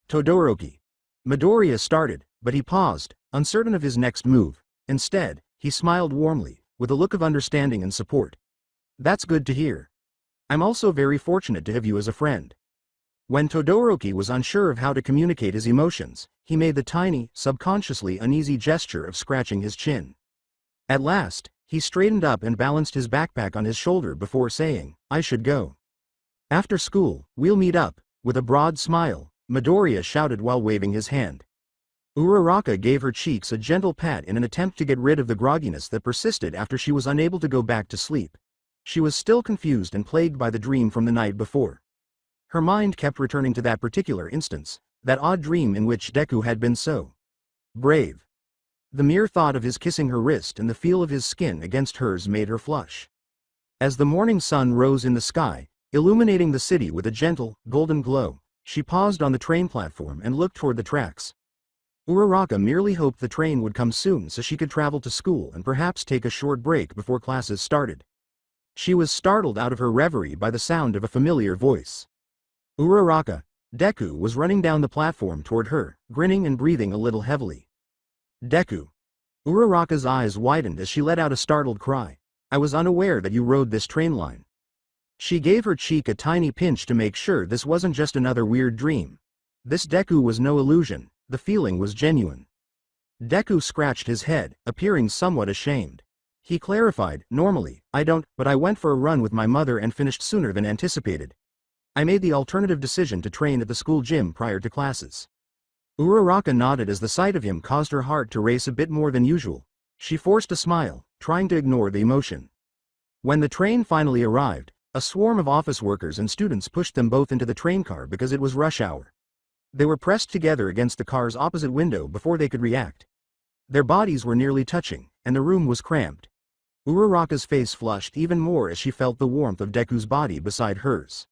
"Todoroki." Midoriya started, but he paused, uncertain of his next move. Instead, he smiled warmly, with a look of understanding and support. "That's good to hear. I'm also very fortunate to have you as a friend." When Todoroki was unsure of how to communicate his emotions, he made the tiny, subconsciously uneasy gesture of scratching his chin. At last, he straightened up and balanced his backpack on his shoulder before saying, "I should go. After school, we'll meet up." With a broad smile, Midoriya shouted while waving his hand. Uraraka gave her cheeks a gentle pat in an attempt to get rid of the grogginess that persisted after she was unable to go back to sleep. She was still confused and plagued by the dream from the night before. Her mind kept returning to that particular instance, that odd dream in which Deku had been so brave. The mere thought of his kissing her wrist and the feel of his skin against hers made her flush. As the morning sun rose in the sky, illuminating the city with a gentle, golden glow, she paused on the train platform and looked toward the tracks. Uraraka merely hoped the train would come soon so she could travel to school and perhaps take a short break before classes started. She was startled out of her reverie by the sound of a familiar voice. Uraraka. Deku was running down the platform toward her, grinning and breathing a little heavily. "Deku." Uraraka's eyes widened as she let out a startled cry. "I was unaware that you rode this train line." She gave her cheek a tiny pinch to make sure this wasn't just another weird dream. This Deku was no illusion, the feeling was genuine. Deku scratched his head, appearing somewhat ashamed. He clarified, "Normally, I don't, but I went for a run with my mother and finished sooner than anticipated. I made the alternative decision to train at the school gym prior to classes." Uraraka nodded as the sight of him caused her heart to race a bit more than usual. She forced a smile, trying to ignore the emotion. When the train finally arrived, a swarm of office workers and students pushed them both into the train car because it was rush hour. They were pressed together against the car's opposite window before they could react. Their bodies were nearly touching, and the room was cramped. Uraraka's face flushed even more as she felt the warmth of Deku's body beside hers.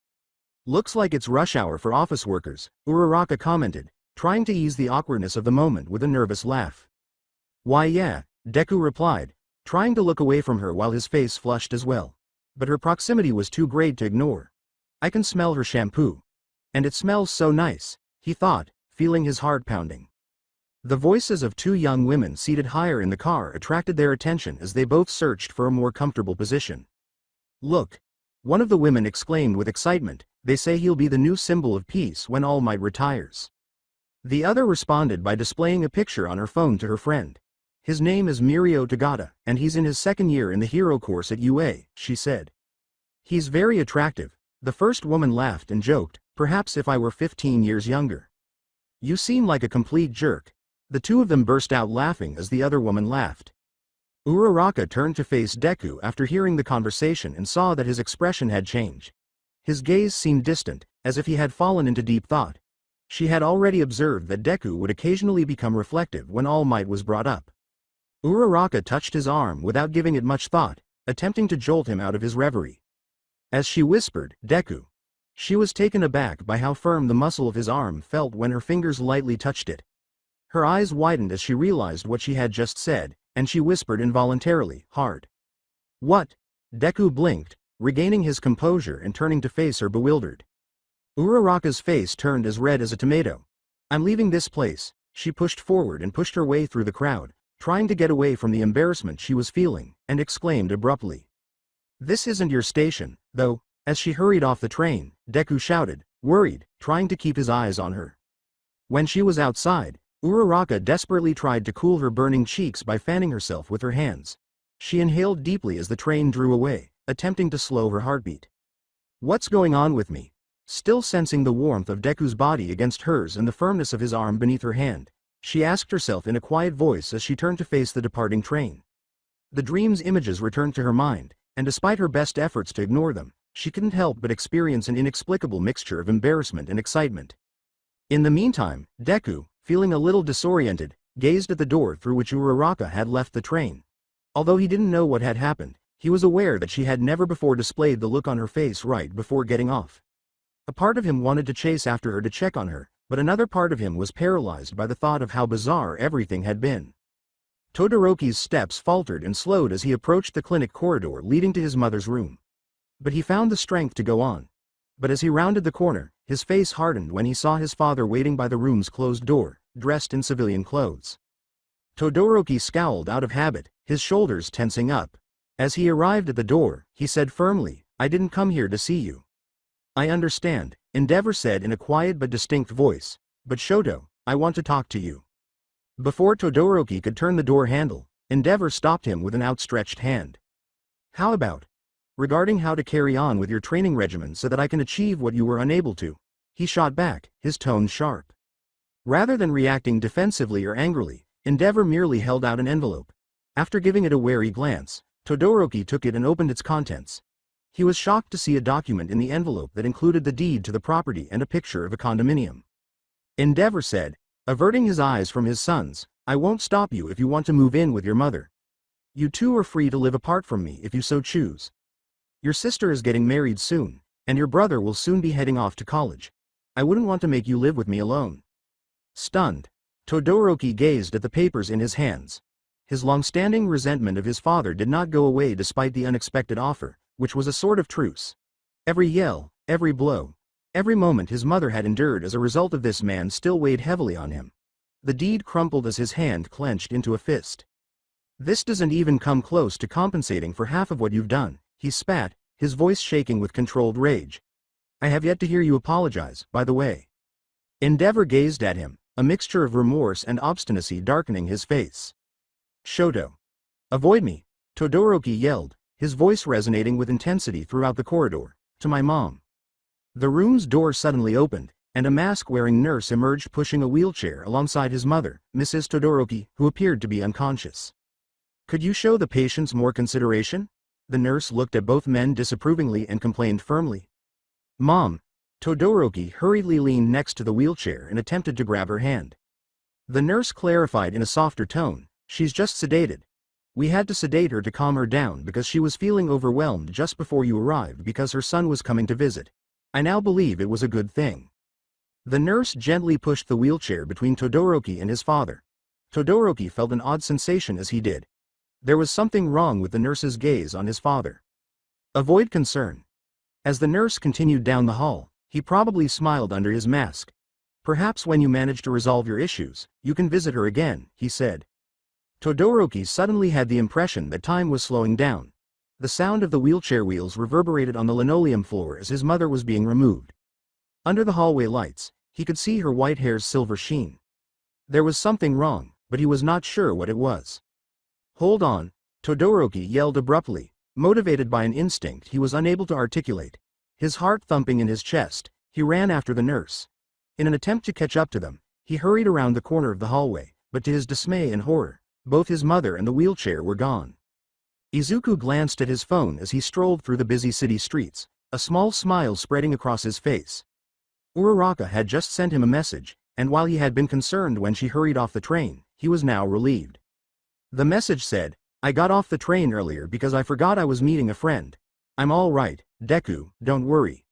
"Looks like it's rush hour for office workers," Uraraka commented, trying to ease the awkwardness of the moment with a nervous laugh. "Why yeah," Deku replied, trying to look away from her while his face flushed as well. But her proximity was too great to ignore. "I can smell her shampoo. And it smells so nice," he thought, feeling his heart pounding. The voices of two young women seated higher in the car attracted their attention as they both searched for a more comfortable position. "Look," one of the women exclaimed with excitement, "they say he'll be the new symbol of peace when All Might retires." The other responded by displaying a picture on her phone to her friend. "His name is Mirio Tagata, and he's in his second year in the hero course at UA, she said. "He's very attractive." The first woman laughed and joked, "Perhaps if I were 15 years younger." "You seem like a complete jerk." The two of them burst out laughing as the other woman laughed. Uraraka turned to face Deku after hearing the conversation and saw that his expression had changed. His gaze seemed distant, as if he had fallen into deep thought. She had already observed that Deku would occasionally become reflective when All Might was brought up. Uraraka touched his arm without giving it much thought, attempting to jolt him out of his reverie. As she whispered, "Deku." She was taken aback by how firm the muscle of his arm felt when her fingers lightly touched it. Her eyes widened as she realized what she had just said, and she whispered involuntarily, "Hard." "What?" Deku blinked, regaining his composure and turning to face her bewildered. Uraraka's face turned as red as a tomato. "I'm leaving this place." She pushed forward and pushed her way through the crowd, trying to get away from the embarrassment she was feeling, and exclaimed abruptly, "This isn't your station, though." As she hurried off the train, Deku shouted, worried, trying to keep his eyes on her. When she was outside, Uraraka desperately tried to cool her burning cheeks by fanning herself with her hands. She inhaled deeply as the train drew away, attempting to slow her heartbeat. What's going on with me? Still sensing the warmth of Deku's body against hers and the firmness of his arm beneath her hand, she asked herself in a quiet voice as she turned to face the departing train. The dream's images returned to her mind, and despite her best efforts to ignore them, she couldn't help but experience an inexplicable mixture of embarrassment and excitement. In the meantime, Deku, feeling a little disoriented, gazed at the door through which Uraraka had left the train. Although he didn't know what had happened, he was aware that she had never before displayed the look on her face right before getting off. A part of him wanted to chase after her to check on her, but another part of him was paralyzed by the thought of how bizarre everything had been. Todoroki's steps faltered and slowed as he approached the clinic corridor leading to his mother's room. But he found the strength to go on. But as he rounded the corner, his face hardened when he saw his father waiting by the room's closed door, dressed in civilian clothes. Todoroki scowled out of habit, his shoulders tensing up. As he arrived at the door, he said firmly, "I didn't come here to see you." "I understand," Endeavor said in a quiet but distinct voice, "but Shoto, I want to talk to you." Before Todoroki could turn the door handle, Endeavor stopped him with an outstretched hand. "How about regarding how to carry on with your training regimen so that I can achieve what you were unable to?" He shot back, his tone sharp. Rather than reacting defensively or angrily, Endeavor merely held out an envelope. After giving it a wary glance, Todoroki took it and opened its contents. He was shocked to see a document in the envelope that included the deed to the property and a picture of a condominium. Endeavor said, averting his eyes from his son's, "I won't stop you if you want to move in with your mother. You two are free to live apart from me if you so choose. Your sister is getting married soon, and your brother will soon be heading off to college. I wouldn't want to make you live with me alone." Stunned, Todoroki gazed at the papers in his hands. His long-standing resentment of his father did not go away despite the unexpected offer, which was a sort of truce. Every yell, every blow, every moment his mother had endured as a result of this man still weighed heavily on him. The deed crumpled as his hand clenched into a fist. "This doesn't even come close to compensating for half of what you've done," he spat, his voice shaking with controlled rage. "I have yet to hear you apologize, by the way." Endeavor gazed at him, a mixture of remorse and obstinacy darkening his face. "Shoto. Avoid me," Todoroki yelled, his voice resonating with intensity throughout the corridor, "to my mom." The room's door suddenly opened, and a mask-wearing nurse emerged pushing a wheelchair alongside his mother, Mrs. Todoroki, who appeared to be unconscious. "Could you show the patients more consideration?" The nurse looked at both men disapprovingly and complained firmly. "Mom." Todoroki hurriedly leaned next to the wheelchair and attempted to grab her hand. The nurse clarified in a softer tone, "She's just sedated. We had to sedate her to calm her down because she was feeling overwhelmed just before you arrived because her son was coming to visit. I now believe it was a good thing." The nurse gently pushed the wheelchair between Todoroki and his father. Todoroki felt an odd sensation as he did. There was something wrong with the nurse's gaze on his father. "Avoid concern." As the nurse continued down the hall, he probably smiled under his mask. "Perhaps when you manage to resolve your issues, you can visit her again," he said. Todoroki suddenly had the impression that time was slowing down. The sound of the wheelchair wheels reverberated on the linoleum floor as his mother was being removed. Under the hallway lights, he could see her white hair's silver sheen. There was something wrong, but he was not sure what it was. "Hold on," Todoroki yelled abruptly, motivated by an instinct he was unable to articulate. His heart thumping in his chest, he ran after the nurse. In an attempt to catch up to them, he hurried around the corner of the hallway, but to his dismay and horror, both his mother and the wheelchair were gone. Izuku glanced at his phone as he strolled through the busy city streets, a small smile spreading across his face. Uraraka had just sent him a message, and while he had been concerned when she hurried off the train, he was now relieved. The message said, "I got off the train earlier because I forgot I was meeting a friend. I'm all right, Deku, don't worry."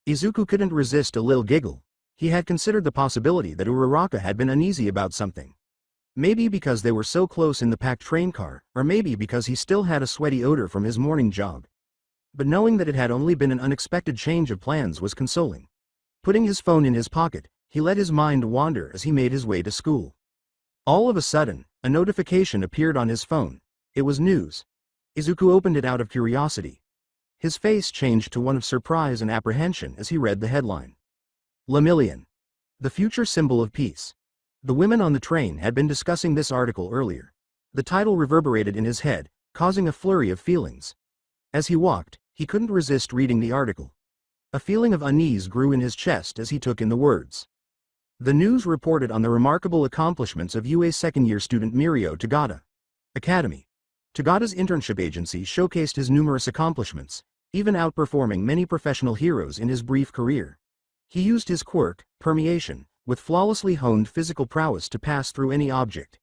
Izuku couldn't resist a little giggle. He had considered the possibility that Uraraka had been uneasy about something. Maybe because they were so close in the packed train car, or maybe because he still had a sweaty odor from his morning jog. But knowing that it had only been an unexpected change of plans was consoling. Putting his phone in his pocket, he let his mind wander as he made his way to school. All of a sudden, a notification appeared on his phone. It was news. Izuku opened it out of curiosity. His face changed to one of surprise and apprehension as he read the headline. Lemillion. The future symbol of peace. The women on the train had been discussing this article earlier. The title reverberated in his head, causing a flurry of feelings. As he walked, he couldn't resist reading the article. A feeling of unease grew in his chest as he took in the words. The news reported on the remarkable accomplishments of UA's second-year student Mirio Tagada. Academy. Tagada's internship agency showcased his numerous accomplishments, even outperforming many professional heroes in his brief career. He used his quirk, permeation, with flawlessly honed physical prowess to pass through any object.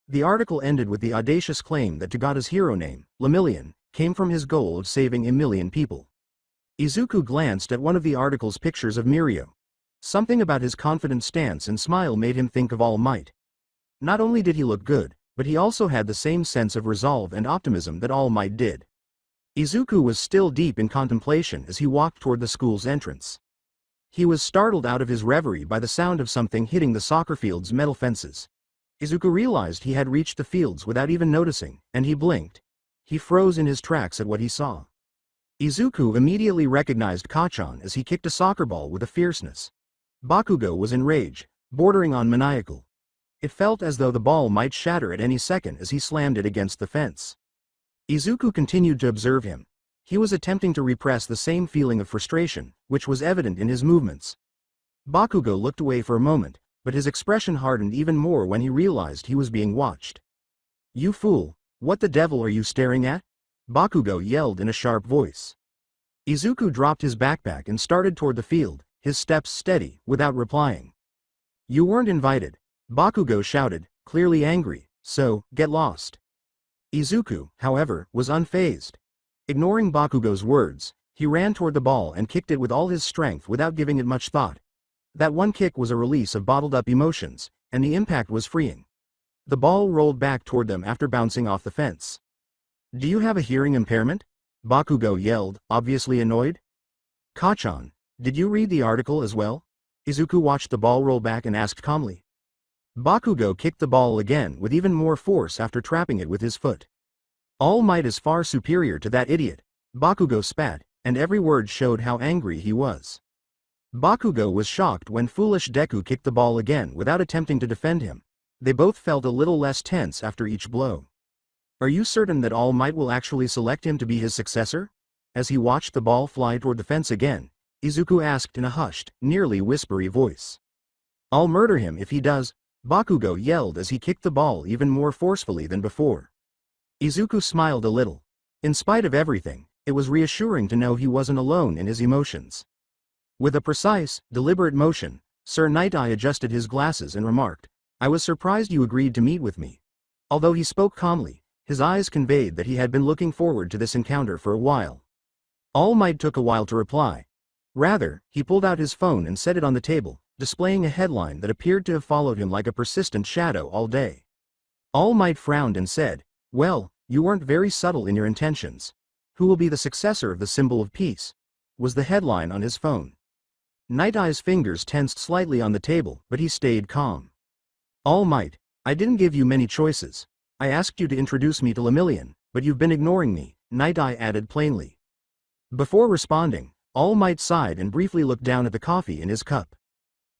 The article ended with the audacious claim that Tagada's hero name, Lemillion, came from his goal of saving a million people. Izuku glanced at one of the article's pictures of Mirio. Something about his confident stance and smile made him think of All Might. Not only did he look good, but he also had the same sense of resolve and optimism that All Might did. Izuku was still deep in contemplation as he walked toward the school's entrance. He was startled out of his reverie by the sound of something hitting the soccer field's metal fences. Izuku realized he had reached the fields without even noticing, and he blinked. He froze in his tracks at what he saw. Izuku immediately recognized Kachan as he kicked a soccer ball with a fierceness. Bakugo was enraged, bordering on maniacal. It felt as though the ball might shatter at any second as he slammed it against the fence. Izuku continued to observe him. He was attempting to repress the same feeling of frustration, which was evident in his movements. Bakugo looked away for a moment, but his expression hardened even more when he realized he was being watched. "You fool, what the devil are you staring at?" Bakugo yelled in a sharp voice. Izuku dropped his backpack and started toward the field, his steps steady, without replying. "You weren't invited," Bakugo shouted, clearly angry, "so, get lost." Izuku, however, was unfazed. Ignoring Bakugo's words, he ran toward the ball and kicked it with all his strength without giving it much thought. That one kick was a release of bottled-up emotions, and the impact was freeing. The ball rolled back toward them after bouncing off the fence. "Do you have a hearing impairment?" Bakugo yelled, obviously annoyed. "Kachan, did you read the article as well?" Izuku watched the ball roll back and asked calmly. Bakugo kicked the ball again with even more force after trapping it with his foot. "All Might is far superior to that idiot," Bakugo spat, and every word showed how angry he was. Bakugo was shocked when foolish Deku kicked the ball again without attempting to defend him. They both felt a little less tense after each blow. "Are you certain that All Might will actually select him to be his successor?" As he watched the ball fly toward the fence again, Izuku asked in a hushed, nearly whispery voice. "I'll murder him if he does," Bakugo yelled as he kicked the ball even more forcefully than before. Izuku smiled a little. In spite of everything, it was reassuring to know he wasn't alone in his emotions. With a precise, deliberate motion, Sir Night Eye adjusted his glasses and remarked, "I was surprised you agreed to meet with me." Although he spoke calmly, his eyes conveyed that he had been looking forward to this encounter for a while. All Might took a while to reply. Rather, he pulled out his phone and set it on the table, displaying a headline that appeared to have followed him like a persistent shadow all day. All Might frowned and said, "Well, you weren't very subtle in your intentions. Who will be the successor of the symbol of peace?" was the headline on his phone. Night Eye's fingers tensed slightly on the table, but he stayed calm. "All Might, I didn't give you many choices. I asked you to introduce me to Lemillion, but you've been ignoring me," Night Eye added plainly. Before responding, All Might sighed and briefly looked down at the coffee in his cup.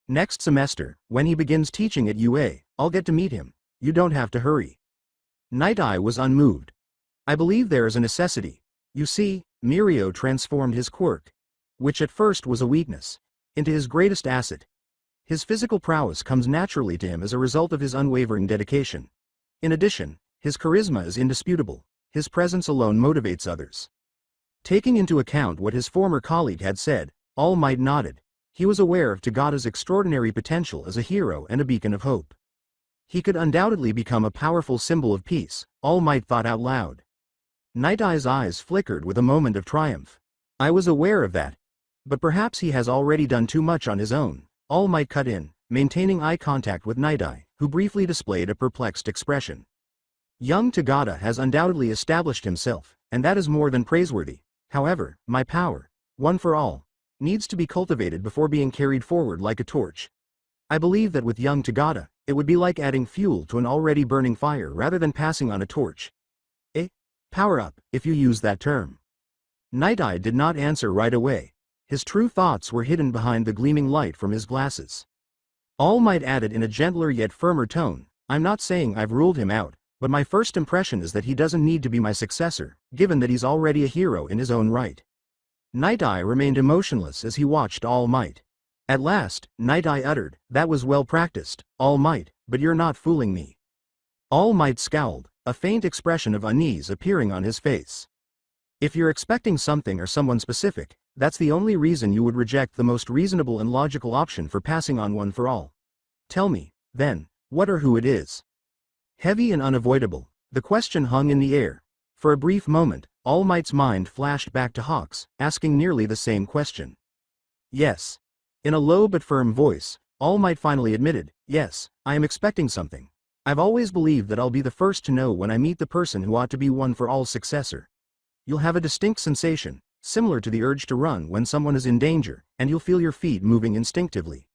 "Next semester, when he begins teaching at UA, I'll get to meet him. You don't have to hurry." Night Eye was unmoved. "I believe there is a necessity. You see, Mirio transformed his quirk, which at first was a weakness, into his greatest asset. His physical prowess comes naturally to him as a result of his unwavering dedication. In addition, his charisma is indisputable. His presence alone motivates others." Taking into account what his former colleague had said, All Might nodded. He was aware of Tagada's extraordinary potential as a hero and a beacon of hope. He could undoubtedly become a powerful symbol of peace, All Might thought out loud. Night Eye's eyes flickered with a moment of triumph. "I was aware of that. But perhaps he has already done too much on his own," All Might cut in, maintaining eye contact with Night Eye, who briefly displayed a perplexed expression. "Young Tagada has undoubtedly established himself, and that is more than praiseworthy. However, my power, one for all, needs to be cultivated before being carried forward like a torch. I believe that with young Tagada, it would be like adding fuel to an already burning fire rather than passing on a torch. Power up, if you use that term." Night Eye did not answer right away. His true thoughts were hidden behind the gleaming light from his glasses. All Might added in a gentler yet firmer tone, "I'm not saying I've ruled him out, but my first impression is that he doesn't need to be my successor, given that he's already a hero in his own right." Night Eye remained emotionless as he watched All Might. At last, Night Eye uttered, "That was well practiced, All Might, but you're not fooling me." All Might scowled, a faint expression of unease appearing on his face. "If you're expecting something or someone specific, that's the only reason you would reject the most reasonable and logical option for passing on one for all. Tell me, then, what or who it is." Heavy and unavoidable, the question hung in the air. For a brief moment, All Might's mind flashed back to Hawks, asking nearly the same question. "Yes." In a low but firm voice, All Might finally admitted, "Yes, I am expecting something. I've always believed that I'll be the first to know when I meet the person who ought to be one for all's successor. You'll have a distinct sensation, similar to the urge to run when someone is in danger, and you'll feel your feet moving instinctively."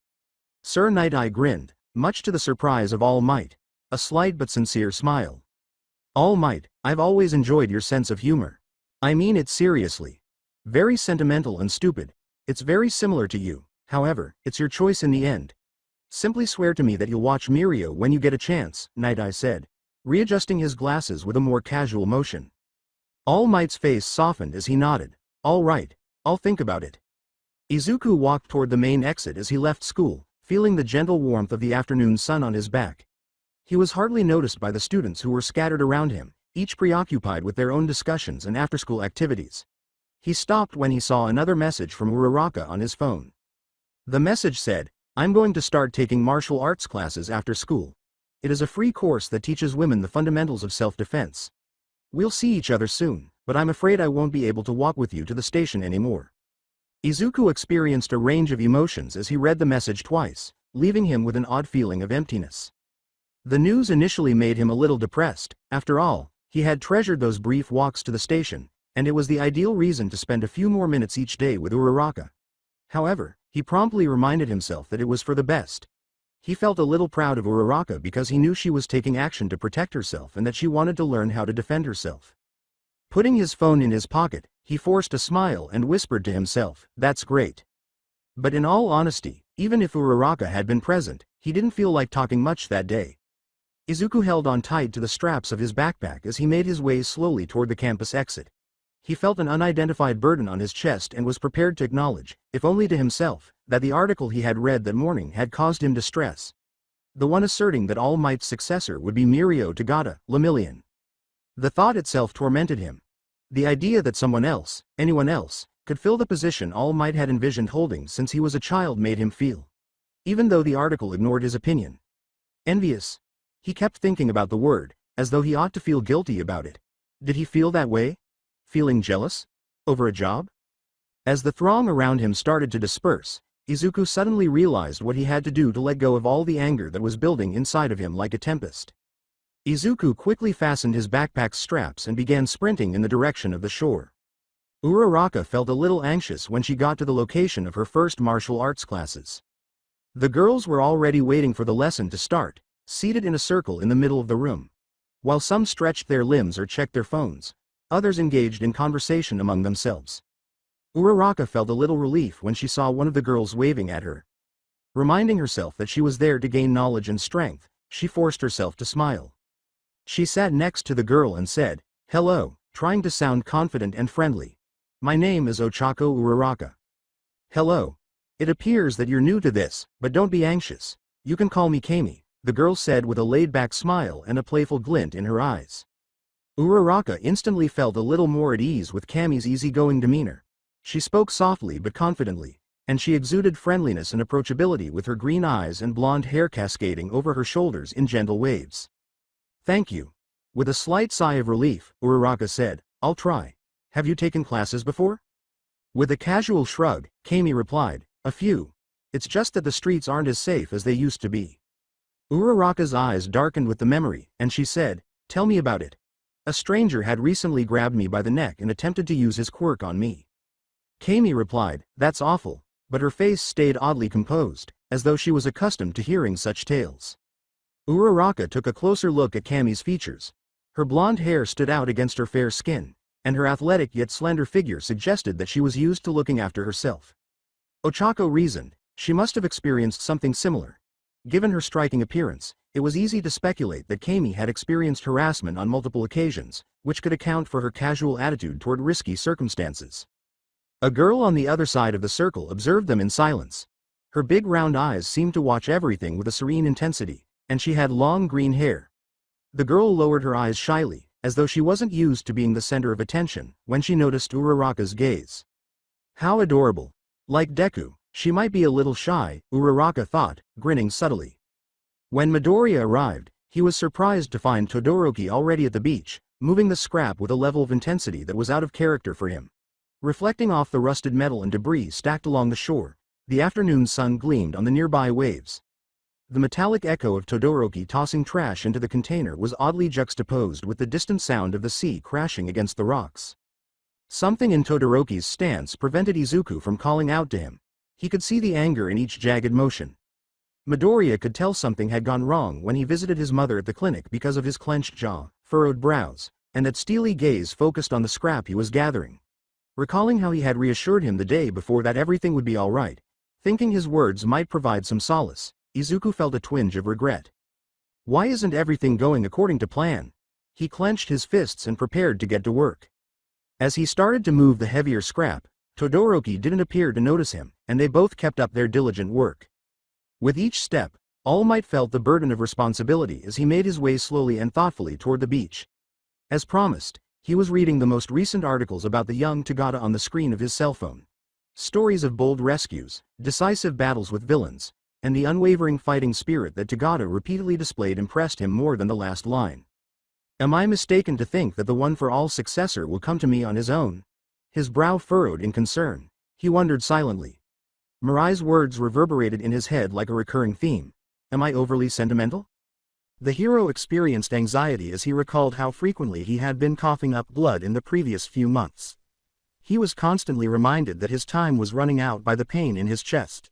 Sir Night Eye grinned, much to the surprise of All Might, a slight but sincere smile. "All Might, I've always enjoyed your sense of humor. I mean it seriously. Very sentimental and stupid. It's very similar to you, however, it's your choice in the end. Simply swear to me that you'll watch Mirio when you get a chance," Night Eye said, readjusting his glasses with a more casual motion. All Might's face softened as he nodded. "All right, I'll think about it." Izuku walked toward the main exit as he left school, feeling the gentle warmth of the afternoon sun on his back. He was hardly noticed by the students who were scattered around him, each preoccupied with their own discussions and after-school activities. He stopped when he saw another message from Uraraka on his phone. The message said, "I'm going to start taking martial arts classes after school. It is a free course that teaches women the fundamentals of self-defense. We'll see each other soon, but I'm afraid I won't be able to walk with you to the station anymore." Izuku experienced a range of emotions as he read the message twice, leaving him with an odd feeling of emptiness. The news initially made him a little depressed. After all, he had treasured those brief walks to the station, and it was the ideal reason to spend a few more minutes each day with Uraraka. However, he promptly reminded himself that it was for the best. He felt a little proud of Uraraka because he knew she was taking action to protect herself and that she wanted to learn how to defend herself. Putting his phone in his pocket, he forced a smile and whispered to himself, "That's great." But in all honesty, even if Uraraka had been present, he didn't feel like talking much that day. Izuku held on tight to the straps of his backpack as he made his way slowly toward the campus exit. He felt an unidentified burden on his chest and was prepared to acknowledge, if only to himself, that the article he had read that morning had caused him distress. The one asserting that All Might's successor would be Mirio Tagata, Lemillion. The thought itself tormented him. The idea that someone else, anyone else, could fill the position All Might had envisioned holding since he was a child made him feel. Even though the article ignored his opinion. Envious. He kept thinking about the word, as though he ought to feel guilty about it. Did he feel that way? Feeling jealous? Over a job? As the throng around him started to disperse, Izuku suddenly realized what he had to do to let go of all the anger that was building inside of him like a tempest. Izuku quickly fastened his backpack's straps and began sprinting in the direction of the shore. Uraraka felt a little anxious when she got to the location of her first martial arts classes. The girls were already waiting for the lesson to start, seated in a circle in the middle of the room. While some stretched their limbs or checked their phones, others engaged in conversation among themselves. Uraraka felt a little relief when she saw one of the girls waving at her. Reminding herself that she was there to gain knowledge and strength, she forced herself to smile. She sat next to the girl and said, "Hello," trying to sound confident and friendly. "My name is Ochako Uraraka." "Hello. It appears that you're new to this, but don't be anxious. You can call me Kami," the girl said with a laid-back smile and a playful glint in her eyes. Uraraka instantly felt a little more at ease with Kami's easygoing demeanor. She spoke softly but confidently, and she exuded friendliness and approachability with her green eyes and blonde hair cascading over her shoulders in gentle waves. "Thank you." With a slight sigh of relief, Uraraka said, "I'll try. Have you taken classes before?" With a casual shrug, Kami replied, "A few. It's just that the streets aren't as safe as they used to be." Uraraka's eyes darkened with the memory, and she said, "Tell me about it." "A stranger had recently grabbed me by the neck and attempted to use his quirk on me." Kami replied, "That's awful," but her face stayed oddly composed, as though she was accustomed to hearing such tales. Uraraka took a closer look at Kami's features. Her blonde hair stood out against her fair skin, and her athletic yet slender figure suggested that she was used to looking after herself. Ochako reasoned, she must have experienced something similar. Given her striking appearance, it was easy to speculate that Kami had experienced harassment on multiple occasions, which could account for her casual attitude toward risky circumstances. A girl on the other side of the circle observed them in silence. Her big round eyes seemed to watch everything with a serene intensity, and she had long green hair. The girl lowered her eyes shyly, as though she wasn't used to being the center of attention, when she noticed Uraraka's gaze. How adorable. Like Deku, she might be a little shy, Uraraka thought, grinning subtly. When Midoriya arrived, he was surprised to find Todoroki already at the beach, moving the scrap with a level of intensity that was out of character for him. Reflecting off the rusted metal and debris stacked along the shore, the afternoon sun gleamed on the nearby waves. The metallic echo of Todoroki tossing trash into the container was oddly juxtaposed with the distant sound of the sea crashing against the rocks. Something in Todoroki's stance prevented Izuku from calling out to him. He could see the anger in each jagged motion. Midoriya could tell something had gone wrong when he visited his mother at the clinic because of his clenched jaw, furrowed brows, and that steely gaze focused on the scrap he was gathering. Recalling how he had reassured him the day before that everything would be all right, thinking his words might provide some solace, Izuku felt a twinge of regret. Why isn't everything going according to plan? He clenched his fists and prepared to get to work. As he started to move the heavier scrap, Todoroki didn't appear to notice him, and they both kept up their diligent work. With each step, All Might felt the burden of responsibility as he made his way slowly and thoughtfully toward the beach. As promised, he was reading the most recent articles about the young Tagada on the screen of his cell phone. Stories of bold rescues, decisive battles with villains, and the unwavering fighting spirit that Tagada repeatedly displayed impressed him more than the last line. Am I mistaken to think that the one-for-all successor will come to me on his own? His brow furrowed in concern. He wondered silently. Mirai's words reverberated in his head like a recurring theme. Am I overly sentimental? The hero experienced anxiety as he recalled how frequently he had been coughing up blood in the previous few months. He was constantly reminded that his time was running out by the pain in his chest.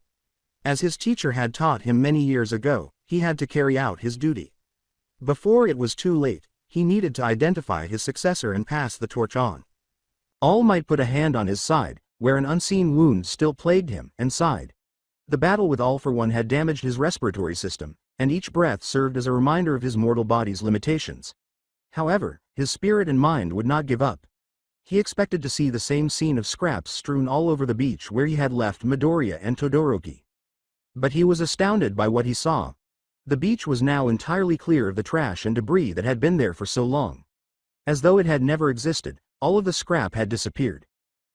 As his teacher had taught him many years ago, he had to carry out his duty. Before it was too late, he needed to identify his successor and pass the torch on. All Might put a hand on his side, where an unseen wound still plagued him, and sighed. The battle with All for One had damaged his respiratory system, and each breath served as a reminder of his mortal body's limitations. However, his spirit and mind would not give up. He expected to see the same scene of scraps strewn all over the beach where he had left Midoriya and Todoroki. But he was astounded by what he saw. The beach was now entirely clear of the trash and debris that had been there for so long. As though it had never existed, all of the scrap had disappeared.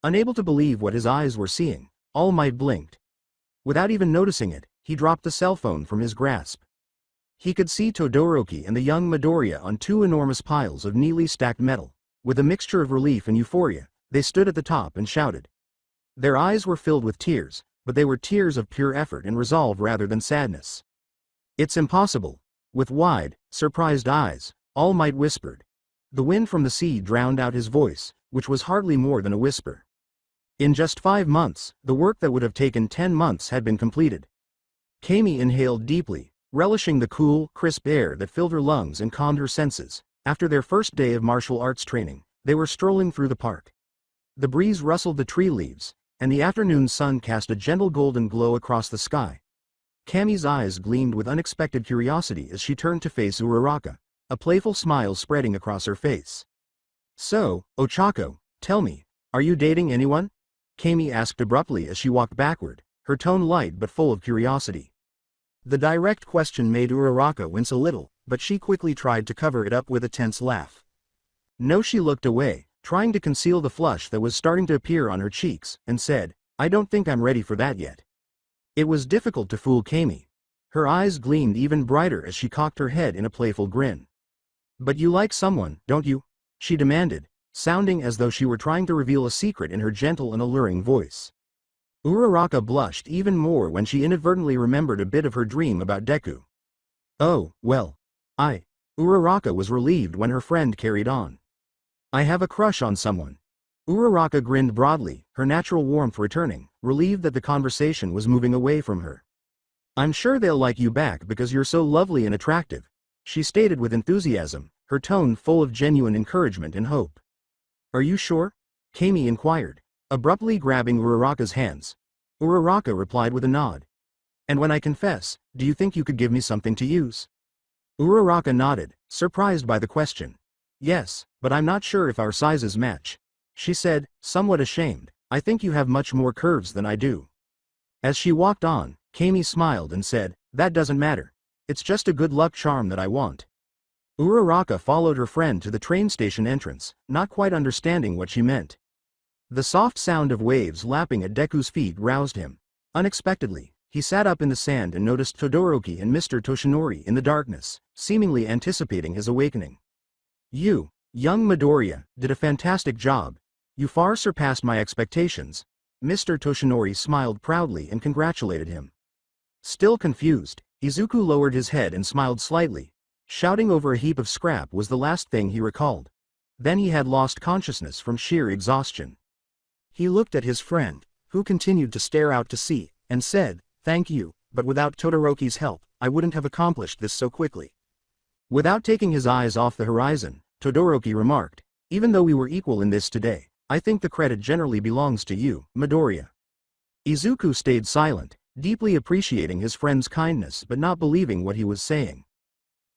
Unable to believe what his eyes were seeing, All Might blinked. Without even noticing it, he dropped the cell phone from his grasp. He could see Todoroki and the young Midoriya on two enormous piles of neatly stacked metal. With a mixture of relief and euphoria, they stood at the top and shouted. Their eyes were filled with tears, but they were tears of pure effort and resolve rather than sadness. It's impossible. With wide, surprised eyes, All Might whispered. The wind from the sea drowned out his voice, which was hardly more than a whisper. In just 5 months, the work that would have taken 10 months had been completed. Kami inhaled deeply, relishing the cool, crisp air that filled her lungs and calmed her senses. After their first day of martial arts training, they were strolling through the park. The breeze rustled the tree leaves, and the afternoon sun cast a gentle golden glow across the sky. Kami's eyes gleamed with unexpected curiosity as she turned to face Uraraka, a playful smile spreading across her face. So, Ochako, tell me, are you dating anyone? Kami asked abruptly as she walked backward, her tone light but full of curiosity. The direct question made Uraraka wince a little, but she quickly tried to cover it up with a tense laugh. No, she looked away, trying to conceal the flush that was starting to appear on her cheeks, and said, I don't think I'm ready for that yet. It was difficult to fool Kami. Her eyes gleamed even brighter as she cocked her head in a playful grin. But you like someone, don't you? She demanded, sounding as though she were trying to reveal a secret in her gentle and alluring voice. Uraraka blushed even more when she inadvertently remembered a bit of her dream about Deku. Oh, well. Uraraka was relieved when her friend carried on. I have a crush on someone. Uraraka grinned broadly, her natural warmth returning, relieved that the conversation was moving away from her. I'm sure they'll like you back because you're so lovely and attractive, she stated with enthusiasm, her tone full of genuine encouragement and hope. Are you sure? Kami inquired, abruptly grabbing Uraraka's hands. Uraraka replied with a nod. And when I confess, do you think you could give me something to use? Uraraka nodded, surprised by the question. Yes, but I'm not sure if our sizes match, she said, somewhat ashamed. I think you have much more curves than I do. As she walked on, Kami smiled and said, that doesn't matter. It's just a good luck charm that I want. Uraraka followed her friend to the train station entrance, not quite understanding what she meant. The soft sound of waves lapping at Deku's feet roused him. Unexpectedly, he sat up in the sand and noticed Todoroki and Mr. Toshinori in the darkness, seemingly anticipating his awakening. You, young Midoriya, did a fantastic job. You far surpassed my expectations. Mr. Toshinori smiled proudly and congratulated him. Still confused, Izuku lowered his head and smiled slightly. Shouting over a heap of scrap was the last thing he recalled. Then he had lost consciousness from sheer exhaustion. He looked at his friend, who continued to stare out to sea, and said, thank you, but without Todoroki's help, I wouldn't have accomplished this so quickly. Without taking his eyes off the horizon, Todoroki remarked, even though we were equal in this today, I think the credit generally belongs to you, Midoriya. Izuku stayed silent, deeply appreciating his friend's kindness but not believing what he was saying.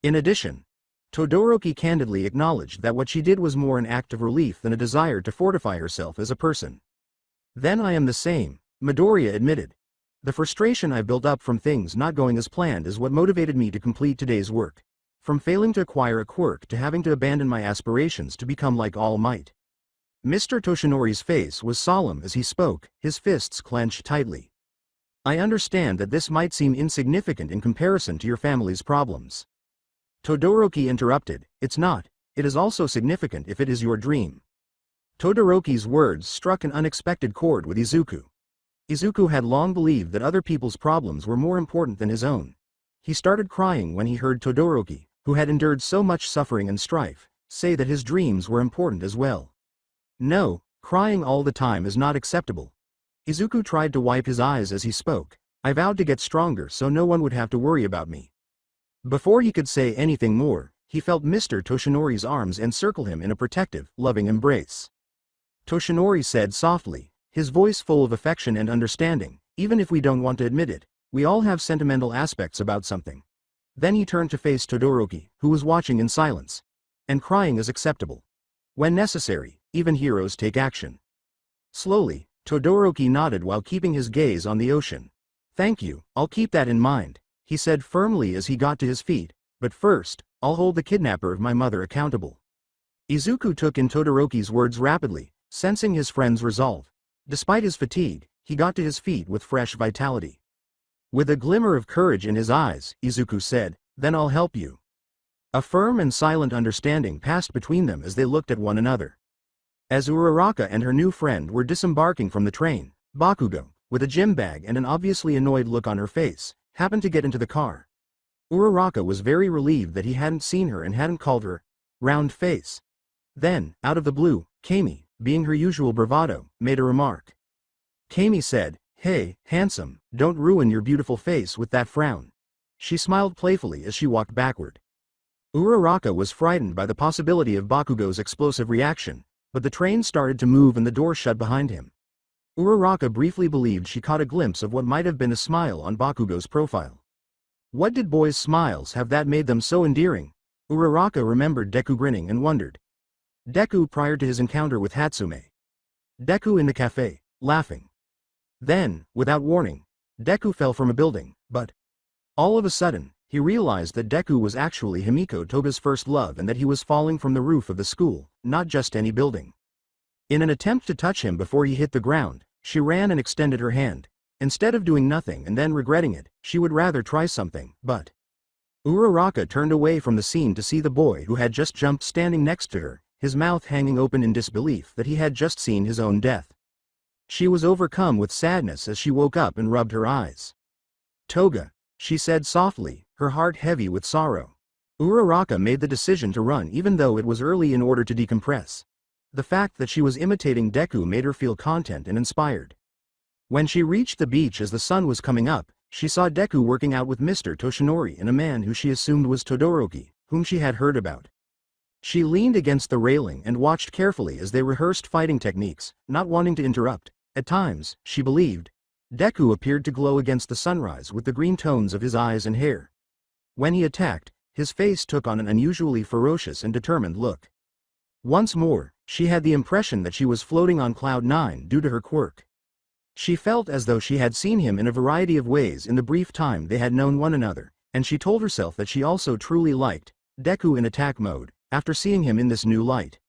In addition, Todoroki candidly acknowledged that what she did was more an act of relief than a desire to fortify herself as a person. Then I am the same, Midoriya admitted. The frustration I built up from things not going as planned is what motivated me to complete today's work. From failing to acquire a quirk to having to abandon my aspirations to become like All Might. Mr. Toshinori's face was solemn as he spoke, his fists clenched tightly. I understand that this might seem insignificant in comparison to your family's problems. Todoroki interrupted, it's not, it is also significant if it is your dream. Todoroki's words struck an unexpected chord with Izuku. Izuku had long believed that other people's problems were more important than his own. He started crying when he heard Todoroki, who had endured so much suffering and strife, say that his dreams were important as well. No, crying all the time is not acceptable. Izuku tried to wipe his eyes as he spoke. I vowed to get stronger so no one would have to worry about me. Before he could say anything more, he felt Mr. Toshinori's arms encircle him in a protective, loving embrace. Toshinori said softly, his voice full of affection and understanding, even if we don't want to admit it, we all have sentimental aspects about something. Then he turned to face Todoroki, who was watching in silence. And crying is acceptable. When necessary, even heroes take action. Slowly, Todoroki nodded while keeping his gaze on the ocean. Thank you, I'll keep that in mind, he said firmly as he got to his feet, but first, I'll hold the kidnapper of my mother accountable. Izuku took in Todoroki's words rapidly, sensing his friend's resolve. Despite his fatigue, he got to his feet with fresh vitality. With a glimmer of courage in his eyes, Izuku said, then I'll help you. A firm and silent understanding passed between them as they looked at one another. As Uraraka and her new friend were disembarking from the train, Bakugo, with a gym bag and an obviously annoyed look on her face, happened to get into the car. Uraraka was very relieved that he hadn't seen her and hadn't called her round face. Then, out of the blue, Kami, being her usual bravado, made a remark. Kami said, hey, handsome, don't ruin your beautiful face with that frown. She smiled playfully as she walked backward. Uraraka was frightened by the possibility of Bakugo's explosive reaction, but the train started to move and the door shut behind him. Uraraka briefly believed she caught a glimpse of what might have been a smile on Bakugo's profile. What did boys' smiles have that made them so endearing? Uraraka remembered Deku grinning and wondered. Deku prior to his encounter with Hatsume. Deku in the cafe, laughing. Then, without warning, Deku fell from a building, but all of a sudden, he realized that Deku was actually Himiko Toga's first love and that he was falling from the roof of the school, not just any building. In an attempt to touch him before he hit the ground, she ran and extended her hand. Instead of doing nothing and then regretting it, she would rather try something, but Uraraka turned away from the scene to see the boy who had just jumped standing next to her, his mouth hanging open in disbelief that he had just seen his own death. She was overcome with sadness as she woke up and rubbed her eyes. Toga, she said softly, her heart heavy with sorrow. Uraraka made the decision to run even though it was early in order to decompress. The fact that she was imitating Deku made her feel content and inspired. When she reached the beach as the sun was coming up, she saw Deku working out with Mr. Toshinori and a man who she assumed was Todoroki, whom she had heard about. She leaned against the railing and watched carefully as they rehearsed fighting techniques, not wanting to interrupt. At times, she believed, Deku appeared to glow against the sunrise with the green tones of his eyes and hair. When he attacked, his face took on an unusually ferocious and determined look. Once more, she had the impression that she was floating on cloud 9 due to her quirk. She felt as though she had seen him in a variety of ways in the brief time they had known one another, and she told herself that she also truly liked Deku in attack mode, after seeing him in this new light.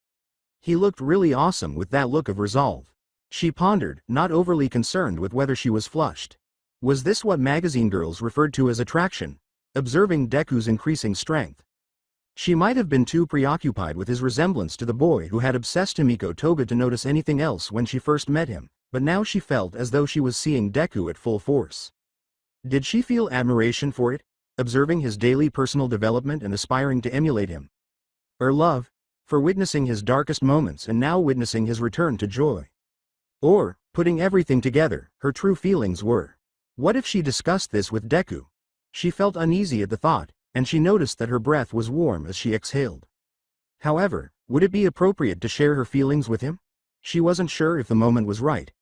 He looked really awesome with that look of resolve. She pondered, not overly concerned with whether she was flushed. Was this what magazine girls referred to as attraction? Observing Deku's increasing strength. She might have been too preoccupied with his resemblance to the boy who had obsessed Himiko Toga to notice anything else when she first met him, but now she felt as though she was seeing Deku at full force. Did she feel admiration for it, observing his daily personal development and aspiring to emulate him? Or love, for witnessing his darkest moments and now witnessing his return to joy? Or, putting everything together, her true feelings were. What if she discussed this with Deku? She felt uneasy at the thought, and she noticed that her breath was warm as she exhaled. However, would it be appropriate to share her feelings with him? She wasn't sure if the moment was right.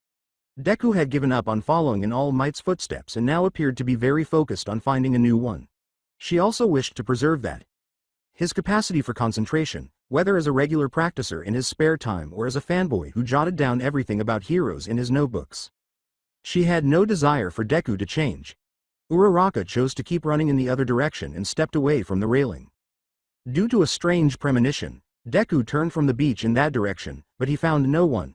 Deku had given up on following in All Might's footsteps and now appeared to be very focused on finding a new one. She also wished to preserve that. His capacity for concentration, whether as a regular practicer in his spare time or as a fanboy who jotted down everything about heroes in his notebooks. She had no desire for Deku to change. Uraraka chose to keep running in the other direction and stepped away from the railing. Due to a strange premonition, Deku turned from the beach in that direction, but he found no one.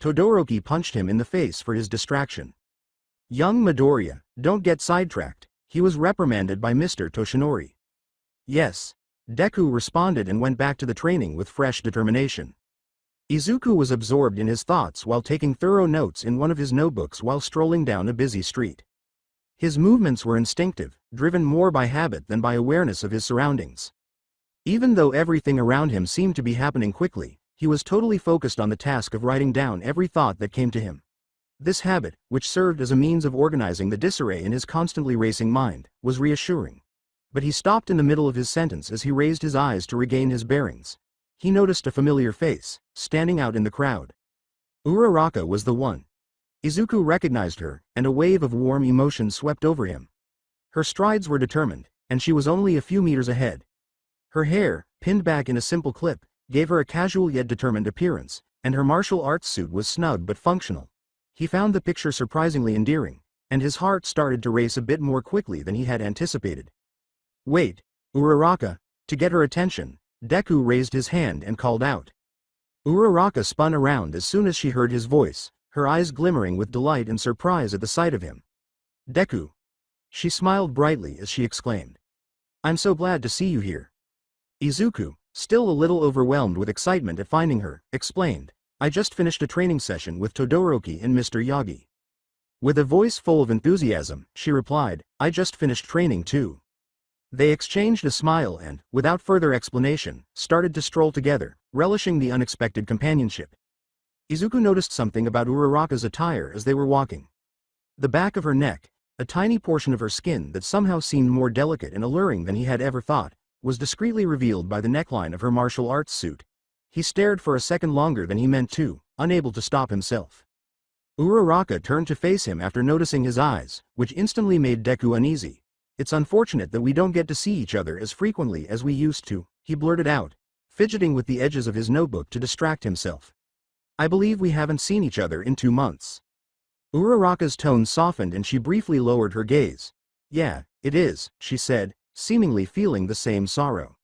Todoroki punched him in the face for his distraction. Young Midoriya, don't get sidetracked, he was reprimanded by Mr. Toshinori. Yes. Deku responded and went back to the training with fresh determination. Izuku was absorbed in his thoughts while taking thorough notes in one of his notebooks while strolling down a busy street. His movements were instinctive, driven more by habit than by awareness of his surroundings. Even though everything around him seemed to be happening quickly, he was totally focused on the task of writing down every thought that came to him. This habit, which served as a means of organizing the disarray in his constantly racing mind, was reassuring. But he stopped in the middle of his sentence as he raised his eyes to regain his bearings. He noticed a familiar face, standing out in the crowd. Uraraka was the one. Izuku recognized her, and a wave of warm emotion swept over him. Her strides were determined, and she was only a few meters ahead. Her hair, pinned back in a simple clip, gave her a casual yet determined appearance, and her martial arts suit was snug but functional. He found the picture surprisingly endearing, and his heart started to race a bit more quickly than he had anticipated. Wait, Uraraka. To get her attention, Deku raised his hand and called out. Uraraka spun around as soon as she heard his voice, her eyes glimmering with delight and surprise at the sight of him. Deku. She smiled brightly as she exclaimed. I'm so glad to see you here. Izuku, still a little overwhelmed with excitement at finding her, explained, I just finished a training session with Todoroki and Mr. Yagi. With a voice full of enthusiasm, she replied, I just finished training too. They exchanged a smile and, without further explanation, started to stroll together, relishing the unexpected companionship. Izuku noticed something about Uraraka's attire as they were walking. The back of her neck, a tiny portion of her skin that somehow seemed more delicate and alluring than he had ever thought, was discreetly revealed by the neckline of her martial arts suit. He stared for a second longer than he meant to, unable to stop himself. Uraraka turned to face him after noticing his eyes, which instantly made Deku uneasy. It's unfortunate that we don't get to see each other as frequently as we used to, he blurted out, fidgeting with the edges of his notebook to distract himself. I believe we haven't seen each other in 2 months. Uraraka's tone softened and she briefly lowered her gaze. Yeah, it is, she said, seemingly feeling the same sorrow.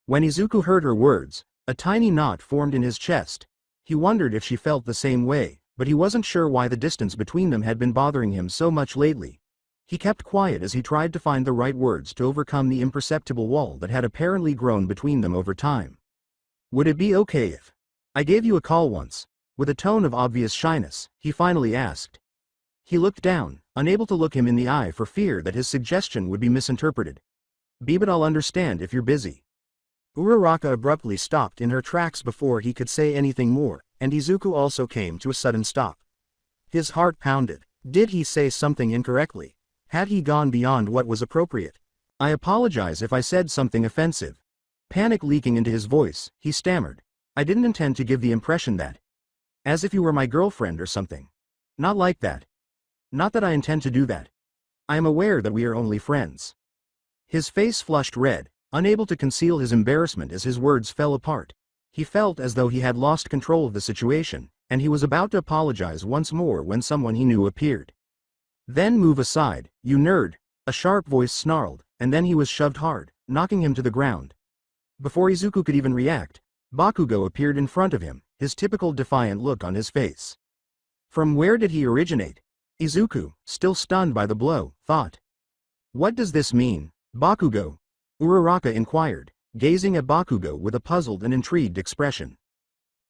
When Izuku heard her words, a tiny knot formed in his chest. He wondered if she felt the same way, but he wasn't sure why the distance between them had been bothering him so much lately. He kept quiet as he tried to find the right words to overcome the imperceptible wall that had apparently grown between them over time. Would it be okay if I gave you a call once? With a tone of obvious shyness, he finally asked. He looked down, unable to look him in the eye for fear that his suggestion would be misinterpreted. But I'll understand if you're busy. Uraraka abruptly stopped in her tracks before he could say anything more, and Izuku also came to a sudden stop. His heart pounded. Did he say something incorrectly? Had he gone beyond what was appropriate? I apologize if I said something offensive. Panic leaking into his voice, he stammered. I didn't intend to give the impression that. As if you were my girlfriend or something. Not like that. Not that I intend to do that. I am aware that we are only friends. His face flushed red, unable to conceal his embarrassment as his words fell apart. He felt as though he had lost control of the situation, and he was about to apologize once more when someone he knew appeared. "Then move aside, you nerd," a sharp voice snarled, and then he was shoved hard, knocking him to the ground. Before Izuku could even react, Bakugo appeared in front of him, his typical defiant look on his face. From where did he originate? Izuku, still stunned by the blow, thought. "What does this mean, Bakugo?" Uraraka inquired, gazing at Bakugo with a puzzled and intrigued expression.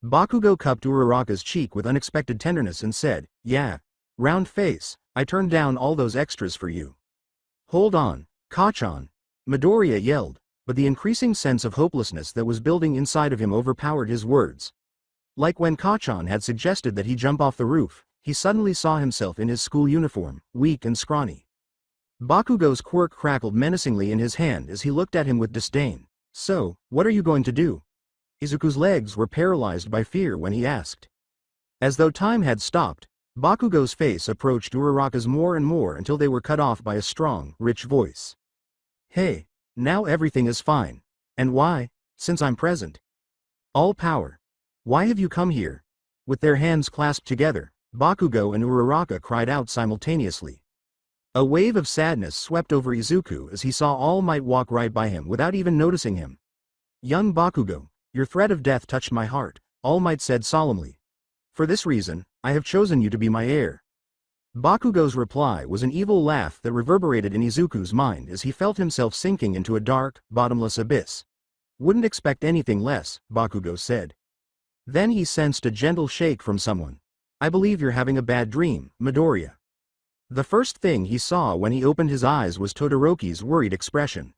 Bakugo cupped Uraraka's cheek with unexpected tenderness and said, "Yeah. Round face, I turned down all those extras for you." "Hold on, Kachan," Midoriya yelled, but the increasing sense of hopelessness that was building inside of him overpowered his words. Like when Kachan had suggested that he jump off the roof, he suddenly saw himself in his school uniform, weak and scrawny. Bakugo's quirk crackled menacingly in his hand as he looked at him with disdain. "So, what are you going to do?" Izuku's legs were paralyzed by fear when he asked. As though time had stopped, Bakugo's face approached Uraraka's more and more until they were cut off by a strong, rich voice. "Hey, now everything is fine. And why? Since I'm present. All power. Why have you come here?" With their hands clasped together, Bakugo and Uraraka cried out simultaneously. A wave of sadness swept over Izuku as he saw All Might walk right by him without even noticing him. "Young Bakugo, your threat of death touched my heart," All Might said solemnly. "For this reason, I have chosen you to be my heir." Bakugo's reply was an evil laugh that reverberated in Izuku's mind as he felt himself sinking into a dark, bottomless abyss. "Wouldn't expect anything less," Bakugo said. Then he sensed a gentle shake from someone. "I believe you're having a bad dream, Midoriya." The first thing he saw when he opened his eyes was Todoroki's worried expression.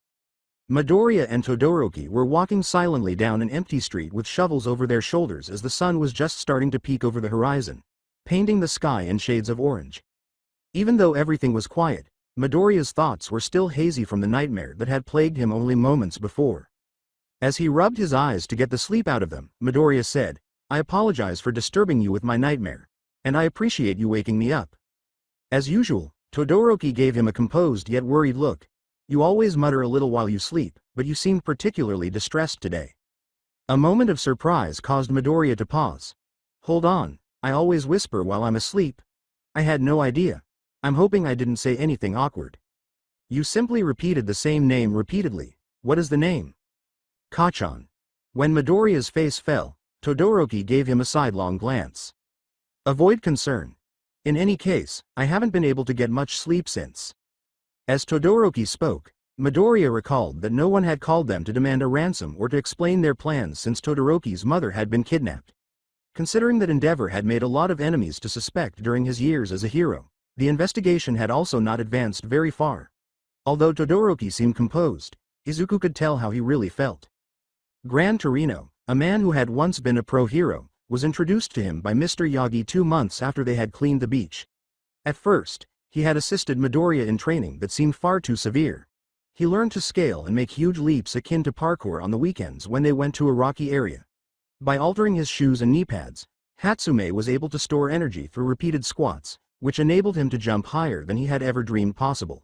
Midoriya and Todoroki were walking silently down an empty street with shovels over their shoulders as the sun was just starting to peek over the horizon, painting the sky in shades of orange. Even though everything was quiet, Midoriya's thoughts were still hazy from the nightmare that had plagued him only moments before. As he rubbed his eyes to get the sleep out of them, Midoriya said, "I apologize for disturbing you with my nightmare, and I appreciate you waking me up." As usual, Todoroki gave him a composed yet worried look. "You always mutter a little while you sleep, but you seemed particularly distressed today." A moment of surprise caused Midoriya to pause. "Hold on, I always whisper while I'm asleep. I had no idea. I'm hoping I didn't say anything awkward." "You simply repeated the same name repeatedly. What is the name?" "Kachan." When Midoriya's face fell, Todoroki gave him a sidelong glance. "Avoid concern. In any case, I haven't been able to get much sleep since." As Todoroki spoke, Midoriya recalled that no one had called them to demand a ransom or to explain their plans since Todoroki's mother had been kidnapped. Considering that Endeavor had made a lot of enemies to suspect during his years as a hero, the investigation had also not advanced very far. Although Todoroki seemed composed, Izuku could tell how he really felt. Gran Torino, a man who had once been a pro-hero, was introduced to him by Mr. Yagi 2 months after they had cleaned the beach. At first, he had assisted Midoriya in training that seemed far too severe. He learned to scale and make huge leaps akin to parkour on the weekends when they went to a rocky area. By altering his shoes and knee pads, Hatsume was able to store energy through repeated squats, which enabled him to jump higher than he had ever dreamed possible.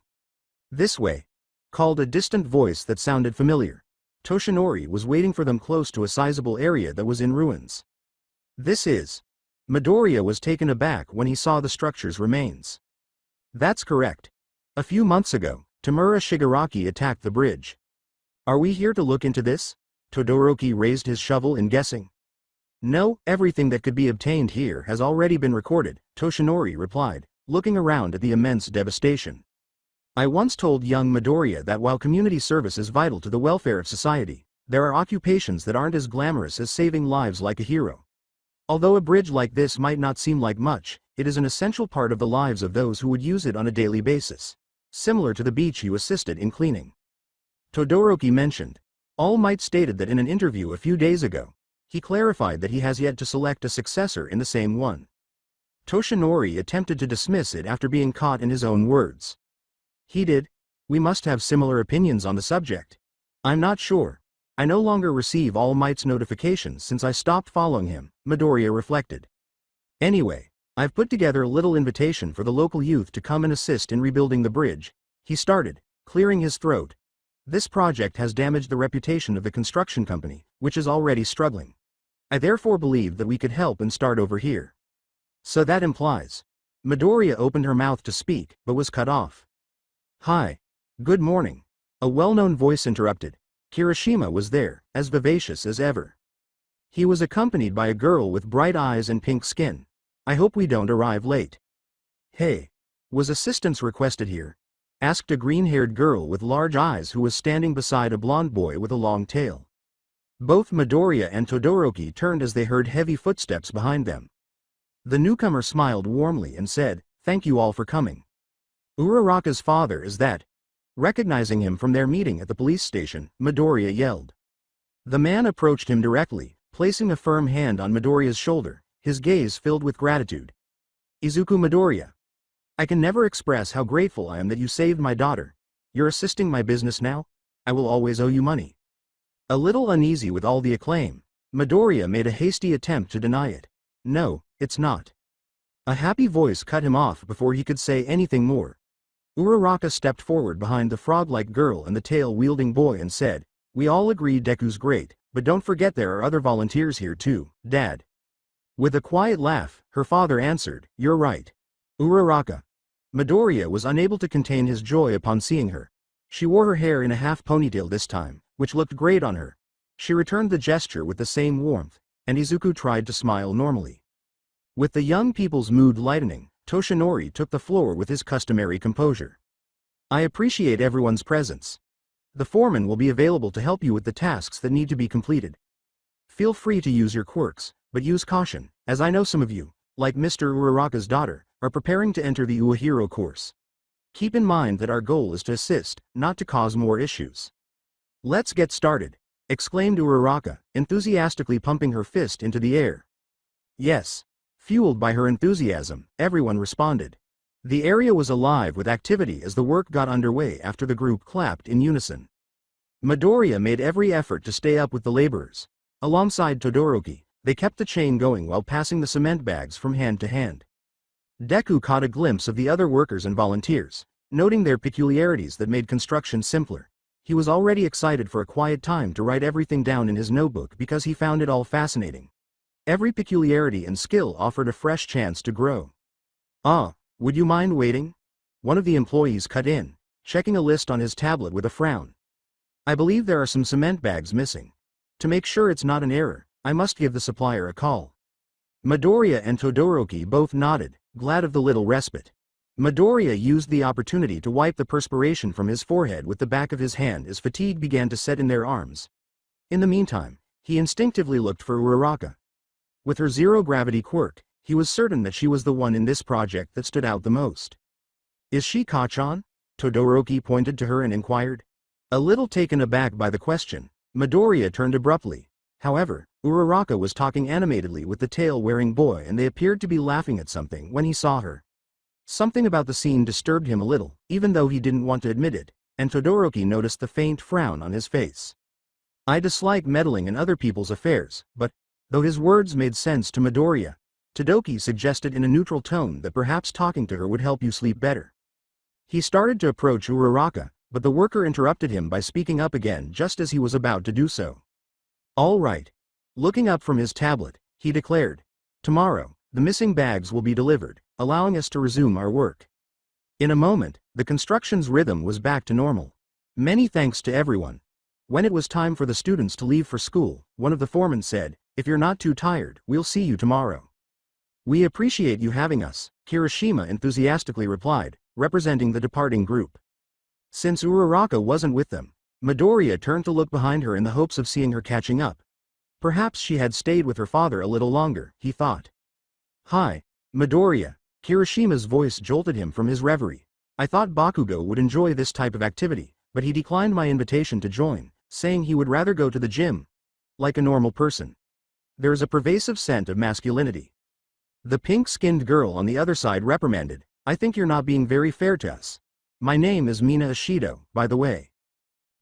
"This way," called a distant voice that sounded familiar. Toshinori was waiting for them close to a sizable area that was in ruins. "This is..." Midoriya was taken aback when he saw the structure's remains. "That's correct. A few months ago, Tamura Shigaraki attacked the bridge." "Are we here to look into this?" Todoroki raised his shovel in guessing. "No, everything that could be obtained here has already been recorded," Toshinori replied, looking around at the immense devastation. "I once told young Midoriya that while community service is vital to the welfare of society, there are occupations that aren't as glamorous as saving lives like a hero. Although a bridge like this might not seem like much, it is an essential part of the lives of those who would use it on a daily basis. Similar to the beach you assisted in cleaning," Todoroki mentioned. All Might stated that in an interview a few days ago, he clarified that he has yet to select a successor in the same one. Toshinori attempted to dismiss it after being caught in his own words. "He did? We must have similar opinions on the subject." "I'm not sure. I no longer receive All Might's notifications since I stopped following him," Midoriya reflected. "Anyway, I've put together a little invitation for the local youth to come and assist in rebuilding the bridge," he started, clearing his throat. "This project has damaged the reputation of the construction company, which is already struggling. I therefore believe that we could help and start over here. So that implies. Midoriya opened her mouth to speak, but was cut off. Hi. Good morning. A well-known voice interrupted. Kirishima was there, as vivacious as ever. He was accompanied by a girl with bright eyes and pink skin. I hope we don't arrive late. Hey. Was assistance requested here? Asked a green-haired girl with large eyes who was standing beside a blonde boy with a long tail. Both Midoriya and Todoroki turned as they heard heavy footsteps behind them. The newcomer smiled warmly and said, "Thank you all for coming. Uraraka's father is that." Recognizing him from their meeting at the police station, Midoriya yelled. The man approached him directly, placing a firm hand on Midoriya's shoulder, his gaze filled with gratitude. Izuku Midoriya. I can never express how grateful I am that you saved my daughter. You're assisting my business now? I will always owe you money. A little uneasy with all the acclaim, Midoriya made a hasty attempt to deny it. No, it's not. A happy voice cut him off before he could say anything more. Uraraka stepped forward behind the frog-like girl and the tail-wielding boy and said, "We all agree Deku's great, but don't forget there are other volunteers here too, Dad." With a quiet laugh, her father answered, "You're right. Uraraka." Midoriya was unable to contain his joy upon seeing her. She wore her hair in a half ponytail this time, which looked great on her. She returned the gesture with the same warmth, and Izuku tried to smile normally. With the young people's mood lightening, Toshinori took the floor with his customary composure. I appreciate everyone's presence. The foreman will be available to help you with the tasks that need to be completed. Feel free to use your quirks, but use caution, as I know some of you, like Mr. Uraraka's daughter, are preparing to enter the Uehiro course. Keep in mind that our goal is to assist, not to cause more issues. Let's get started, exclaimed Uraraka, enthusiastically pumping her fist into the air. Yes. Fueled by her enthusiasm, everyone responded. The area was alive with activity as the work got underway after the group clapped in unison. Midoriya made every effort to stay up with the laborers. Alongside Todoroki, they kept the chain going while passing the cement bags from hand to hand. Deku caught a glimpse of the other workers and volunteers, noting their peculiarities that made construction simpler. He was already excited for a quiet time to write everything down in his notebook because he found it all fascinating. Every peculiarity and skill offered a fresh chance to grow. Would you mind waiting? One of the employees cut in, checking a list on his tablet with a frown. I believe there are some cement bags missing. To make sure it's not an error, I must give the supplier a call. Midoriya and Todoroki both nodded, glad of the little respite. Midoriya used the opportunity to wipe the perspiration from his forehead with the back of his hand as fatigue began to set in their arms. In the meantime, he instinctively looked for Uraraka. With her zero-gravity quirk, he was certain that she was the one in this project that stood out the most. Is she Kachan? Todoroki pointed to her and inquired. A little taken aback by the question, Midoriya turned abruptly. However, Uraraka was talking animatedly with the tail-wearing boy and they appeared to be laughing at something when he saw her. Something about the scene disturbed him a little, even though he didn't want to admit it, and Todoroki noticed the faint frown on his face. I dislike meddling in other people's affairs, but, though his words made sense to Midoriya, Todoroki suggested in a neutral tone that perhaps talking to her would help you sleep better. He started to approach Uraraka, but the worker interrupted him by speaking up again just as he was about to do so. All right. Looking up from his tablet, he declared, "Tomorrow, the missing bags will be delivered, allowing us to resume our work." In a moment, the construction's rhythm was back to normal. Many thanks to everyone. When it was time for the students to leave for school, one of the foremen said, "If you're not too tired, we'll see you tomorrow." "We appreciate you having us," Kirishima enthusiastically replied, representing the departing group. Since Uraraka wasn't with them, Midoriya turned to look behind her in the hopes of seeing her catching up. Perhaps she had stayed with her father a little longer, he thought. "Hi, Midoriya." Kirishima's voice jolted him from his reverie. "I thought Bakugo would enjoy this type of activity, but he declined my invitation to join, saying he would rather go to the gym. Like a normal person." There is a pervasive scent of masculinity. The pink-skinned girl on the other side reprimanded, "I think you're not being very fair to us. My name is Mina Ishido, by the way."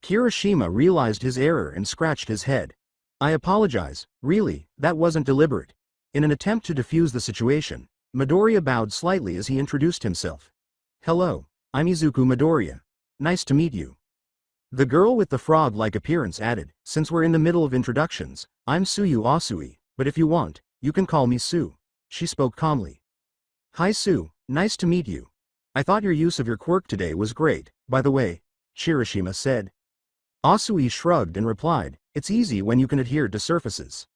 Kirishima realized his error and scratched his head. "I apologize, really, that wasn't deliberate." In an attempt to defuse the situation, Midoriya bowed slightly as he introduced himself. "Hello, I'm Izuku Midoriya. Nice to meet you." The girl with the frog-like appearance added, "Since we're in the middle of introductions, I'm Suyu Asui, but if you want, you can call me Sue. She spoke calmly. Hi Sue, nice to meet you. I thought your use of your quirk today was great, by the way, Kirishima said. Asui shrugged and replied, it's easy when you can adhere to surfaces.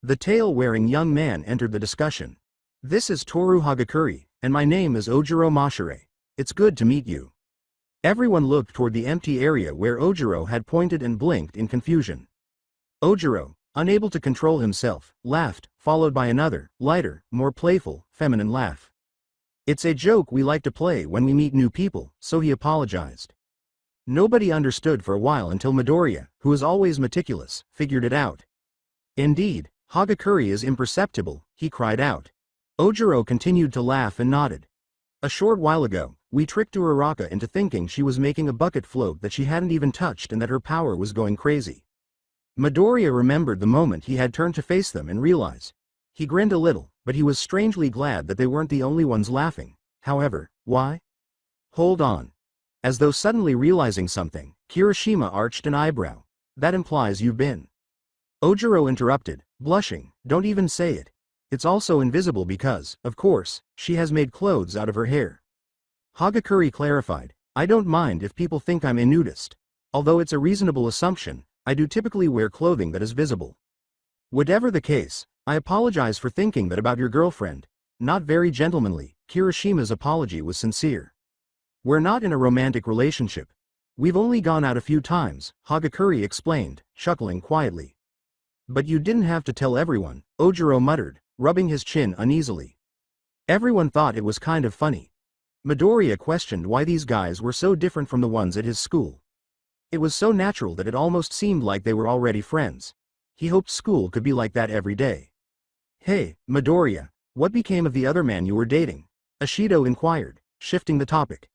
The tail-wearing young man entered the discussion. This is Toru Hagakuri, and my name is Ojiro Mashire. It's good to meet you. Everyone looked toward the empty area where Ojiro had pointed and blinked in confusion. Ojiro, unable to control himself, laughed, followed by another, lighter, more playful, feminine laugh. It's a joke we like to play when we meet new people, so he apologized. Nobody understood for a while until Midoriya, who is always meticulous, figured it out. Indeed, Hagakuri is imperceptible, he cried out. Ojiro continued to laugh and nodded. A short while ago, we tricked Uraraka into thinking she was making a bucket float that she hadn't even touched and that her power was going crazy. Midoriya remembered the moment he had turned to face them and realized. He grinned a little, but he was strangely glad that they weren't the only ones laughing. However, why? Hold on. As though suddenly realizing something, Kirishima arched an eyebrow. That implies you've been. Ojiro interrupted, blushing, don't even say it. It's also invisible because, of course, she has made clothes out of her hair. Hagakuri clarified, I don't mind if people think I'm a nudist. Although it's a reasonable assumption, I do typically wear clothing that is visible. Whatever the case, I apologize for thinking that about your girlfriend. Not very gentlemanly, Kirishima's apology was sincere. We're not in a romantic relationship. We've only gone out a few times, Hagakuri explained, chuckling quietly. But you didn't have to tell everyone, Ojiro muttered, rubbing his chin uneasily. Everyone thought it was kind of funny. Midoriya questioned why these guys were so different from the ones at his school. It was so natural that it almost seemed like they were already friends. He hoped school could be like that every day. Hey, Midoriya, what became of the other man you were dating? Ashido inquired, shifting the topic.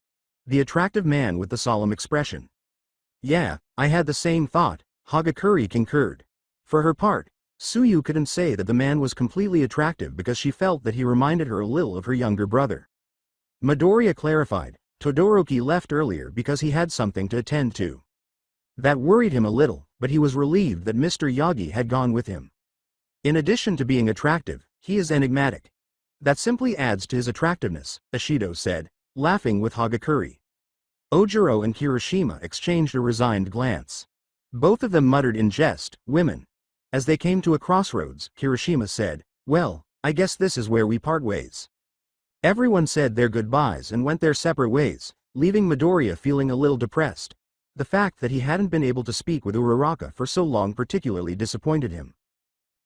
The attractive man with the solemn expression. Yeah, I had the same thought, Hagakuri concurred. For her part, Tsuyu couldn't say that the man was completely attractive because she felt that he reminded her a little of her younger brother. Midoriya clarified, Todoroki left earlier because he had something to attend to. That worried him a little, but he was relieved that Mr. Yagi had gone with him. In addition to being attractive, he is enigmatic. That simply adds to his attractiveness, Ashido said, laughing with Hagakuri. Ojiro and Kirishima exchanged a resigned glance. Both of them muttered in jest, women. As they came to a crossroads, Kirishima said, well, I guess this is where we part ways. Everyone said their goodbyes and went their separate ways, leaving Midoriya feeling a little depressed. The fact that he hadn't been able to speak with Uraraka for so long particularly disappointed him.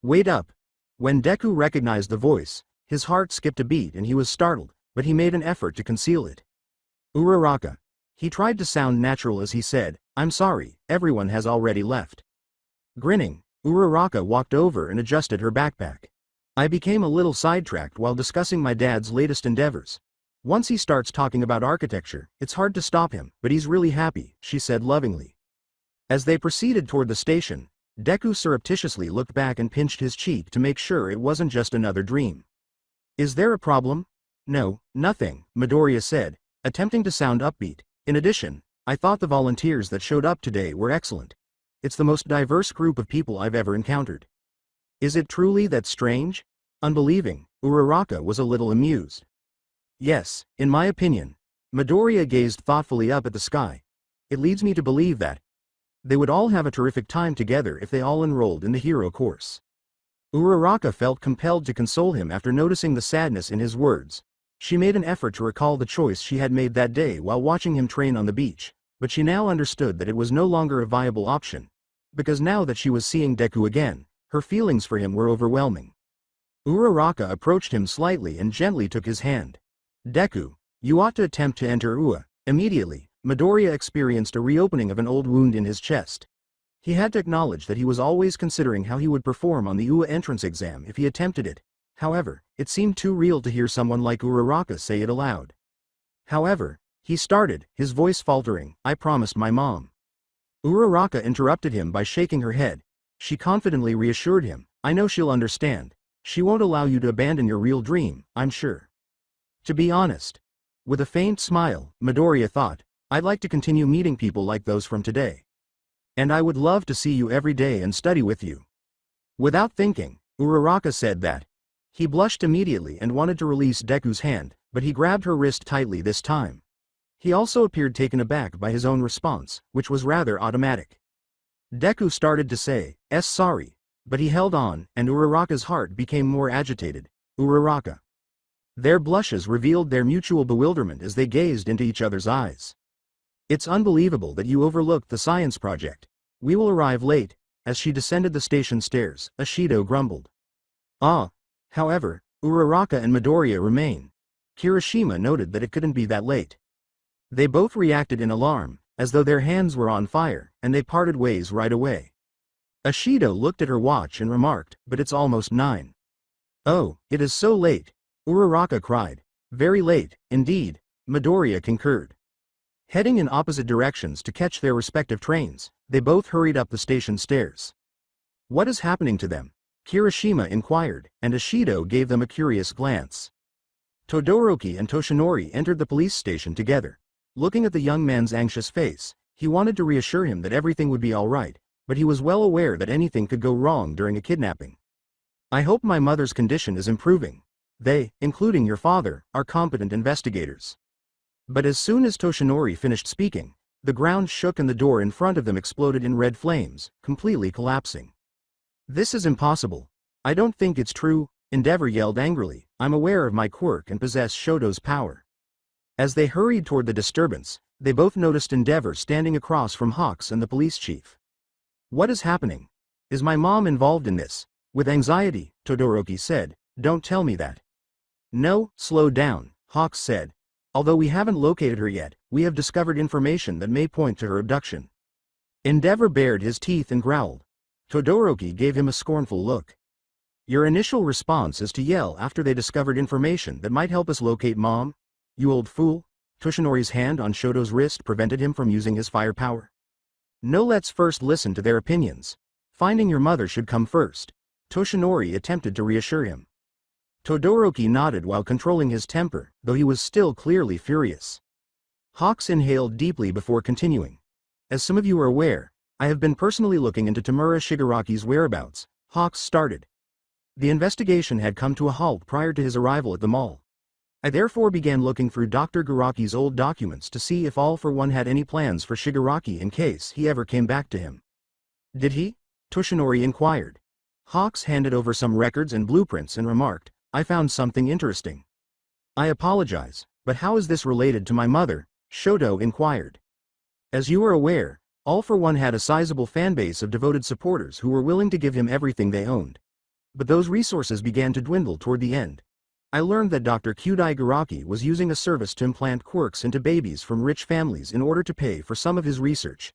Wait up. When Deku recognized the voice, his heart skipped a beat and he was startled, but he made an effort to conceal it. Uraraka. He tried to sound natural as he said, I'm sorry, everyone has already left. Grinning, Uraraka walked over and adjusted her backpack. I became a little sidetracked while discussing my dad's latest endeavors. Once he starts talking about architecture, it's hard to stop him, but he's really happy, she said lovingly. As they proceeded toward the station, Deku surreptitiously looked back and pinched his cheek to make sure it wasn't just another dream. Is there a problem? No, nothing, Midoriya said, attempting to sound upbeat. In addition, I thought the volunteers that showed up today were excellent. It's the most diverse group of people I've ever encountered. Is it truly that strange? Unbelieving, Uraraka was a little amused. Yes, in my opinion. Midoriya gazed thoughtfully up at the sky. It leads me to believe that they would all have a terrific time together if they all enrolled in the hero course. Uraraka felt compelled to console him after noticing the sadness in his words. She made an effort to recall the choice she had made that day while watching him train on the beach, but she now understood that it was no longer a viable option. Because now that she was seeing Deku again, her feelings for him were overwhelming. Uraraka approached him slightly and gently took his hand. Deku, you ought to attempt to enter UA. Immediately, Midoriya experienced a reopening of an old wound in his chest. He had to acknowledge that he was always considering how he would perform on the UA entrance exam if he attempted it. However, it seemed too real to hear someone like Uraraka say it aloud. However, he started, his voice faltering, I promised my mom. Uraraka interrupted him by shaking her head. She confidently reassured him, I know she'll understand. She won't allow you to abandon your real dream, I'm sure. To be honest. With a faint smile, Midoriya thought, I'd like to continue meeting people like those from today. And I would love to see you every day and study with you. Without thinking, Uraraka said that. He blushed immediately and wanted to release Deku's hand, but he grabbed her wrist tightly this time. He also appeared taken aback by his own response, which was rather automatic. Deku started to say, sorry, but he held on, and Uraraka's heart became more agitated. Uraraka. Their blushes revealed their mutual bewilderment as they gazed into each other's eyes. It's unbelievable that you overlooked the science project. We will arrive late. As she descended the station stairs, Ashido grumbled. However, Uraraka and Midoriya remain. Kirishima noted that it couldn't be that late. They both reacted in alarm, as though their hands were on fire, and they parted ways right away. Ashido looked at her watch and remarked, but it's almost 9. Oh, it is so late. Uraraka cried. Very late, indeed, Midoriya concurred. Heading in opposite directions to catch their respective trains, they both hurried up the station stairs. What is happening to them? Kirishima inquired, and Ashido gave them a curious glance. Todoroki and Toshinori entered the police station together. Looking at the young man's anxious face, he wanted to reassure him that everything would be all right, but he was well aware that anything could go wrong during a kidnapping. I hope my mother's condition is improving. They, including your father, are competent investigators. But as soon as Toshinori finished speaking, the ground shook and the door in front of them exploded in red flames, completely collapsing. This is impossible. I don't think it's true, Endeavor yelled angrily. I'm aware of my quirk and possess Shoto's power. As they hurried toward the disturbance, they both noticed Endeavor standing across from Hawks and the police chief. What is happening? Is my mom involved in this? With anxiety, Todoroki said, don't tell me that. No, slow down, Hawks said. Although we haven't located her yet, we have discovered information that may point to her abduction. Endeavor bared his teeth and growled. Todoroki gave him a scornful look. Your initial response is to yell after they discovered information that might help us locate Mom? You old fool? Toshinori's hand on Shoto's wrist prevented him from using his firepower. No, let's first listen to their opinions. Finding your mother should come first. Toshinori attempted to reassure him. Todoroki nodded while controlling his temper, though he was still clearly furious. Hawks inhaled deeply before continuing. As some of you are aware, I have been personally looking into Tamura Shigaraki's whereabouts. Hawks started. The investigation had come to a halt prior to his arrival at the mall. I therefore began looking through Dr. Garaki's old documents to see if All for One had any plans for Shigaraki in case he ever came back to him. Did he? Toshinori inquired. Hawks handed over some records and blueprints and remarked, I found something interesting. I apologize, but how is this related to my mother? Shoto inquired. As you are aware, All for One had a sizable fanbase of devoted supporters who were willing to give him everything they owned. But those resources began to dwindle toward the end. I learned that Dr. Kyudai Garaki was using a service to implant quirks into babies from rich families in order to pay for some of his research.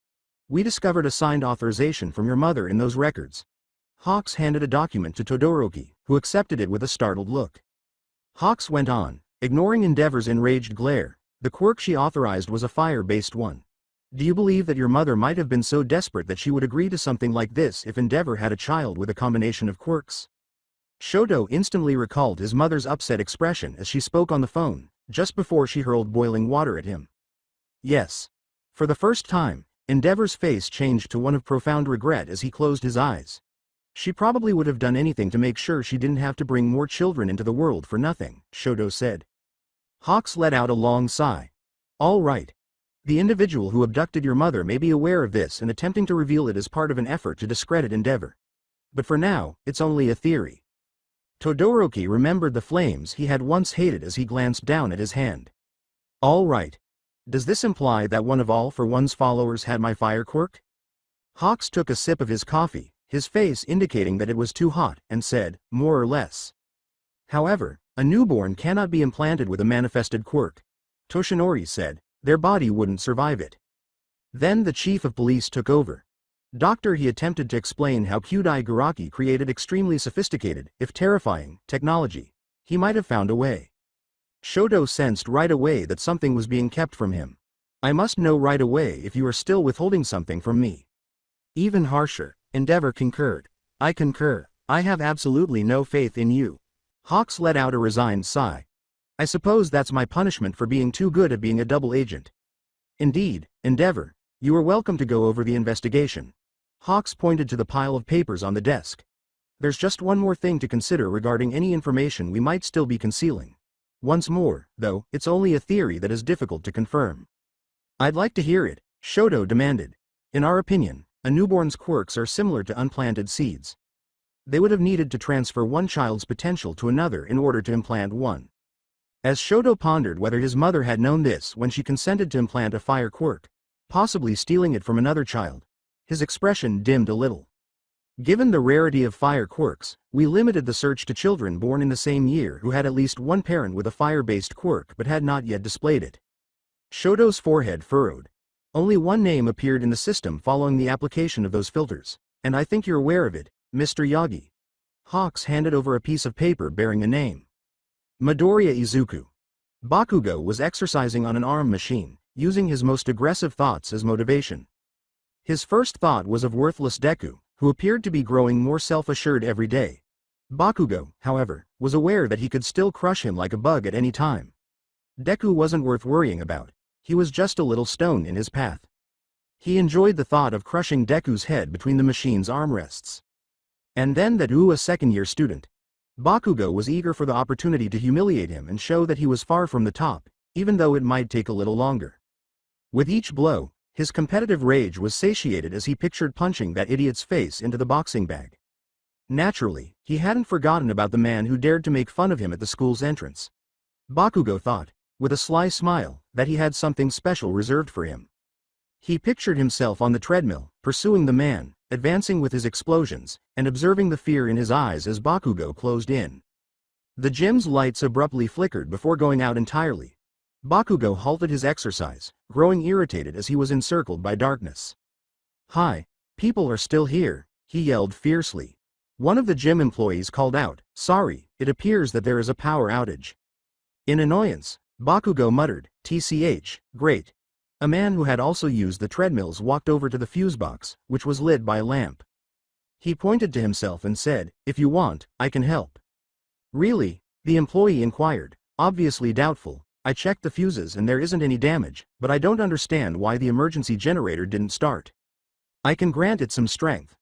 We discovered a signed authorization from your mother in those records. Hawks handed a document to Todoroki, who accepted it with a startled look. Hawks went on, ignoring Endeavor's enraged glare. The quirk she authorized was a fire-based one. Do you believe that your mother might have been so desperate that she would agree to something like this if Endeavor had a child with a combination of quirks? Shoto instantly recalled his mother's upset expression as she spoke on the phone, just before she hurled boiling water at him. Yes. For the first time, Endeavor's face changed to one of profound regret as he closed his eyes. She probably would have done anything to make sure she didn't have to bring more children into the world for nothing, Shoto said. Hawks let out a long sigh. All right. The individual who abducted your mother may be aware of this and attempting to reveal it as part of an effort to discredit Endeavor. But for now, it's only a theory. Todoroki remembered the flames he had once hated as he glanced down at his hand. All right. Does this imply that one of All for One's followers had my fire quirk? Hawks took a sip of his coffee, his face indicating that it was too hot, and said, more or less. However, a newborn cannot be implanted with a manifested quirk. Toshinori said, their body wouldn't survive it. Then the chief of police took over. He attempted to explain how Kyudai Garaki created extremely sophisticated, if terrifying, technology. He might have found a way. Shoto sensed right away that something was being kept from him. I must know right away if you are still withholding something from me. Even harsher, Endeavor concurred. I concur. I have absolutely no faith in you. Hawks let out a resigned sigh. I suppose that's my punishment for being too good at being a double agent. Indeed, Endeavor, you are welcome to go over the investigation. Hawks pointed to the pile of papers on the desk. There's just one more thing to consider regarding any information we might still be concealing. Once more, though, it's only a theory that is difficult to confirm. I'd like to hear it, Shoto demanded. In our opinion, a newborn's quirks are similar to unplanted seeds. They would have needed to transfer one child's potential to another in order to implant one. As Shoto pondered whether his mother had known this when she consented to implant a fire quirk, possibly stealing it from another child, his expression dimmed a little. Given the rarity of fire quirks, we limited the search to children born in the same year who had at least one parent with a fire-based quirk but had not yet displayed it. Shoto's forehead furrowed. Only one name appeared in the system following the application of those filters, and I think you're aware of it, Mr. Yagi. Hawks handed over a piece of paper bearing a name. Midoriya Izuku. Bakugo was exercising on an arm machine, using his most aggressive thoughts as motivation. His first thought was of worthless Deku, who appeared to be growing more self-assured every day. Bakugo, however, was aware that he could still crush him like a bug at any time. Deku wasn't worth worrying about. He was just a little stone in his path. He enjoyed the thought of crushing Deku's head between the machine's armrests. And then that a second-year student. Bakugo was eager for the opportunity to humiliate him and show that he was far from the top, even though it might take a little longer. With each blow, his competitive rage was satiated as he pictured punching that idiot's face into the boxing bag. Naturally, he hadn't forgotten about the man who dared to make fun of him at the school's entrance. Bakugo thought, with a sly smile, that he had something special reserved for him. He pictured himself on the treadmill, pursuing the man, advancing with his explosions, and observing the fear in his eyes as Bakugo closed in. The gym's lights abruptly flickered before going out entirely. Bakugo halted his exercise, growing irritated as he was encircled by darkness. "Hi, people are still here," he yelled fiercely. One of the gym employees called out, "Sorry, it appears that there is a power outage." In annoyance, Bakugo muttered, "TCH, great." A man who had also used the treadmills walked over to the fuse box, which was lit by a lamp. He pointed to himself and said, "If you want, I can help." "Really?" the employee inquired, obviously doubtful. "I checked the fuses and there isn't any damage, but I don't understand why the emergency generator didn't start. I can grant it some strength.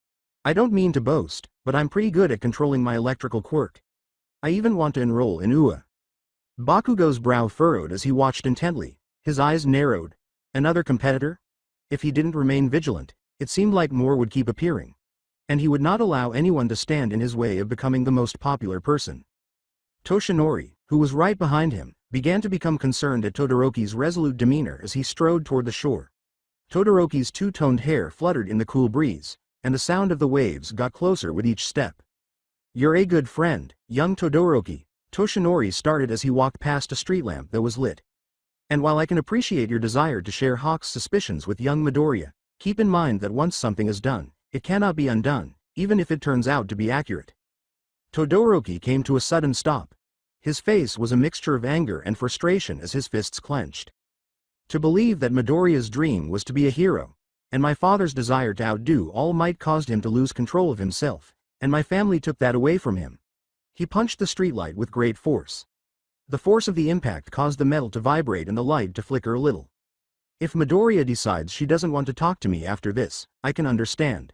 I don't mean to boast, but I'm pretty good at controlling my electrical quirk. I even want to enroll in UA." Bakugo's brow furrowed as he watched intently, his eyes narrowed. Another competitor? If he didn't remain vigilant, it seemed like more would keep appearing. And he would not allow anyone to stand in his way of becoming the most popular person. Toshinori, who was right behind him, began to become concerned at Todoroki's resolute demeanor as he strode toward the shore. Todoroki's two-toned hair fluttered in the cool breeze, and the sound of the waves got closer with each step. "You're a good friend, young Todoroki," Toshinori started as he walked past a street lamp that was lit. "And while I can appreciate your desire to share Hawk's suspicions with young Midoriya, keep in mind that once something is done, it cannot be undone, even if it turns out to be accurate." Todoroki came to a sudden stop. His face was a mixture of anger and frustration as his fists clenched. To believe that Midoriya's dream was to be a hero, and my father's desire to outdo all might caused him to lose control of himself, and my family took that away from him. He punched the streetlight with great force. The force of the impact caused the metal to vibrate and the light to flicker a little. "If Midoriya decides she doesn't want to talk to me after this, I can understand."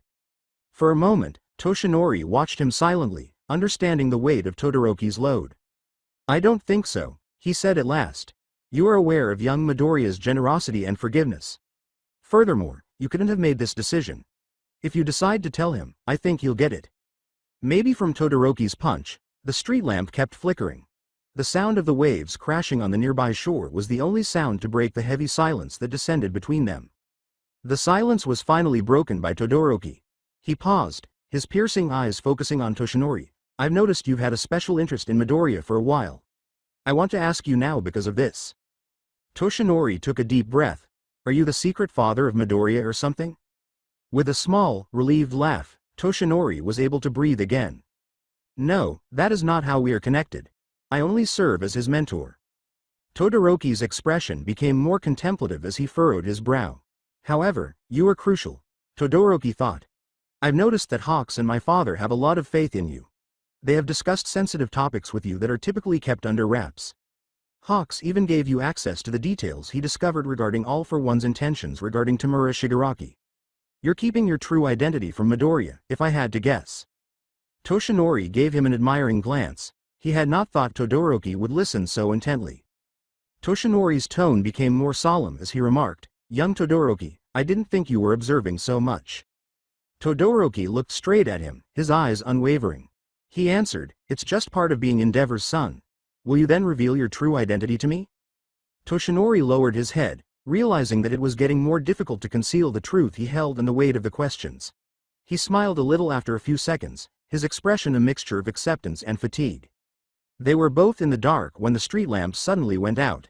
For a moment, Toshinori watched him silently, understanding the weight of Todoroki's load. "I don't think so," he said at last. "You are aware of young Midoriya's generosity and forgiveness. Furthermore, you couldn't have made this decision. If you decide to tell him, I think he'll get it." Maybe from Todoroki's punch, the street lamp kept flickering. The sound of the waves crashing on the nearby shore was the only sound to break the heavy silence that descended between them. The silence was finally broken by Todoroki. He paused, his piercing eyes focusing on Toshinori. "I've noticed you've had a special interest in Midoriya for a while. I want to ask you now because of this." Toshinori took a deep breath. "Are you the secret father of Midoriya or something?" With a small, relieved laugh, Toshinori was able to breathe again. "No, that is not how we are connected. I only serve as his mentor." Todoroki's expression became more contemplative as he furrowed his brow. "However, you are crucial," Todoroki thought. "I've noticed that Hawks and my father have a lot of faith in you. They have discussed sensitive topics with you that are typically kept under wraps. Hawks even gave you access to the details he discovered regarding All for One's intentions regarding Tamura Shigaraki. You're keeping your true identity from Midoriya, if I had to guess." Toshinori gave him an admiring glance. He had not thought Todoroki would listen so intently. Toshinori's tone became more solemn as he remarked, "Young Todoroki, I didn't think you were observing so much." Todoroki looked straight at him, his eyes unwavering. He answered, "It's just part of being Endeavor's son. Will you then reveal your true identity to me?" Toshinori lowered his head, realizing that it was getting more difficult to conceal the truth he held and the weight of the questions. He smiled a little after a few seconds, his expression a mixture of acceptance and fatigue. They were both in the dark when the street lamps suddenly went out.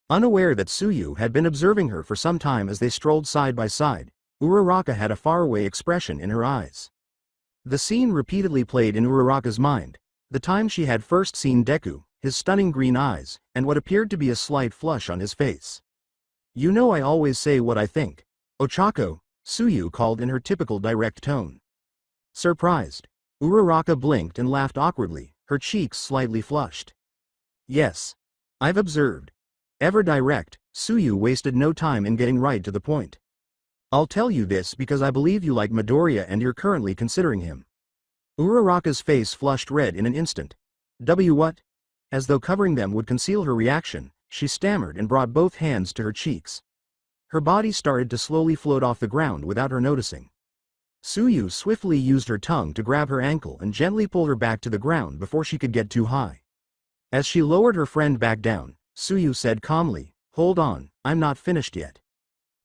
Unaware that Tsuyu had been observing her for some time as they strolled side by side, Uraraka had a faraway expression in her eyes. The scene repeatedly played in Uraraka's mind, the time she had first seen Deku, his stunning green eyes, and what appeared to be a slight flush on his face. "You know I always say what I think, Ochako," Tsuyu called in her typical direct tone. Surprised, Uraraka blinked and laughed awkwardly, her cheeks slightly flushed. "Yes. I've observed." Ever direct, Tsuyu wasted no time in getting right to the point. "I'll tell you this because I believe you like Midoriya and you're currently considering him." Uraraka's face flushed red in an instant. What?" As though covering them would conceal her reaction, she stammered and brought both hands to her cheeks. Her body started to slowly float off the ground without her noticing. Tsuyu swiftly used her tongue to grab her ankle and gently pull her back to the ground before she could get too high. As she lowered her friend back down, Tsuyu said calmly, "Hold on, I'm not finished yet."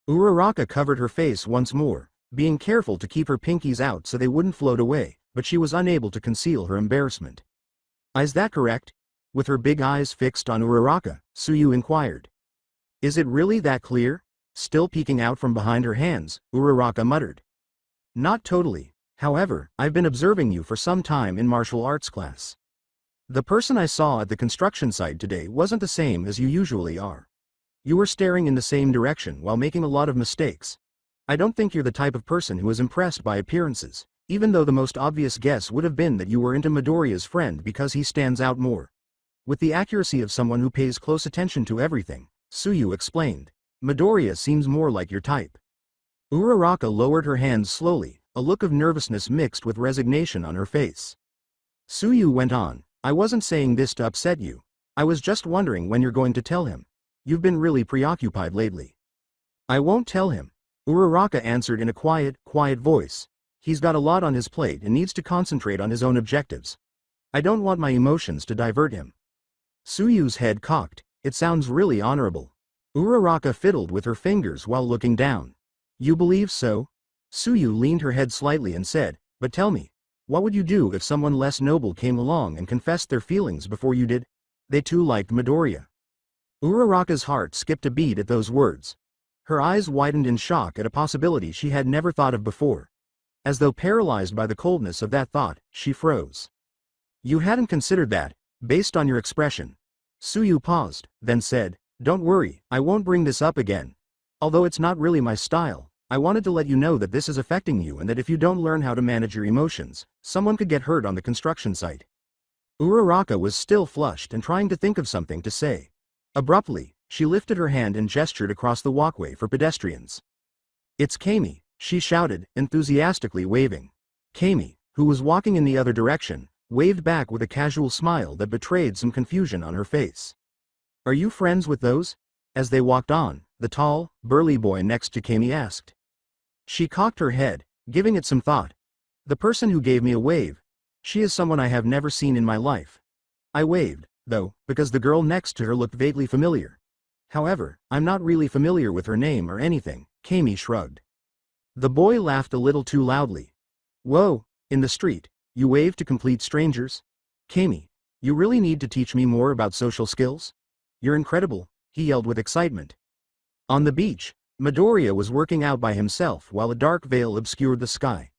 Uraraka covered her face once more, being careful to keep her pinkies out so they wouldn't float away, but she was unable to conceal her embarrassment. "Is that correct?" With her big eyes fixed on Uraraka, Tsuyu inquired. "Is it really that clear?" Still peeking out from behind her hands, Uraraka muttered. "Not totally. However, I've been observing you for some time in martial arts class. The person I saw at the construction site today wasn't the same as you usually are. You were staring in the same direction while making a lot of mistakes. I don't think you're the type of person who is impressed by appearances, even though the most obvious guess would have been that you were into Midoriya's friend because he stands out more." With the accuracy of someone who pays close attention to everything, Tsuyu explained, "Midoriya seems more like your type." Uraraka lowered her hands slowly, a look of nervousness mixed with resignation on her face. Tsuyu went on, "I wasn't saying this to upset you. I was just wondering when you're going to tell him. You've been really preoccupied lately." "I won't tell him," Uraraka answered in a quiet voice. "He's got a lot on his plate and needs to concentrate on his own objectives. I don't want my emotions to divert him." Tsuyu's head cocked. "It sounds really honorable." Uraraka fiddled with her fingers while looking down. "You believe so?" Tsuyu leaned her head slightly and said, "But tell me, what would you do if someone less noble came along and confessed their feelings before you did? They too liked Midoriya." Uraraka's heart skipped a beat at those words. Her eyes widened in shock at a possibility she had never thought of before. As though paralyzed by the coldness of that thought, she froze. "You hadn't considered that, based on your expression." Tsuyu paused, then said, "Don't worry, I won't bring this up again. Although it's not really my style, I wanted to let you know that this is affecting you and that if you don't learn how to manage your emotions, someone could get hurt on the construction site." Uraraka was still flushed and trying to think of something to say. Abruptly, she lifted her hand and gestured across the walkway for pedestrians. "It's Kami," she shouted, enthusiastically waving. Kami, who was walking in the other direction, waved back with a casual smile that betrayed some confusion on her face. "Are you friends with those?" As they walked on, the tall, burly boy next to Kami asked. She cocked her head, giving it some thought. "The person who gave me a wave. She is someone I have never seen in my life." I waved, though, because the girl next to her looked vaguely familiar. "However, I'm not really familiar with her name or anything," Kami shrugged. The boy laughed a little too loudly. "Whoa, in the street, you wave to complete strangers? Kami, you really need to teach me more about social skills? You're incredible," he yelled with excitement. On the beach, Midoriya was working out by himself while a dark veil obscured the sky.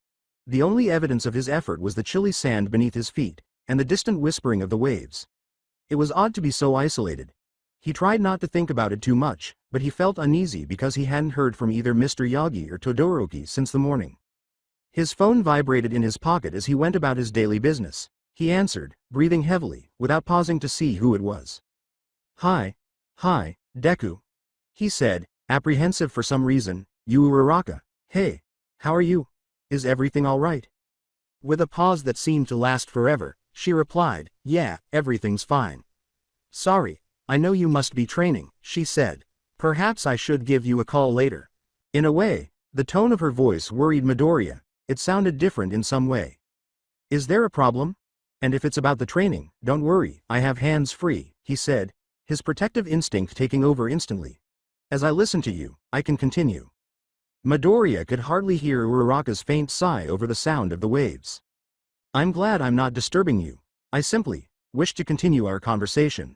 The only evidence of his effort was the chilly sand beneath his feet, and the distant whispering of the waves. It was odd to be so isolated. He tried not to think about it too much, but he felt uneasy because he hadn't heard from either Mr. Yagi or Todoroki since the morning. His phone vibrated in his pocket as he went about his daily business. He answered, breathing heavily, without pausing to see who it was. Hi, Deku," he said, apprehensive for some reason. "You Uraraka. Hey, how are you? Is everything all right?" With a pause that seemed to last forever, she replied, "Yeah, everything's fine." "Sorry, I know you must be training," she said. "Perhaps I should give you a call later." In a way, the tone of her voice worried Midoriya. It sounded different in some way. "Is there a problem? And if it's about the training, don't worry, I have hands free," he said, his protective instinct taking over instantly. "As I listen to you, I can continue." Midoriya could hardly hear Uraraka's faint sigh over the sound of the waves. "I'm glad I'm not disturbing you. I simply wish to continue our conversation."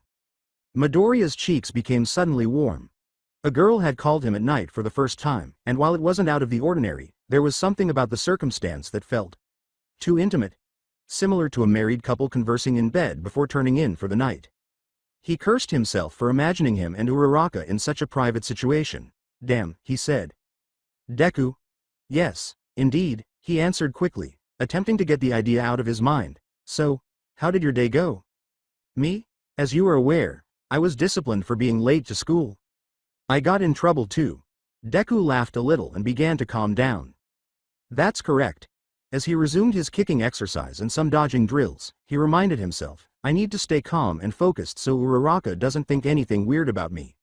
Midoriya's cheeks became suddenly warm. A girl had called him at night for the first time, and while it wasn't out of the ordinary, there was something about the circumstance that felt too intimate, similar to a married couple conversing in bed before turning in for the night. He cursed himself for imagining him and Uraraka in such a private situation. "Damn," he said. "Deku?" "Yes, indeed," he answered quickly, attempting to get the idea out of his mind. "So, how did your day go?" "Me? As you are aware, I was disciplined for being late to school. I got in trouble too." Deku laughed a little and began to calm down. "That's correct." As he resumed his kicking exercise and some dodging drills, he reminded himself, "I need to stay calm and focused so Uraraka doesn't think anything weird about me."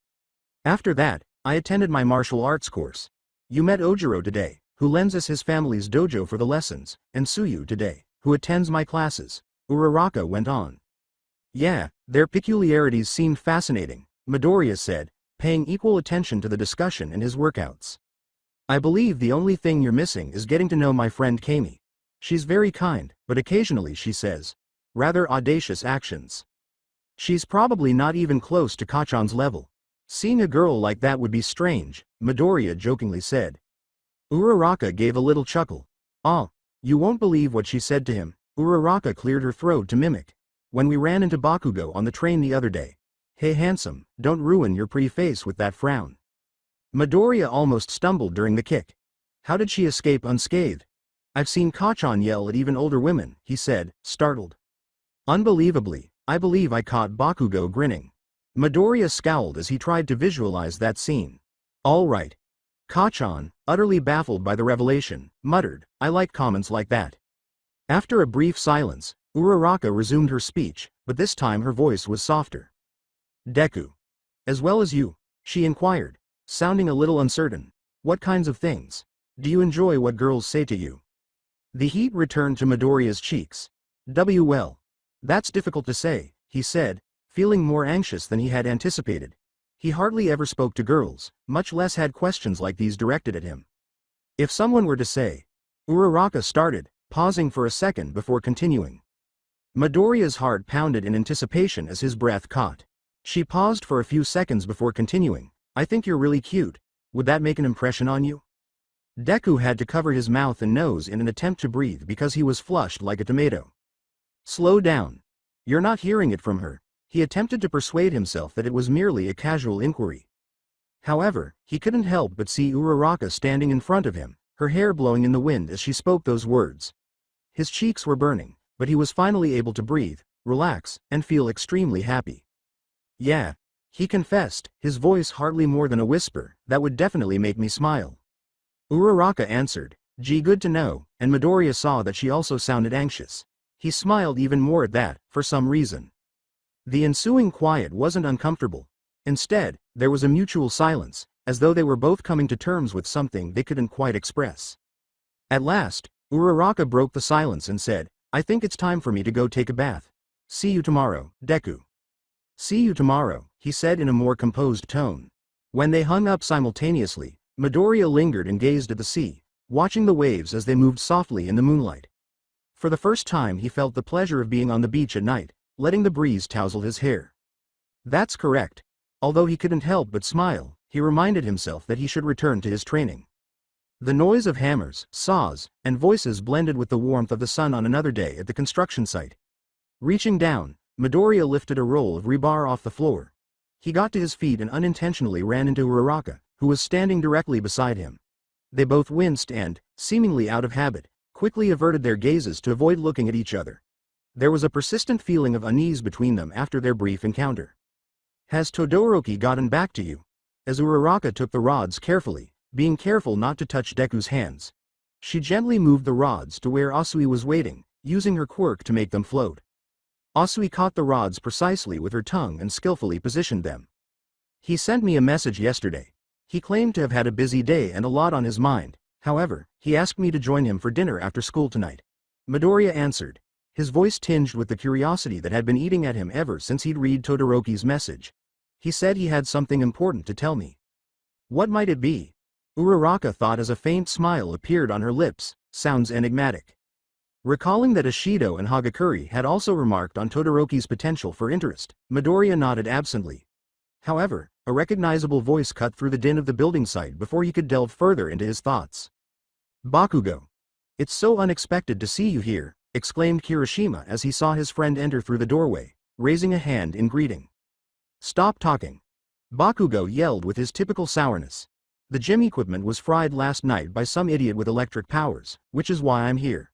After that, I attended my martial arts course. You met Ojiro today, who lends us his family's dojo for the lessons, and Tsuyu today, who attends my classes, Uraraka went on. "Yeah, their peculiarities seemed fascinating," Midoriya said, paying equal attention to the discussion and his workouts. "I believe the only thing you're missing is getting to know my friend Kami. She's very kind, but occasionally she says rather audacious actions. She's probably not even close to Kachan's level. Seeing a girl like that would be strange," Midoriya jokingly said. Uraraka gave a little chuckle. "Ah, you won't believe what she said to him." Uraraka cleared her throat to mimic. "When we ran into Bakugo on the train the other day. Hey handsome, don't ruin your pretty face with that frown." Midoriya almost stumbled during the kick. How did she escape unscathed? "I've seen Kachan yell at even older women," he said, startled. "Unbelievably, I believe I caught Bakugo grinning." Midoriya scowled as he tried to visualize that scene. "All right." Kachan, utterly baffled by the revelation, muttered, "I like comments like that." After a brief silence, Uraraka resumed her speech, but this time her voice was softer. "Deku. As well as you?" she inquired, sounding a little uncertain. "What kinds of things? Do you enjoy what girls say to you?" The heat returned to Midoriya's cheeks. Well. That's difficult to say," he said, feeling more anxious than he had anticipated. He hardly ever spoke to girls, much less had questions like these directed at him. "If someone were to say..." Uraraka started, pausing for a second before continuing. Midoriya's heart pounded in anticipation as his breath caught. She paused for a few seconds before continuing. "I think you're really cute. Would that make an impression on you?" Deku had to cover his mouth and nose in an attempt to breathe because he was flushed like a tomato. "Slow down. You're not hearing it from her." He attempted to persuade himself that it was merely a casual inquiry. However, he couldn't help but see Uraraka standing in front of him, her hair blowing in the wind as she spoke those words. His cheeks were burning, but he was finally able to breathe, relax, and feel extremely happy. "Yeah," he confessed, his voice hardly more than a whisper, "that would definitely make me smile." Uraraka answered, "Gee, good to know," and Midoriya saw that she also sounded anxious. He smiled even more at that, for some reason. The ensuing quiet wasn't uncomfortable. Instead, there was a mutual silence, as though they were both coming to terms with something they couldn't quite express. At last, Uraraka broke the silence and said, "I think it's time for me to go take a bath. See you tomorrow, Deku." "See you tomorrow," he said in a more composed tone. When they hung up simultaneously, Midoriya lingered and gazed at the sea, watching the waves as they moved softly in the moonlight. For the first time he felt the pleasure of being on the beach at night, letting the breeze tousle his hair. That's correct. Although he couldn't help but smile, he reminded himself that he should return to his training. The noise of hammers, saws, and voices blended with the warmth of the sun on another day at the construction site. Reaching down, Midoriya lifted a roll of rebar off the floor. He got to his feet and unintentionally ran into Uraraka, who was standing directly beside him. They both winced and, seemingly out of habit, quickly averted their gazes to avoid looking at each other. There was a persistent feeling of unease between them after their brief encounter. "Has Todoroki gotten back to you?" As Uraraka took the rods carefully, being careful not to touch Deku's hands. She gently moved the rods to where Asui was waiting, using her quirk to make them float. Asui caught the rods precisely with her tongue and skillfully positioned them. He sent me a message yesterday. He claimed to have had a busy day and a lot on his mind. However, he asked me to join him for dinner after school tonight. Midoriya answered, his voice tinged with the curiosity that had been eating at him ever since he'd read Todoroki's message. He said he had something important to tell me. What might it be? Uraraka thought as a faint smile appeared on her lips. Sounds enigmatic. Recalling that Ishido and Hagakure had also remarked on Todoroki's potential for interest, Midoriya nodded absently. However, a recognizable voice cut through the din of the building site before he could delve further into his thoughts. Bakugo. It's so unexpected to see you here, exclaimed Kirishima as he saw his friend enter through the doorway, raising a hand in greeting. Stop talking. Bakugo yelled with his typical sourness. The gym equipment was fried last night by some idiot with electric powers, which is why I'm here.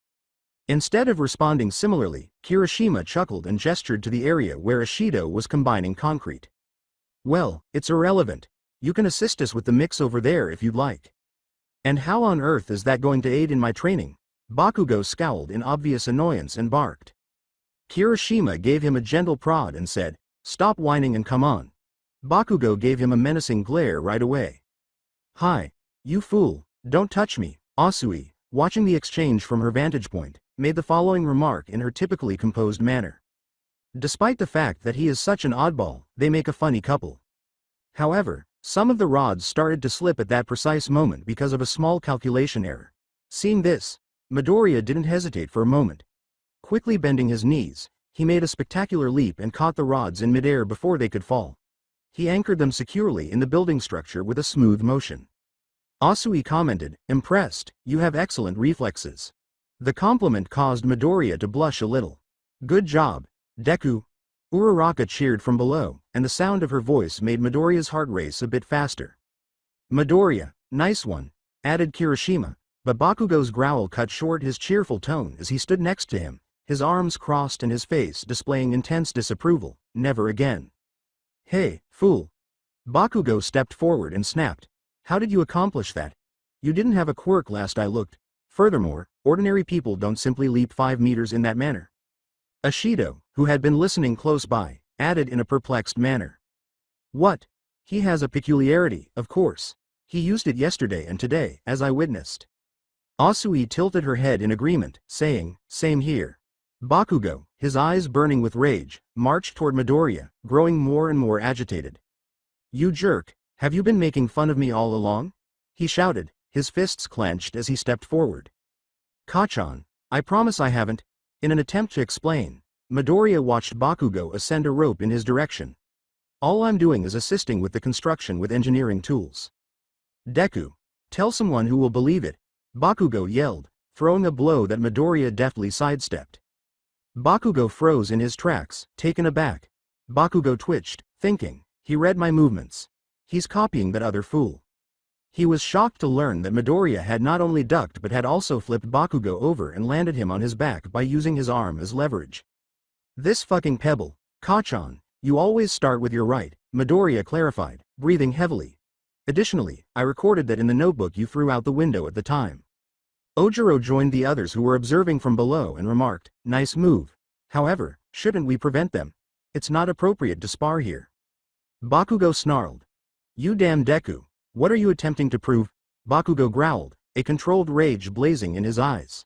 Instead of responding similarly, Kirishima chuckled and gestured to the area where Ishido was combining concrete. Well, it's irrelevant. You can assist us with the mix over there if you'd like. And how on earth is that going to aid in my training? Bakugo scowled in obvious annoyance and barked. Kirishima gave him a gentle prod and said, stop whining and come on. Bakugo gave him a menacing glare right away. Hi, you fool, don't touch me. Asui, watching the exchange from her vantage point, made the following remark in her typically composed manner. Despite the fact that he is such an oddball, they make a funny couple. However, some of the rods started to slip at that precise moment because of a small calculation error. Seeing this, Midoriya didn't hesitate for a moment. Quickly bending his knees, he made a spectacular leap and caught the rods in midair before they could fall. He anchored them securely in the building structure with a smooth motion. Asui commented, impressed, you have excellent reflexes. The compliment caused Midoriya to blush a little. Good job, Deku. Uraraka cheered from below, and the sound of her voice made Midoriya's heart race a bit faster. Midoriya, nice one, added Kirishima, but Bakugo's growl cut short his cheerful tone as he stood next to him, his arms crossed and his face displaying intense disapproval. Never again. Hey, fool. Bakugo stepped forward and snapped. How did you accomplish that? You didn't have a quirk last I looked. Furthermore, ordinary people don't simply leap 5 meters in that manner. Ishido, who had been listening close by, added in a perplexed manner. What? He has a peculiarity, of course. He used it yesterday and today, as I witnessed. Asui tilted her head in agreement, saying, same here. Bakugo, his eyes burning with rage, marched toward Midoriya, growing more and more agitated. You jerk, have you been making fun of me all along? He shouted, his fists clenched as he stepped forward. Kachan, I promise I haven't. In an attempt to explain, Midoriya watched Bakugo ascend a rope in his direction. All I'm doing is assisting with the construction with engineering tools. Deku, tell someone who will believe it, Bakugo yelled, throwing a blow that Midoriya deftly sidestepped. Bakugo froze in his tracks, taken aback. Bakugo twitched, thinking, he read my movements. He's copying that other fool. He was shocked to learn that Midoriya had not only ducked but had also flipped Bakugo over and landed him on his back by using his arm as leverage. This fucking pebble, Kachan, you always start with your right, Midoriya clarified, breathing heavily. Additionally, I recorded that in the notebook you threw out the window at the time. Ojiro joined the others who were observing from below and remarked, nice move. However, shouldn't we prevent them? It's not appropriate to spar here. Bakugo snarled. You damn Deku, what are you attempting to prove? Bakugo growled, a controlled rage blazing in his eyes.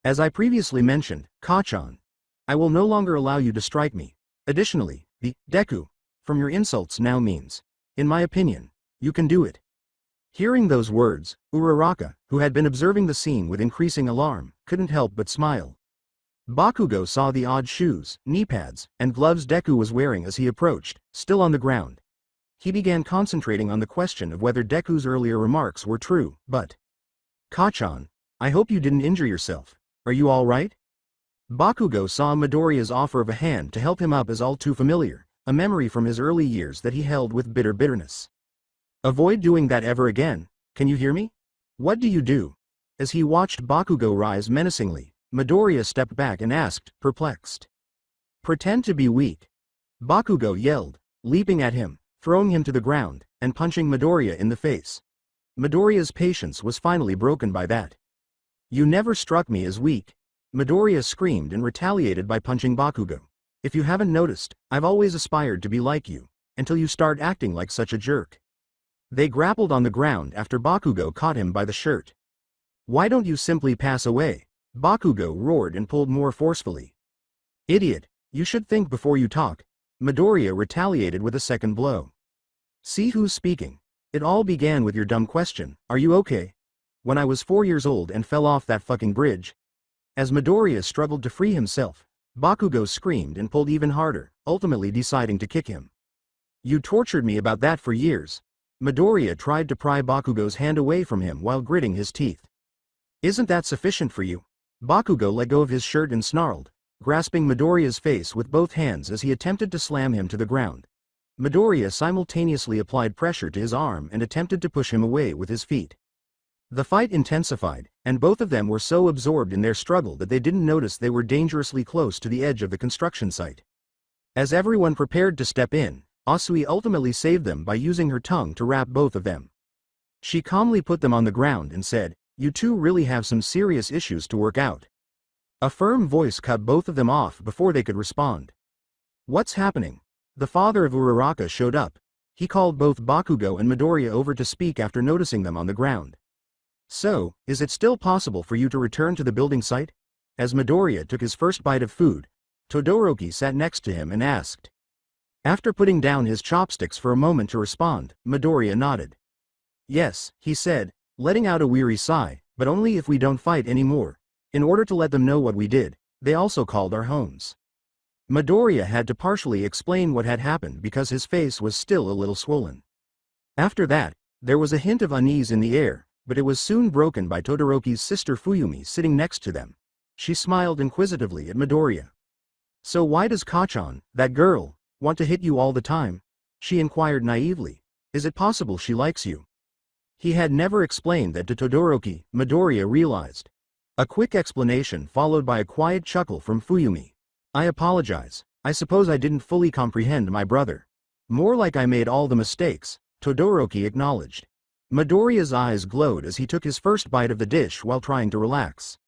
As I previously mentioned, Kachan, I will no longer allow you to strike me. Additionally, the Deku from your insults now means, in my opinion, you can do it. Hearing those words, Uraraka, who had been observing the scene with increasing alarm, couldn't help but smile. Bakugo saw the odd shoes, knee pads, and gloves Deku was wearing as he approached, still on the ground. He began concentrating on the question of whether Deku's earlier remarks were true, but... Kachan, I hope you didn't injure yourself. Are you all right? Bakugo saw Midoriya's offer of a hand to help him up as all too familiar, a memory from his early years that he held with bitterness. Avoid doing that ever again, can you hear me? What do you do? As he watched Bakugo rise menacingly, Midoriya stepped back and asked, perplexed. Pretend to be weak. Bakugo yelled, leaping at him, throwing him to the ground, and punching Midoriya in the face. Midoriya's patience was finally broken by that. You never struck me as weak. Midoriya screamed and retaliated by punching Bakugo. If you haven't noticed, I've always aspired to be like you, until you start acting like such a jerk. They grappled on the ground after Bakugo caught him by the shirt. Why don't you simply pass away? Bakugo roared and pulled more forcefully. Idiot, you should think before you talk. Midoriya retaliated with a second blow. See who's speaking. It all began with your dumb question, are you okay? When I was 4 years old and fell off that fucking bridge. As Midoriya struggled to free himself, Bakugo screamed and pulled even harder, ultimately deciding to kick him. You tortured me about that for years. Midoriya tried to pry Bakugo's hand away from him while gritting his teeth. Isn't that sufficient for you? Bakugo let go of his shirt and snarled, grasping Midoriya's face with both hands as he attempted to slam him to the ground. Midoriya simultaneously applied pressure to his arm and attempted to push him away with his feet. The fight intensified, and both of them were so absorbed in their struggle that they didn't notice they were dangerously close to the edge of the construction site. As everyone prepared to step in, Asui ultimately saved them by using her tongue to wrap both of them. She calmly put them on the ground and said, "You two really have some serious issues to work out." A firm voice cut both of them off before they could respond. What's happening? The father of Uraraka showed up. He called both Bakugo and Midoriya over to speak after noticing them on the ground. So, is it still possible for you to return to the building site? As Midoriya took his first bite of food, Todoroki sat next to him and asked. After putting down his chopsticks for a moment to respond, Midoriya nodded. Yes, he said, letting out a weary sigh, but only if we don't fight anymore. In order to let them know what we did, they also called our homes. Midoriya had to partially explain what had happened because his face was still a little swollen. After that, there was a hint of unease in the air, but it was soon broken by Todoroki's sister Fuyumi sitting next to them. She smiled inquisitively at Midoriya. So why does Kachan, that girl, want to hit you all the time? She inquired naively. Is it possible she likes you? He had never explained that to Todoroki, Midoriya realized. A quick explanation followed by a quiet chuckle from Fuyumi. I apologize, I suppose I didn't fully comprehend my brother. More like I made all the mistakes, Todoroki acknowledged. Midoriya's eyes glowed as he took his first bite of the dish while trying to relax.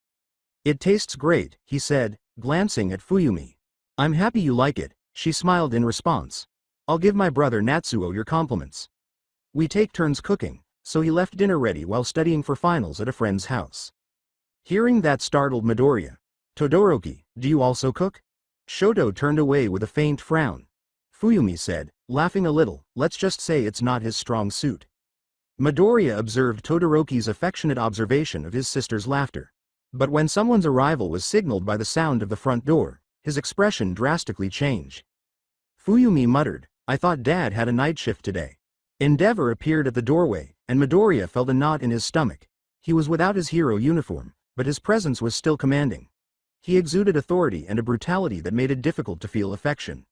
It tastes great, he said, glancing at Fuyumi. I'm happy you like it, she smiled in response. I'll give my brother Natsuo your compliments. We take turns cooking, so he left dinner ready while studying for finals at a friend's house. Hearing that startled Midoriya. Todoroki, do you also cook? Shoto turned away with a faint frown. Fuyumi said, laughing a little, let's just say it's not his strong suit. Midoriya observed Todoroki's affectionate observation of his sister's laughter. But when someone's arrival was signaled by the sound of the front door, his expression drastically changed. Fuyumi muttered, I thought Dad had a night shift today. Endeavor appeared at the doorway, and Midoriya felt a knot in his stomach. He was without his hero uniform, but his presence was still commanding. He exuded authority and a brutality that made it difficult to feel affection.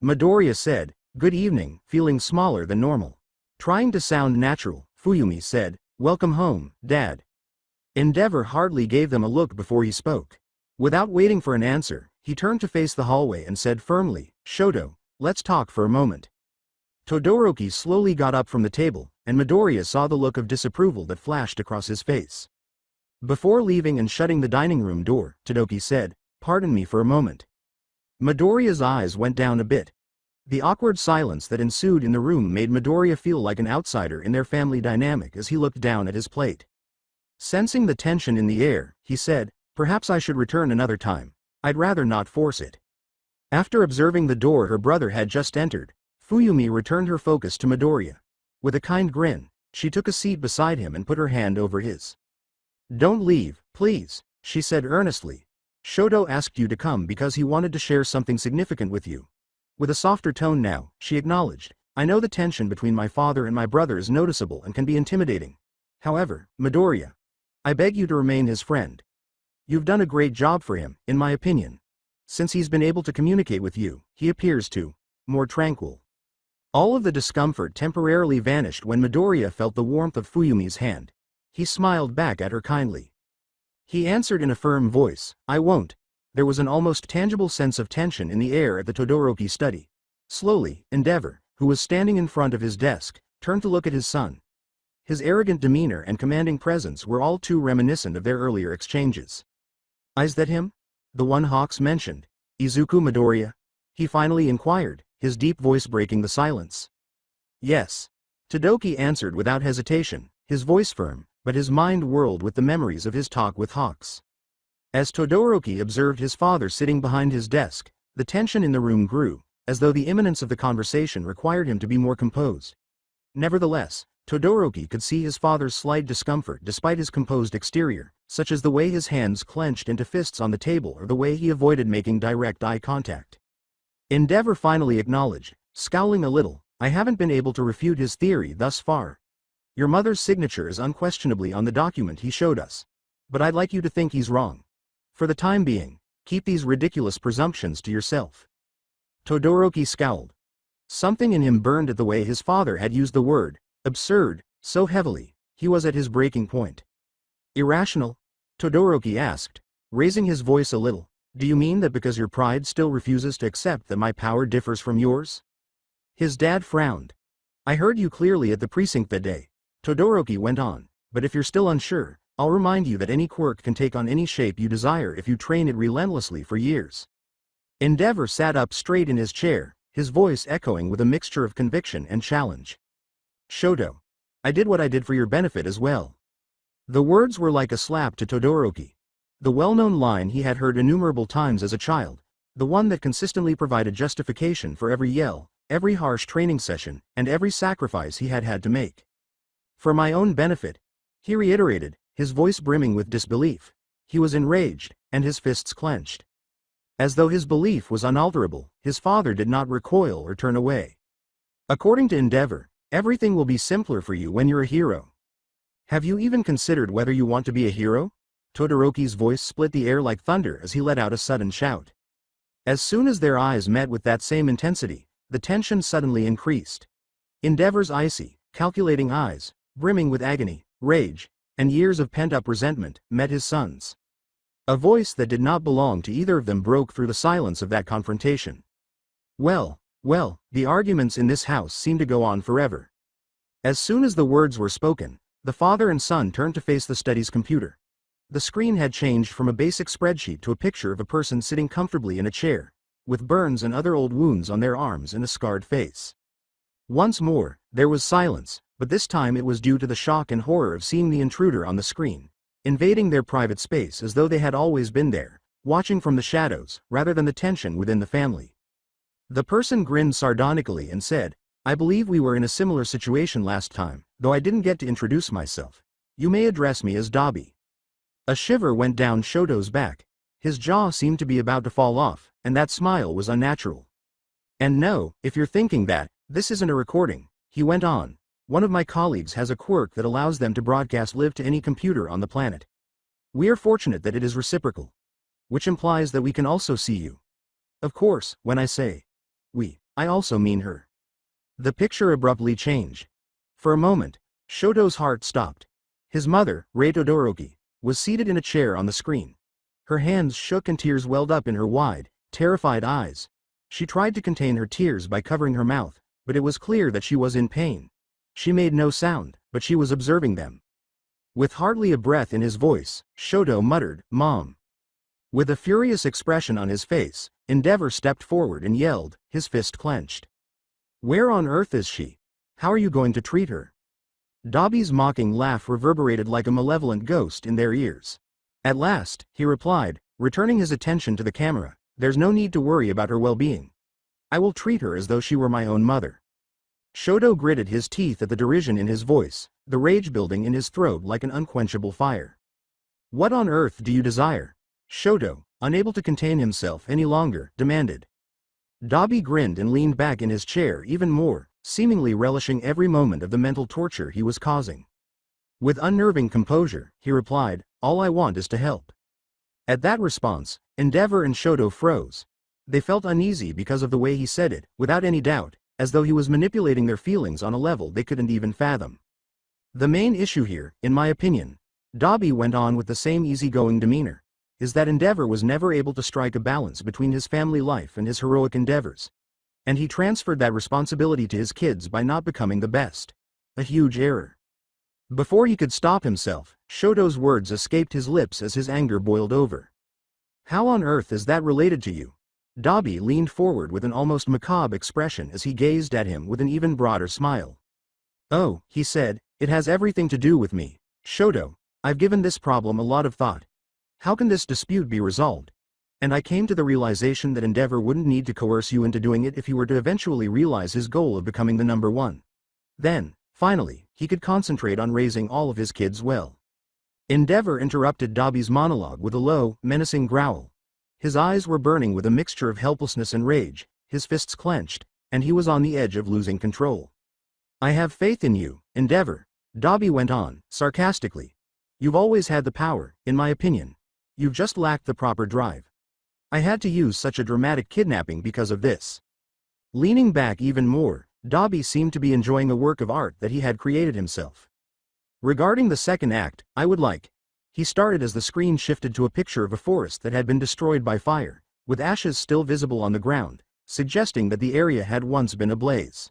Midoriya said, good evening, feeling smaller than normal. Trying to sound natural, Fuyumi said, welcome home, Dad. Endeavor hardly gave them a look before he spoke. Without waiting for an answer, he turned to face the hallway and said firmly, Shoto, let's talk for a moment. Todoroki slowly got up from the table, and Midoriya saw the look of disapproval that flashed across his face. Before leaving and shutting the dining room door, Todoroki said, pardon me for a moment. Midoriya's eyes went down a bit. The awkward silence that ensued in the room made Midoriya feel like an outsider in their family dynamic as he looked down at his plate. Sensing the tension in the air, he said, perhaps I should return another time. I'd rather not force it. After observing the door her brother had just entered, Fuyumi returned her focus to Midoriya. With a kind grin, she took a seat beside him and put her hand over his. Don't leave, please, she said earnestly. Shoto asked you to come because he wanted to share something significant with you. With a softer tone now, she acknowledged, I know the tension between my father and my brother is noticeable and can be intimidating. However, Midoriya, I beg you to remain his friend. You've done a great job for him, in my opinion. Since he's been able to communicate with you, he appears more tranquil. All of the discomfort temporarily vanished when Midoriya felt the warmth of Fuyumi's hand. He smiled back at her kindly. He answered in a firm voice, I won't. There was an almost tangible sense of tension in the air at the Todoroki study. Slowly, Endeavor, who was standing in front of his desk, turned to look at his son. His arrogant demeanor and commanding presence were all too reminiscent of their earlier exchanges. "Is that him? The one Hawks mentioned? Izuku Midoriya?" he finally inquired, his deep voice breaking the silence. "Yes." Todoroki answered without hesitation, his voice firm, but his mind whirled with the memories of his talk with Hawks. As Todoroki observed his father sitting behind his desk, the tension in the room grew, as though the imminence of the conversation required him to be more composed. Nevertheless, Todoroki could see his father's slight discomfort despite his composed exterior, such as the way his hands clenched into fists on the table or the way he avoided making direct eye contact. Endeavor finally acknowledged, scowling a little, "I haven't been able to refute his theory thus far. Your mother's signature is unquestionably on the document he showed us. But I'd like you to think he's wrong. For the time being, keep these ridiculous presumptions to yourself." Todoroki scowled. Something in him burned at the way his father had used the word absurd so heavily. He was at his breaking point. "Irrational?" Todoroki asked, raising his voice a little. "Do you mean that because your pride still refuses to accept that my power differs from yours?" His dad frowned. "I heard you clearly at the precinct that day," Todoroki went on, "but if you're still unsure, I'll remind you that any quirk can take on any shape you desire if you train it relentlessly for years." Endeavor sat up straight in his chair, his voice echoing with a mixture of conviction and challenge. "Shoto. I did what I did for your benefit as well." The words were like a slap to Todoroki. The well-known line he had heard innumerable times as a child, the one that consistently provided justification for every yell, every harsh training session, and every sacrifice he had had to make. "For my own benefit," he reiterated, his voice brimming with disbelief. He was enraged, and his fists clenched. As though his belief was unalterable, his father did not recoil or turn away. "According to Endeavor, everything will be simpler for you when you're a hero. Have you even considered whether you want to be a hero?" Todoroki's voice split the air like thunder as he let out a sudden shout. As soon as their eyes met with that same intensity, the tension suddenly increased. Endeavor's icy, calculating eyes, brimming with agony, rage, and years of pent-up resentment, met his son's. A voice that did not belong to either of them broke through the silence of that confrontation. Well, the arguments in this house seem to go on forever." As soon as the words were spoken, the father and son turned to face the study's computer. The screen had changed from a basic spreadsheet to a picture of a person sitting comfortably in a chair, with burns and other old wounds on their arms and a scarred face. Once more, there was silence, but this time it was due to the shock and horror of seeing the intruder on the screen, invading their private space as though they had always been there, watching from the shadows, rather than the tension within the family. The person grinned sardonically and said, "I believe we were in a similar situation last time, though I didn't get to introduce myself. You may address me as Dabi." A shiver went down Shoto's back. His jaw seemed to be about to fall off, and that smile was unnatural. "And no, if you're thinking that, this isn't a recording," he went on. "One of my colleagues has a quirk that allows them to broadcast live to any computer on the planet. We are fortunate that it is reciprocal. Which implies that we can also see you. Of course, when I say we, I also mean her." The picture abruptly changed. For a moment, Shoto's heart stopped. His mother, Rei Todoroki, was seated in a chair on the screen. Her hands shook and tears welled up in her wide, terrified eyes. She tried to contain her tears by covering her mouth, but it was clear that she was in pain. She made no sound, but she was observing them. With hardly a breath in his voice, Shoto muttered, "Mom." With a furious expression on his face, Endeavor stepped forward and yelled, his fist clenched. "Where on earth is she? How are you going to treat her?" Dabi's mocking laugh reverberated like a malevolent ghost in their ears. At last, he replied, returning his attention to the camera, "There's no need to worry about her well-being. I will treat her as though she were my own mother." Shoto gritted his teeth at the derision in his voice, the rage building in his throat like an unquenchable fire. "What on earth do you desire?" Shoto, unable to contain himself any longer, demanded. Dabi grinned and leaned back in his chair even more, seemingly relishing every moment of the mental torture he was causing. With unnerving composure, he replied, "All I want is to help." At that response, Endeavor and Shoto froze. They felt uneasy because of the way he said it, without any doubt, as though he was manipulating their feelings on a level they couldn't even fathom. "The main issue here, in my opinion," Dabi went on with the same easygoing demeanor, "is that Endeavor was never able to strike a balance between his family life and his heroic endeavors. And he transferred that responsibility to his kids by not becoming the best. A huge error." Before he could stop himself, Shoto's words escaped his lips as his anger boiled over. How on earth is that related to you? Dabi leaned forward with an almost macabre expression as he gazed at him with an even broader smile. Oh, he said, it has everything to do with me. Shoto, I've given this problem a lot of thought. How can this dispute be resolved? And I came to the realization that Endeavor wouldn't need to coerce you into doing it if he were to eventually realize his goal of becoming the number one. Then, finally, he could concentrate on raising all of his kids well. Endeavor interrupted Dabi's monologue with a low, menacing growl. His eyes were burning with a mixture of helplessness and rage, his fists clenched, and he was on the edge of losing control. I have faith in you, Endeavor, Dabi went on, sarcastically. You've always had the power, in my opinion. You've just lacked the proper drive. I had to use such a dramatic kidnapping because of this. Leaning back even more, Dabi seemed to be enjoying a work of art that he had created himself. Regarding the second act, I would like. He started as the screen shifted to a picture of a forest that had been destroyed by fire, with ashes still visible on the ground, suggesting that the area had once been ablaze.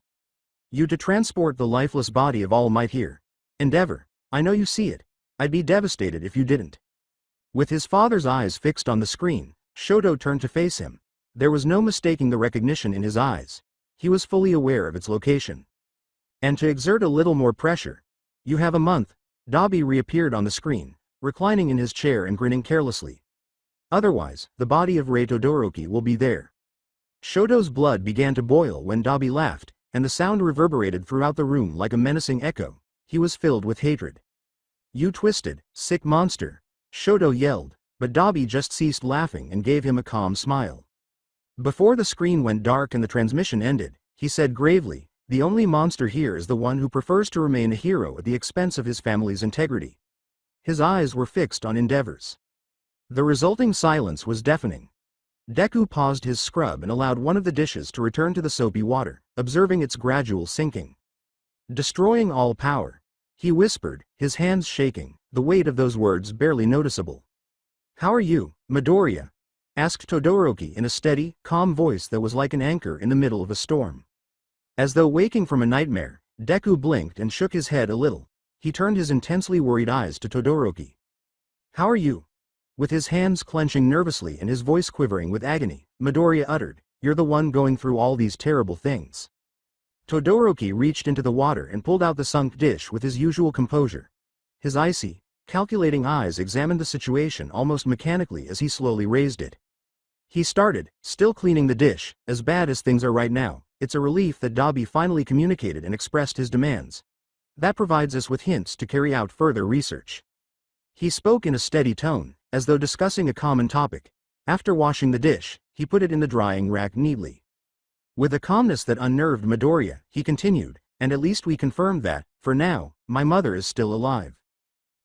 You to transport the lifeless body of All Might here. Endeavor, I know you see it. I'd be devastated if you didn't. With his father's eyes fixed on the screen, Shoto turned to face him. There was no mistaking the recognition in his eyes. He was fully aware of its location. And to exert a little more pressure. You have a month. Dabi reappeared on the screen, reclining in his chair and grinning carelessly. Otherwise, the body of Rei Todoroki will be there. Shoto's blood began to boil when Dabi laughed, and the sound reverberated throughout the room like a menacing echo. He was filled with hatred. You twisted, sick monster, Shoto yelled, but Dabi just ceased laughing and gave him a calm smile. Before the screen went dark and the transmission ended, he said gravely, the only monster here is the one who prefers to remain a hero at the expense of his family's integrity. His eyes were fixed on Endeavor's. The resulting silence was deafening. Deku paused his scrub and allowed one of the dishes to return to the soapy water, observing its gradual sinking. Destroying all power, he whispered, his hands shaking, the weight of those words barely noticeable. How are you, Midoriya? Asked Todoroki in a steady, calm voice that was like an anchor in the middle of a storm. As though waking from a nightmare, Deku blinked and shook his head a little. He turned his intensely worried eyes to Todoroki. How are you? With his hands clenching nervously and his voice quivering with agony, Midoriya uttered, You're the one going through all these terrible things. Todoroki reached into the water and pulled out the sunk dish with his usual composure. His icy, calculating eyes examined the situation almost mechanically as he slowly raised it. He started, still cleaning the dish. As bad as things are right now, it's a relief that Dabi finally communicated and expressed his demands. That provides us with hints to carry out further research. He spoke in a steady tone, as though discussing a common topic. After washing the dish, he put it in the drying rack neatly. With a calmness that unnerved Midoriya, he continued, and at least we confirmed that, for now, my mother is still alive.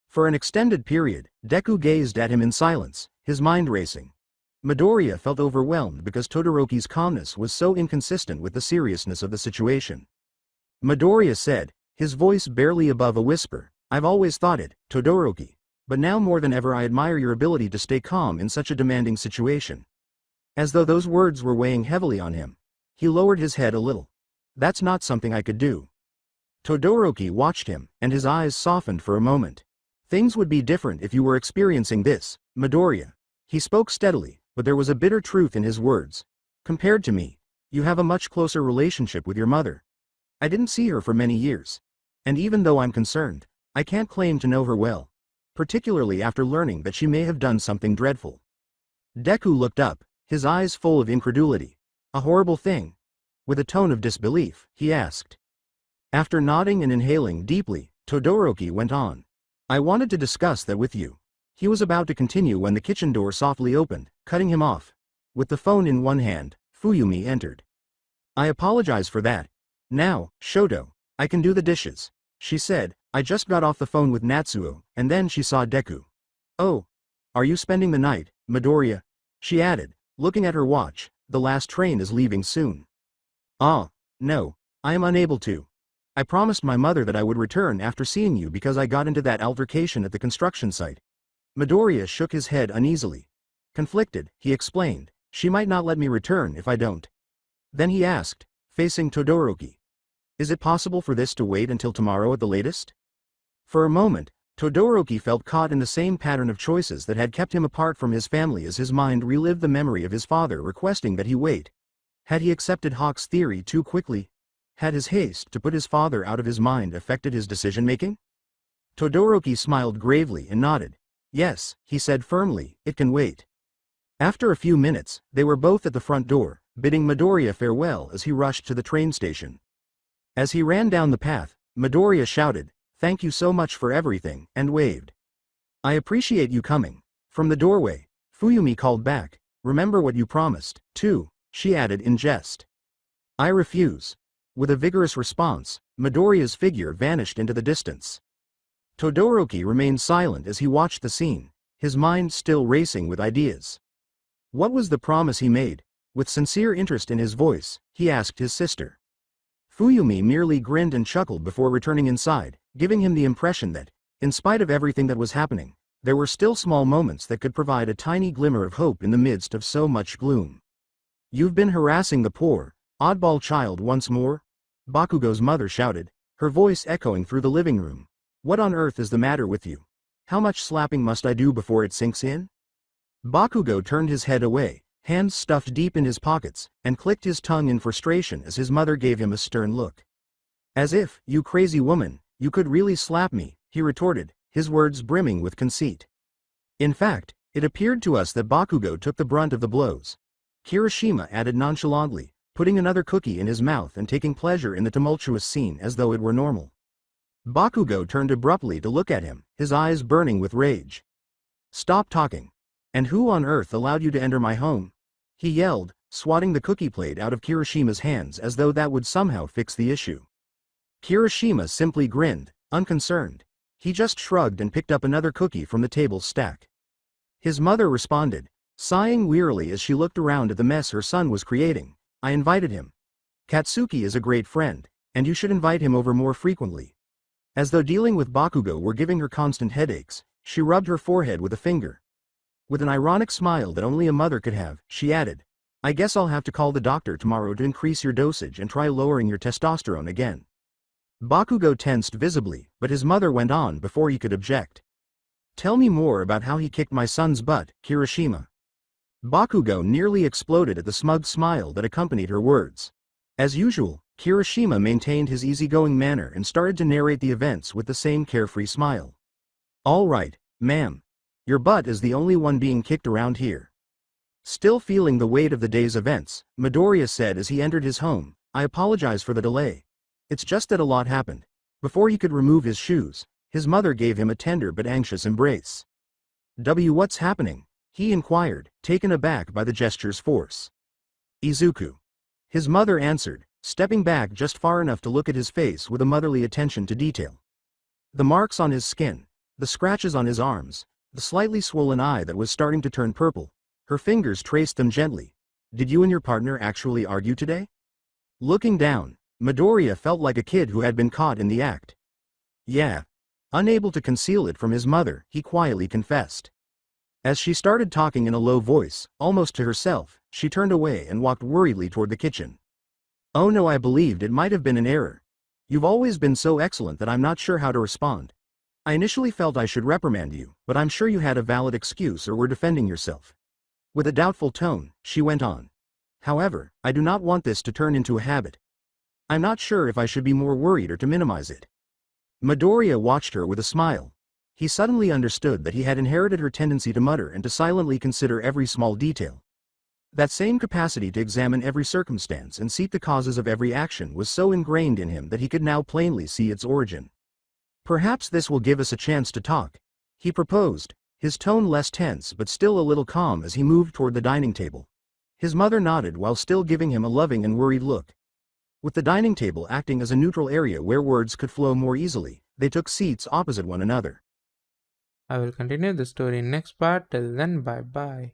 For an extended period, Deku gazed at him in silence, his mind racing. Midoriya felt overwhelmed because Todoroki's calmness was so inconsistent with the seriousness of the situation. Midoriya said, his voice barely above a whisper, I've always thought it, Todoroki. But now more than ever I admire your ability to stay calm in such a demanding situation. As though those words were weighing heavily on him, he lowered his head a little. That's not something I could do. Todoroki watched him, and his eyes softened for a moment. Things would be different if you were experiencing this, Midoriya. He spoke steadily, but there was a bitter truth in his words. Compared to me, you have a much closer relationship with your mother. I didn't see her for many years. And even though I'm concerned, I can't claim to know her well. Particularly after learning that she may have done something dreadful. Deku looked up, his eyes full of incredulity. A horrible thing? With a tone of disbelief, he asked. After nodding and inhaling deeply, Todoroki went on. I wanted to discuss that with you. He was about to continue when the kitchen door softly opened, cutting him off. With the phone in one hand, Fuyumi entered. I apologize for that. Now, Shoto, I can do the dishes, she said. I just got off the phone with Natsuo, and then she saw Deku. Oh. Are you spending the night, Midoriya? She added, looking at her watch, the last train is leaving soon. Ah. No. I am unable to. I promised my mother that I would return after seeing you because I got into that altercation at the construction site. Midoriya shook his head uneasily. Conflicted, he explained, she might not let me return if I don't. Then he asked, facing Todoroki. Is it possible for this to wait until tomorrow at the latest? For a moment, Todoroki felt caught in the same pattern of choices that had kept him apart from his family as his mind relived the memory of his father requesting that he wait. Had he accepted Hawk's theory too quickly? Had his haste to put his father out of his mind affected his decision-making? Todoroki smiled gravely and nodded. Yes, he said firmly, it can wait. After a few minutes, they were both at the front door, bidding Midoriya farewell as he rushed to the train station. As he ran down the path, Midoriya shouted, "Thank you so much for everything," and waved. "I appreciate you coming." From the doorway, Fuyumi called back, "Remember what you promised, too," she added in jest. "I refuse." With a vigorous response, Midoriya's figure vanished into the distance. Todoroki remained silent as he watched the scene, his mind still racing with ideas. What was the promise he made? With sincere interest in his voice, he asked his sister. Fuyumi merely grinned and chuckled before returning inside, giving him the impression that, in spite of everything that was happening, there were still small moments that could provide a tiny glimmer of hope in the midst of so much gloom. "You've been harassing the poor, oddball child once more?" Bakugo's mother shouted, her voice echoing through the living room. "What on earth is the matter with you? How much slapping must I do before it sinks in?" Bakugo turned his head away, hands stuffed deep in his pockets, and clicked his tongue in frustration as his mother gave him a stern look. "As if, you crazy woman, you could really slap me," he retorted, his words brimming with conceit. In fact, it appeared to us that Bakugo took the brunt of the blows. Kirishima added nonchalantly, putting another cookie in his mouth and taking pleasure in the tumultuous scene as though it were normal. Bakugo turned abruptly to look at him, his eyes burning with rage. "Stop talking. And who on earth allowed you to enter my home?" he yelled, swatting the cookie plate out of Kirishima's hands as though that would somehow fix the issue. Kirishima simply grinned, unconcerned. He just shrugged and picked up another cookie from the table's stack. His mother responded, sighing wearily as she looked around at the mess her son was creating. "I invited him. Katsuki is a great friend, and you should invite him over more frequently." As though dealing with Bakugo were giving her constant headaches, she rubbed her forehead with a finger. With an ironic smile that only a mother could have, she added, "I guess I'll have to call the doctor tomorrow to increase your dosage and try lowering your testosterone again." Bakugo tensed visibly, but his mother went on before he could object. "Tell me more about how he kicked my son's butt, Kirishima." Bakugo nearly exploded at the smug smile that accompanied her words. As usual, Kirishima maintained his easygoing manner and started to narrate the events with the same carefree smile. "All right, ma'am. Your butt is the only one being kicked around here." Still feeling the weight of the day's events, Midoriya said as he entered his home, "I apologize for the delay. It's just that a lot happened." Before he could remove his shoes, his mother gave him a tender but anxious embrace. What's happening?" he inquired, taken aback by the gesture's force. "Izuku." His mother answered, stepping back just far enough to look at his face with a motherly attention to detail. The marks on his skin, the scratches on his arms, the slightly swollen eye that was starting to turn purple, her fingers traced them gently. "Did you and your partner actually argue today?" Looking down, Midoriya felt like a kid who had been caught in the act. "Yeah." Unable to conceal it from his mother, he quietly confessed. As she started talking in a low voice, almost to herself, she turned away and walked worriedly toward the kitchen. "Oh no, I believed it might have been an error. You've always been so excellent that I'm not sure how to respond. I initially felt I should reprimand you, but I'm sure you had a valid excuse or were defending yourself." With a doubtful tone, she went on. "However, I do not want this to turn into a habit. I'm not sure if I should be more worried or to minimize it." Midoriya watched her with a smile. He suddenly understood that he had inherited her tendency to mutter and to silently consider every small detail. That same capacity to examine every circumstance and seek the causes of every action was so ingrained in him that he could now plainly see its origin. "Perhaps this will give us a chance to talk," he proposed, his tone less tense but still a little calm as he moved toward the dining table. His mother nodded while still giving him a loving and worried look. With the dining table acting as a neutral area where words could flow more easily, they took seats opposite one another. I will continue the story in next part. Till then, bye bye.